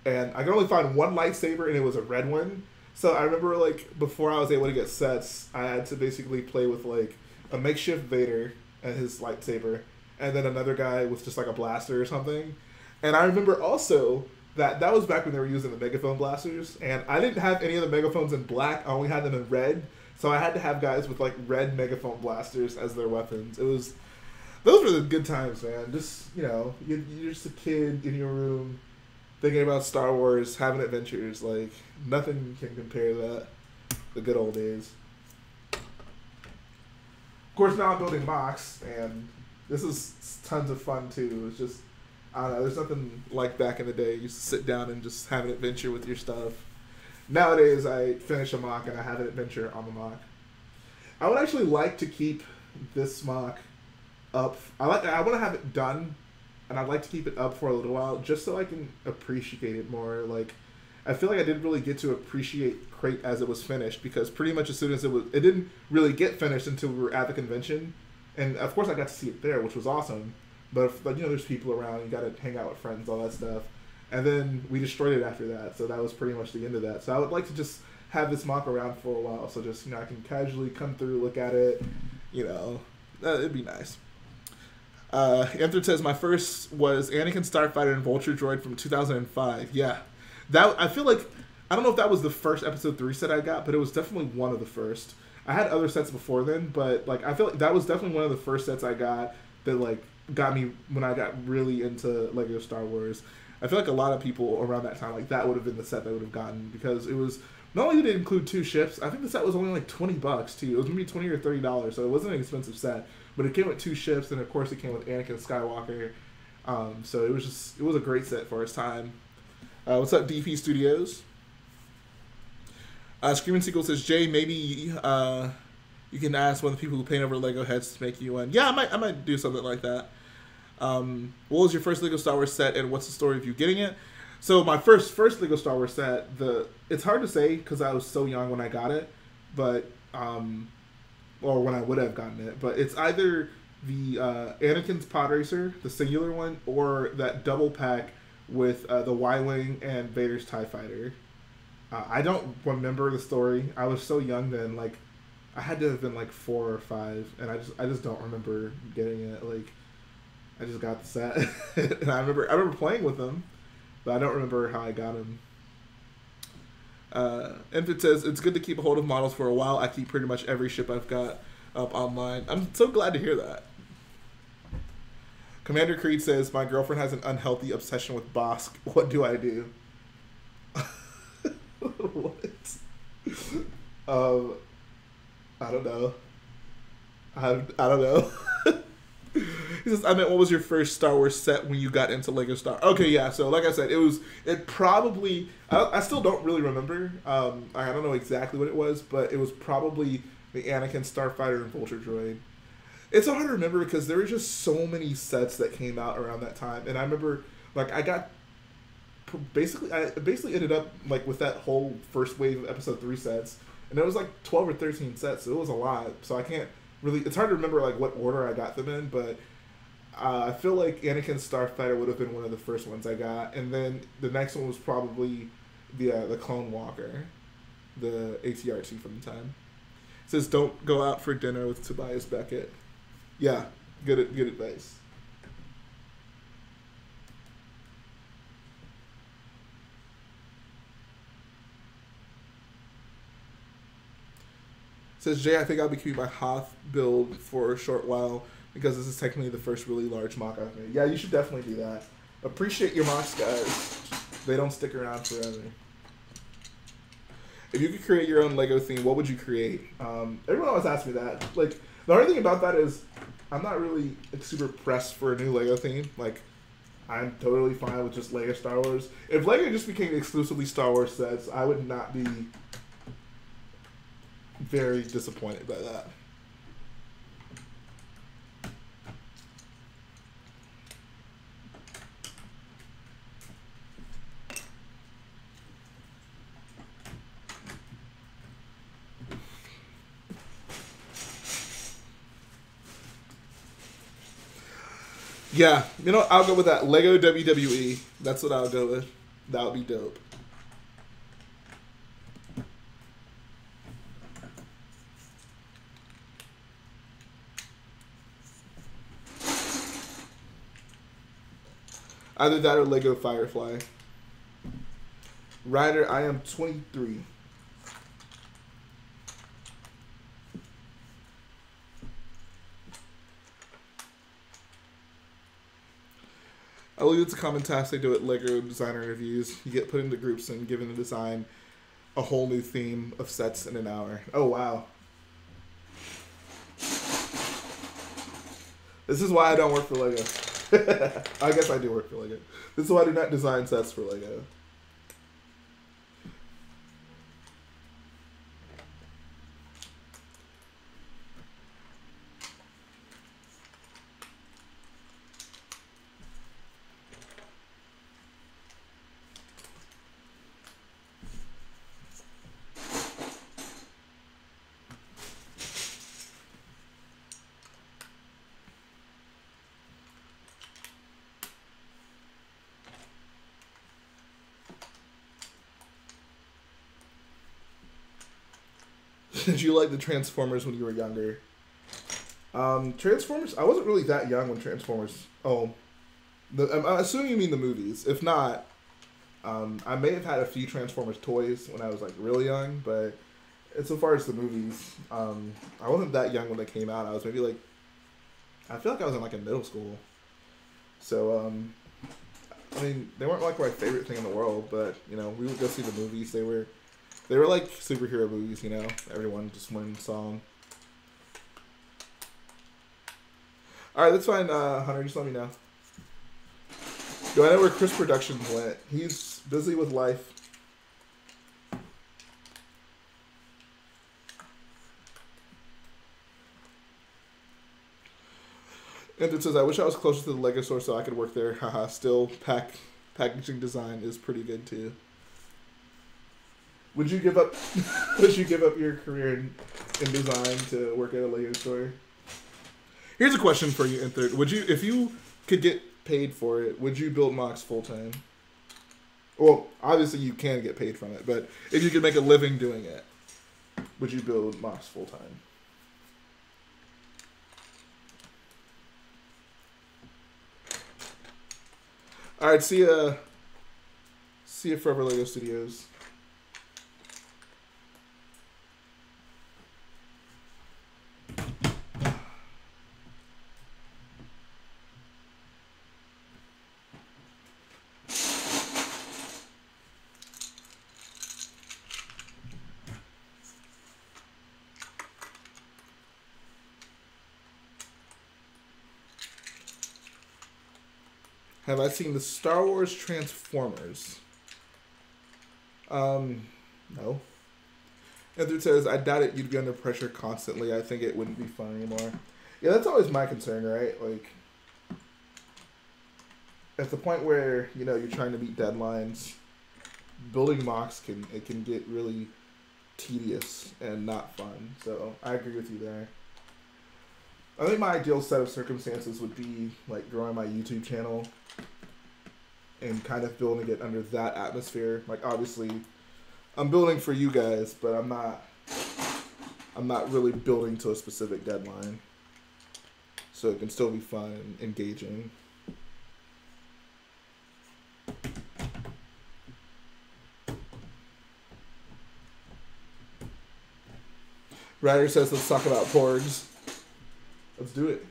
and I could only find one lightsaber, and it was a red one. So I remember, like, before I was able to get sets, I had to basically play with, like, a makeshift Vader and his lightsaber, and then another guy with just, like, a blaster or something. And I remember also that was back when they were using the megaphone blasters, and I didn't have any of the megaphones in black, I only had them in red, so I had to have guys with, like, red megaphone blasters as their weapons. Those were the good times, man. Just, you know, you're just a kid in your room thinking about Star Wars, having adventures. Like, nothing can compare to that. The good old days. Of course, now I'm building MOCs, and this is tons of fun, too. It's just, I don't know, there's nothing like back in the day. You used to sit down and just have an adventure with your stuff. Nowadays, I finish a MOC and I have an adventure on the MOC. I would actually like to keep this MOC up. I want to have it done, and I'd like to keep it up for a little while just so I can appreciate it more. Like, I feel like I didn't really get to appreciate Crate as it was finished, because pretty much as soon as it didn't really get finished until we were at the convention, and of course I got to see it there, which was awesome. But if, like, you know, there's people around, you got to hang out with friends, all that stuff, and then we destroyed it after that. So that was pretty much the end of that. So I would like to just have this MOC around for a while, so just, you know, I can casually come through, look at it, you know, it'd be nice. Anthony says, my first was Anakin Starfighter and Vulture Droid from 2005. Yeah. I feel like, I don't know if that was the first episode 3 set I got, but it was definitely one of the first. I had other sets before then, but, like, I feel like that was definitely one of the first sets I got that, like, got me when I got really into Lego Star Wars. I feel like a lot of people around that time, like, that would have been the set they would have gotten, because it was, not only did it include 2 ships, I think the set was only like $20 too. It was maybe $20 or $30, so it wasn't an expensive set. But it came with 2 ships, and of course it came with Anakin Skywalker. So it was a great set for its time. What's up, DP Studios? Screaming Sequel says, Jay, maybe you can ask one of the people who paint over Lego heads to make you one. Yeah, I might do something like that. What was your first Lego Star Wars set, and what's the story of you getting it? So my first Lego Star Wars set, it's hard to say because I was so young when I got it, but or when I would have gotten it, but it's either the Anakin's Pod Racer, the singular one, or that double pack with the Y-Wing and Vader's TIE Fighter. I don't remember the story. I was so young then, like, I had to have been like 4 or 5, and I just don't remember getting it. Like, I just got the set, and I remember playing with them, but I don't remember how I got them. Infant says, it's good to keep a hold of models for a while. I keep pretty much every ship I've got up online. I'm so glad to hear that. Commander Creed says, my girlfriend has an unhealthy obsession with Bosk. What do I do? What? I don't know. I don't know. He says, I meant, what was your first Star Wars set when you got into Lego Star? Okay, yeah, so like I said, it probably, I still don't really remember. I don't know exactly what it was, but it was probably the Anakin Starfighter and Vulture Droid. It's hard to remember because there were just so many sets that came out around that time. And I remember, like, I basically ended up, like, with that whole first wave of Episode 3 sets. And it was, like, 12 or 13 sets, so it was a lot. So I can't really, it's hard to remember, like, what order I got them in, but I feel like Anakin Starfighter would have been one of the first ones I got. And then the next one was probably the Clone Walker, the ATRT from the time. It says, don't go out for dinner with Tobias Beckett. Yeah, good advice. Says Jay, I think I'll be keeping my Hoth build for a short while because this is technically the first really large MOC I've made. Yeah, you should definitely do that. Appreciate your MOCs, guys. They don't stick around forever. If you could create your own Lego theme, what would you create? Everyone always asks me that. Like, the hard thing about that is I'm not really super pressed for a new Lego theme. Like, I'm totally fine with just Lego Star Wars. If Lego just became exclusively Star Wars sets, I would not be very disappointed by that. Yeah, you know, I'll go with that. Lego WWE. That's what I'll go with. That would be dope. Either that or Lego Firefly. Ryder, I am 23. I believe it's a common task they do at Lego designer interviews. You get put into groups and given to design a whole new theme of sets in an hour. Oh, wow. This is why I don't work for Lego. I guess I do work for Lego. This is why I do not design sets for Lego. Did you like the Transformers when you were younger? Transformers? I wasn't really that young when Transformers... Oh. I'm assuming you mean the movies. If not, I may have had a few Transformers toys when I was, like, really young, but so far as the movies, I wasn't that young when they came out. I was maybe, like... I feel like I was in, like, in middle school. So, I mean, they weren't, like, my favorite thing in the world, but, you know, we would go see the movies. They were like superhero movies, you know. Everyone just one song. All right, that's fine, Hunter. Just let me know. Do I know where Chris Productions went? He's busy with life. And it says, I wish I was closer to the Lego store so I could work there. Haha, still packaging design is pretty good too. Would you give up your career in design to work at a Lego store? Here's a question for you, Inthert. Would you, if you could get paid for it, would you build MOCs full time? Well, obviously you can get paid from it, but if you could make a living doing it, would you build MOCs full time? All right, see ya Forever Lego Studios. Have I seen the Star Wars Transformers? No. And it says, I doubt it you'd be under pressure constantly. I think it wouldn't be fun anymore. Yeah, that's always my concern, right? Like, at the point where, you know, you're trying to meet deadlines, building MOCs can get really tedious and not fun. So I agree with you there. I think my ideal set of circumstances would be like growing my YouTube channel and kind of building it under that atmosphere. Like, obviously I'm building for you guys, but I'm not really building to a specific deadline. So it can still be fun and engaging. Ryder says, let's talk about Porgs. Let's do it.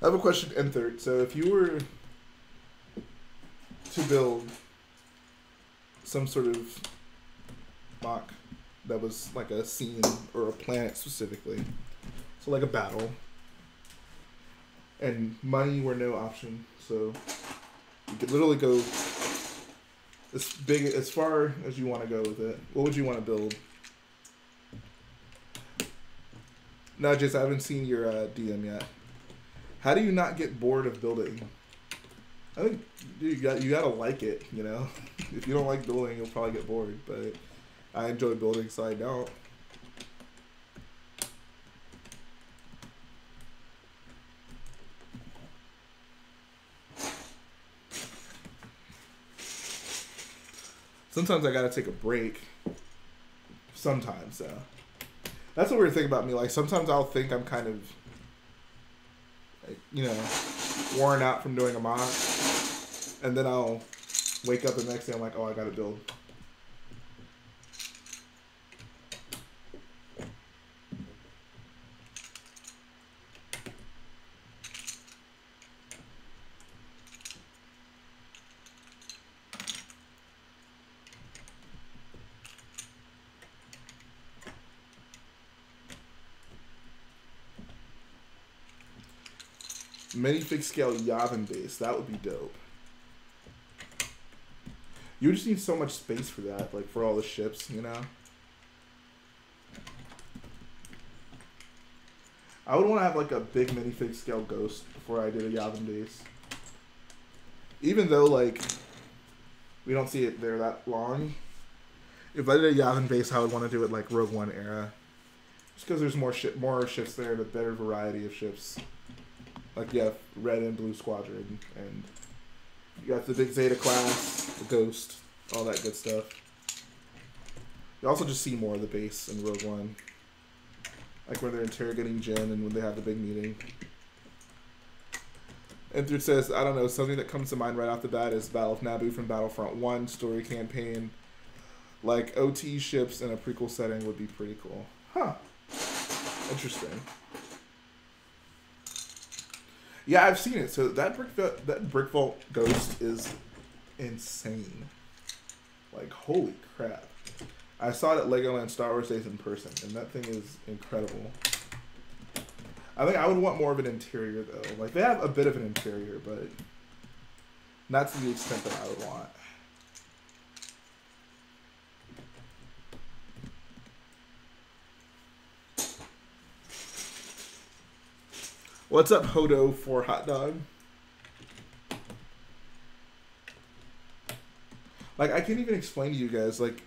I have a question, N3rd. So if you were to build some sort of MOC that was like a scene or a planet specifically, so like a battle, and money were no option, so you could literally go as far as you want to go with it, what would you want to build? No, Jason, I haven't seen your DM yet. How do you not get bored of building? I think, dude, you gotta like it, you know? If you don't like building, you'll probably get bored, but I enjoy building, so I don't. Sometimes I gotta take a break. Sometimes, so. That's the weird thing about me. Like, sometimes I'll think I'm kind of, like, you know, worn out from doing a MOC, and then I'll wake up the next day, I'm like, oh, I gotta build. Minifig scale Yavin base, that would be dope. You just need so much space for that, like for all the ships, you know? I would want to have like a big minifig scale ghost before I did a Yavin base. Even though like we don't see it there that long. If I did a Yavin base, I would want to do it like Rogue One era. Just because there's more ships there and a better variety of ships. Like, you have red and blue squadron, and you got the big Zeta class, the Ghost, all that good stuff. You also just see more of the base in Rogue One. Like when they're interrogating Jyn and when they have the big meeting. And Dude says, I don't know, something that comes to mind right off the bat is Battle of Naboo from Battlefront 1, story campaign. Like, OT ships in a prequel setting would be pretty cool. Huh. Interesting. Yeah, I've seen it. So that brick vault ghost is insane. Like, holy crap. I saw it at Legoland Star Wars Days in person, and that thing is incredible. I think I would want more of an interior, though. Like, they have a bit of an interior, but not to the extent that I would want. What's up, Hodo for hot dog? Like, I can't even explain to you guys, like,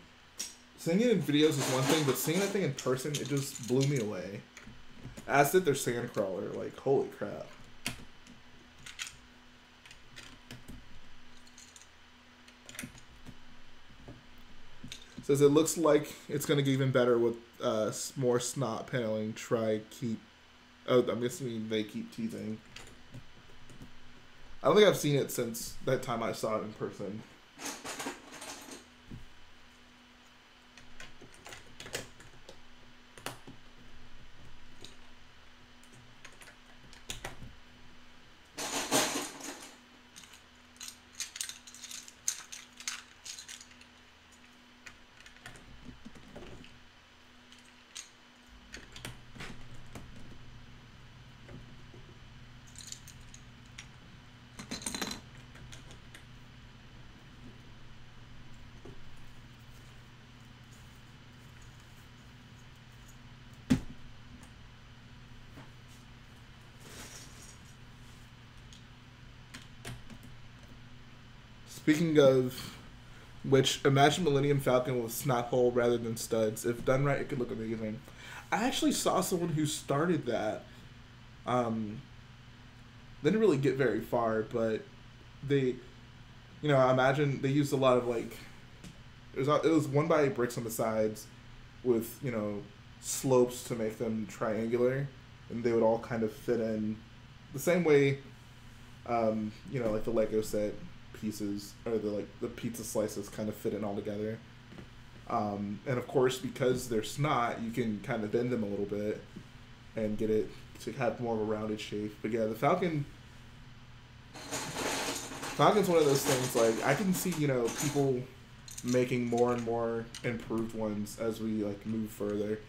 seeing it in videos is one thing, but seeing that thing in person, it just blew me away. As did their Sandcrawler, like, holy crap. Says it looks like it's going to get even better with more snot paneling. Try keep... Oh, I'm guessing they keep teasing. I don't think I've seen it since that time I saw it in person. Speaking of which, imagine Millennium Falcon with snot hole rather than studs. If done right, it could look amazing. I actually saw someone who started that. Didn't really get very far, but they, you know, I imagine they used a lot of like, it was 1x8 bricks on the sides with, you know, slopes to make them triangular, and they would all kind of fit in the same way, you know, like the Lego set pieces or the pizza slices kind of fit in all together. And of course, because they're snot, you can kind of bend them a little bit and get it to have more of a rounded shape. But yeah, the Falcon's one of those things, like, I can see, you know, people making more and more improved ones as we, like, move further.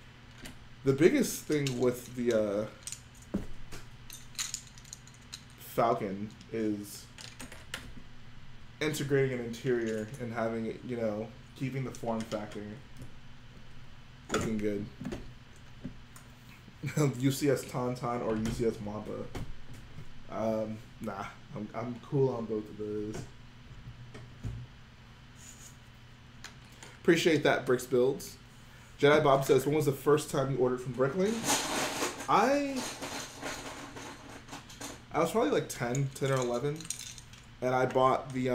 The biggest thing with the Falcon is integrating an interior and having it, you know, keeping the form factor looking good. UCS Tauntaun or UCS Mamba. Nah, I'm cool on both of those. Appreciate that, Bricks Builds. Jedi Bob says, when was the first time you ordered from BrickLink? I was probably like 10 or 11. And I bought the,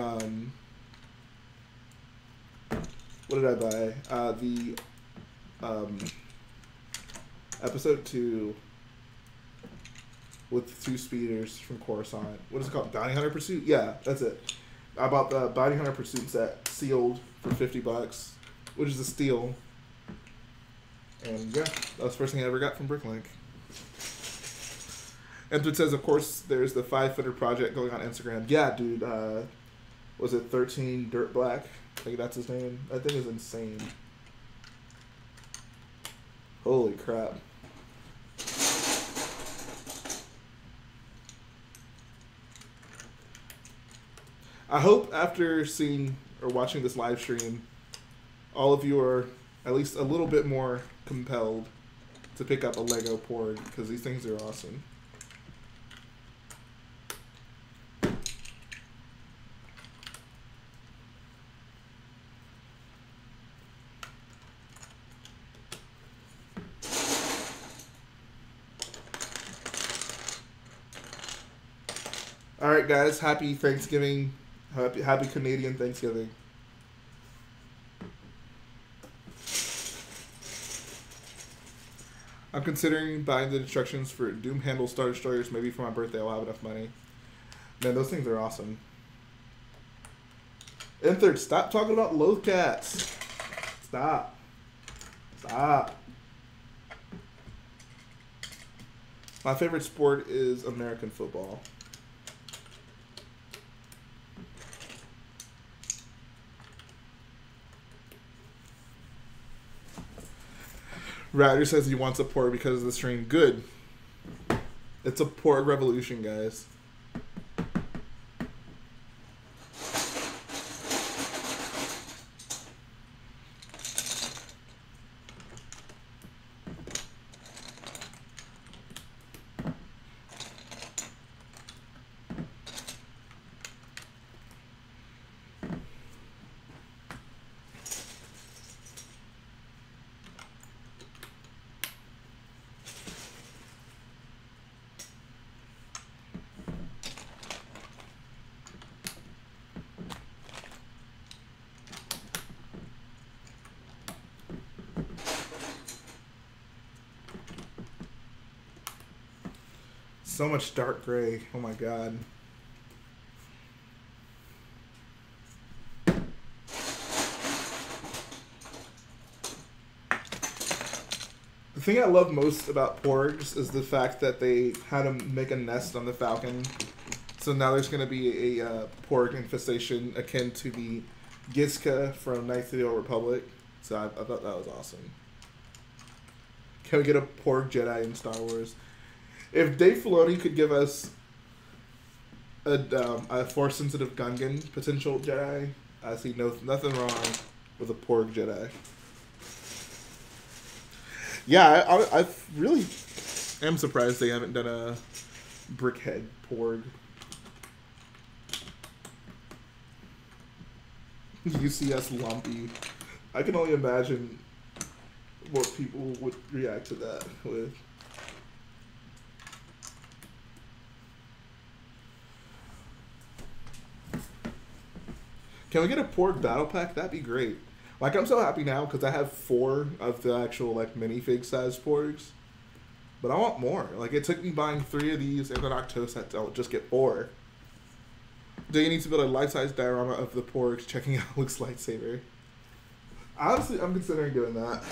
what did I buy? The episode 2 with 2 speeders from Coruscant. What is it called? Bounty Hunter Pursuit? Yeah, that's it. I bought the Bounty Hunter Pursuit set sealed for $50, which is a steal. And yeah, that was the first thing I ever got from BrickLink. And it says, of course, there's the 5-footer project going on Instagram. Yeah, dude. Was it 13 Dirt Black? I think that's his name. That thing is insane. Holy crap. I hope after seeing or watching this live stream, all of you are at least a little bit more compelled to pick up a Lego Porg, because these things are awesome. All right, guys. Happy Thanksgiving. Happy Canadian Thanksgiving. I'm considering buying the instructions for Doom Handle Star Destroyers. Maybe for my birthday I'll have enough money. Man, those things are awesome. And third, stop talking about loath cats. Stop. Stop. My favorite sport is American football. Ryder says he wants a Porg because of the stream. Good. It's a Porg revolution, guys. So much dark gray. Oh my god. The thing I love most about Porgs is the fact that they had to make a nest on the Falcon. So now there's going to be a Porg infestation akin to the Gizka from Knights of the Old Republic. So I thought that was awesome. Can we get a Porg Jedi in Star Wars? If Dave Filoni could give us a Force-sensitive Gungan potential Jedi, I see nothing wrong with a Porg Jedi. Yeah, I really am surprised they haven't done a Brickhead Porg. UCS Lumpy. I can only imagine what people would react to that with. Can we get a Porg battle pack? That'd be great. Like, I'm so happy now because I have 4 of the actual, like, minifig size Porgs. But I want more. Like, it took me buying 3 of these and an Octo set to just get 4. Do you need to build a life-size diorama of the Porgs checking out Luke's lightsaber? Honestly, I'm considering doing that.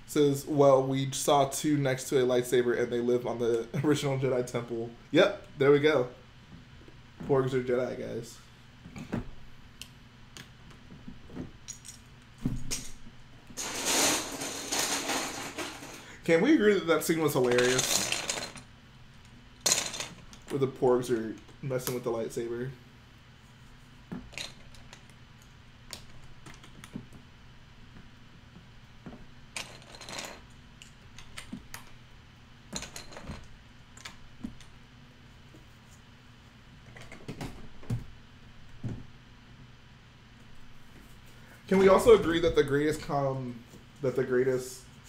Says, well, we saw 2 next to a lightsaber and they live on the original Jedi Temple. Yep, there we go. Porgs are Jedi, guys. Can we agree that scene was hilarious? Where the Porgs are messing with the lightsaber. Can we also agree that the greatest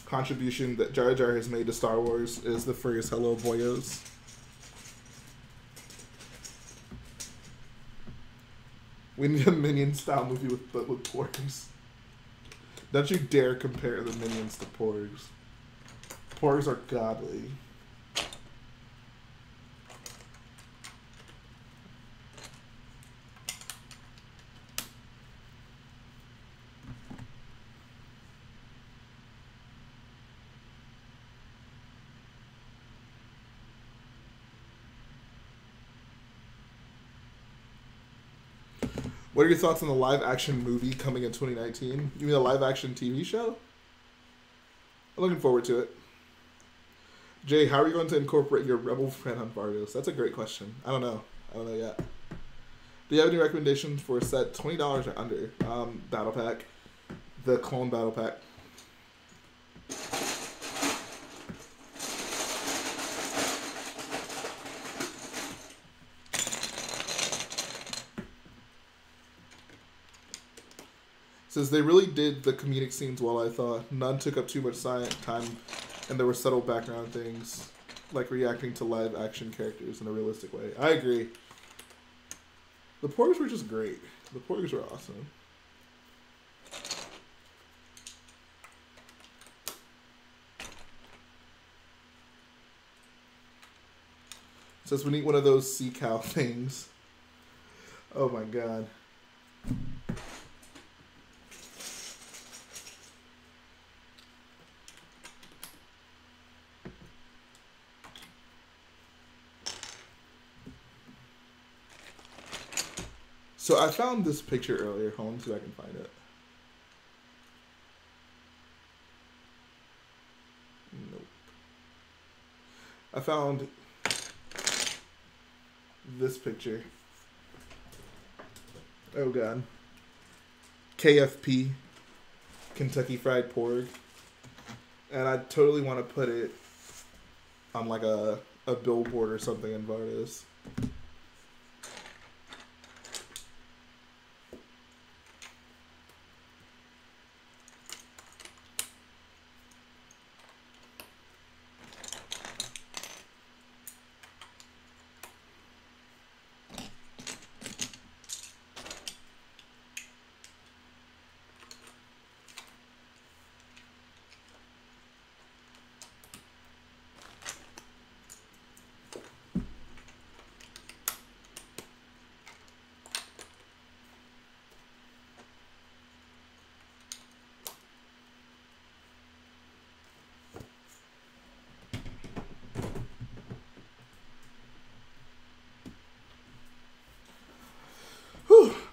contribution that Jar Jar has made to Star Wars is the phrase "Hello, boyos"? We need a Minion-style movie with Porgs. Don't you dare compare the Minions to Porgs. Porgs are godly. What are your thoughts on the live-action movie coming in 2019? You mean a live-action TV show? I'm looking forward to it. Jay, how are you going to incorporate your Rebel friend on Vardos? That's a great question. I don't know. I don't know yet. Do you have any recommendations for a set $20 or under? Battle Pack. The Clone Battle Pack. Says they really did the comedic scenes well, I thought. None took up too much time, and there were subtle background things, like reacting to live action characters in a realistic way. I agree. The Porgs were just great. The Porgs were awesome. Says we need one of those sea cow things. Oh my god. So I found this picture earlier. Hold on, see if I can find it. Nope. I found this picture. Oh god. KFP, Kentucky Fried Porg. And I totally want to put it on like a billboard or something in Vardos.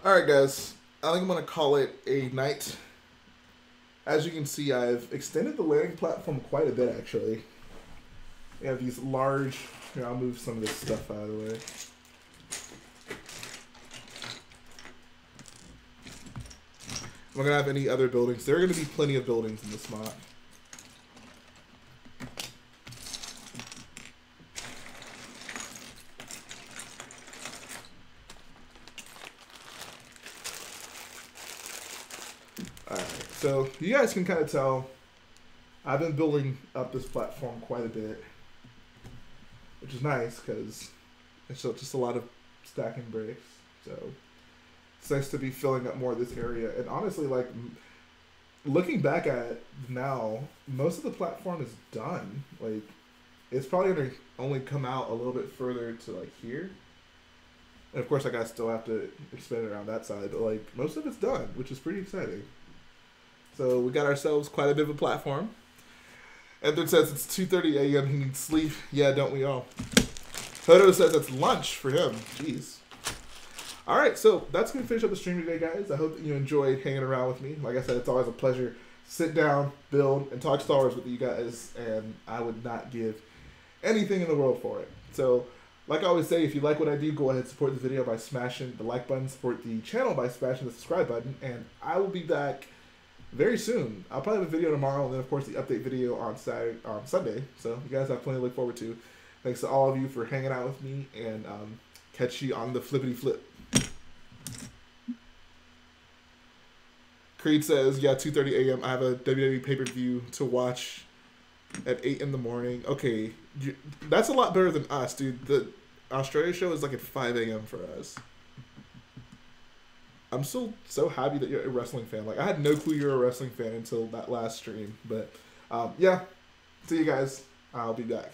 Alright guys, I think I'm going to call it a night. As you can see, I've extended the landing platform quite a bit actually. We have these large, here I'll move some of this stuff out of the way. We're going to have any other buildings. There are going to be plenty of buildings in this MOC. Alright, so you guys can kind of tell I've been building up this platform quite a bit, which is nice because it's just a lot of stacking bricks. So it's nice to be filling up more of this area. And honestly, like, looking back at it now, most of the platform is done. Like, it's probably going to only come out a little bit further to, like, here. And, of course, like, I still have to expand it around that side. But, like, most of it's done, which is pretty exciting. So we got ourselves quite a bit of a platform. Edward says it's 2:30 a.m. He needs sleep. Yeah, don't we all? Hodo says it's lunch for him. Jeez. All right, so that's going to finish up the stream today, guys. I hope that you enjoyed hanging around with me. Like I said, it's always a pleasure to sit down, build, and talk Star Wars with you guys, and I would not give anything in the world for it. So, like I always say, if you like what I do, go ahead and support the video by smashing the like button, support the channel by smashing the subscribe button, and I will be back very soon. I'll probably have a video tomorrow, and then, of course, the update video on Sunday. So, you guys have plenty to look forward to. Thanks to all of you for hanging out with me, and catch you on the flippity flip. Creed says, yeah, 2:30 a.m. I have a WWE pay-per-view to watch at 8 in the morning. Okay, that's a lot better than us, dude. The Australia show is like at 5 a.m. for us. I'm still so happy that you're a wrestling fan. Like, I had no clue you were a wrestling fan until that last stream. But, yeah, see you guys. I'll be back.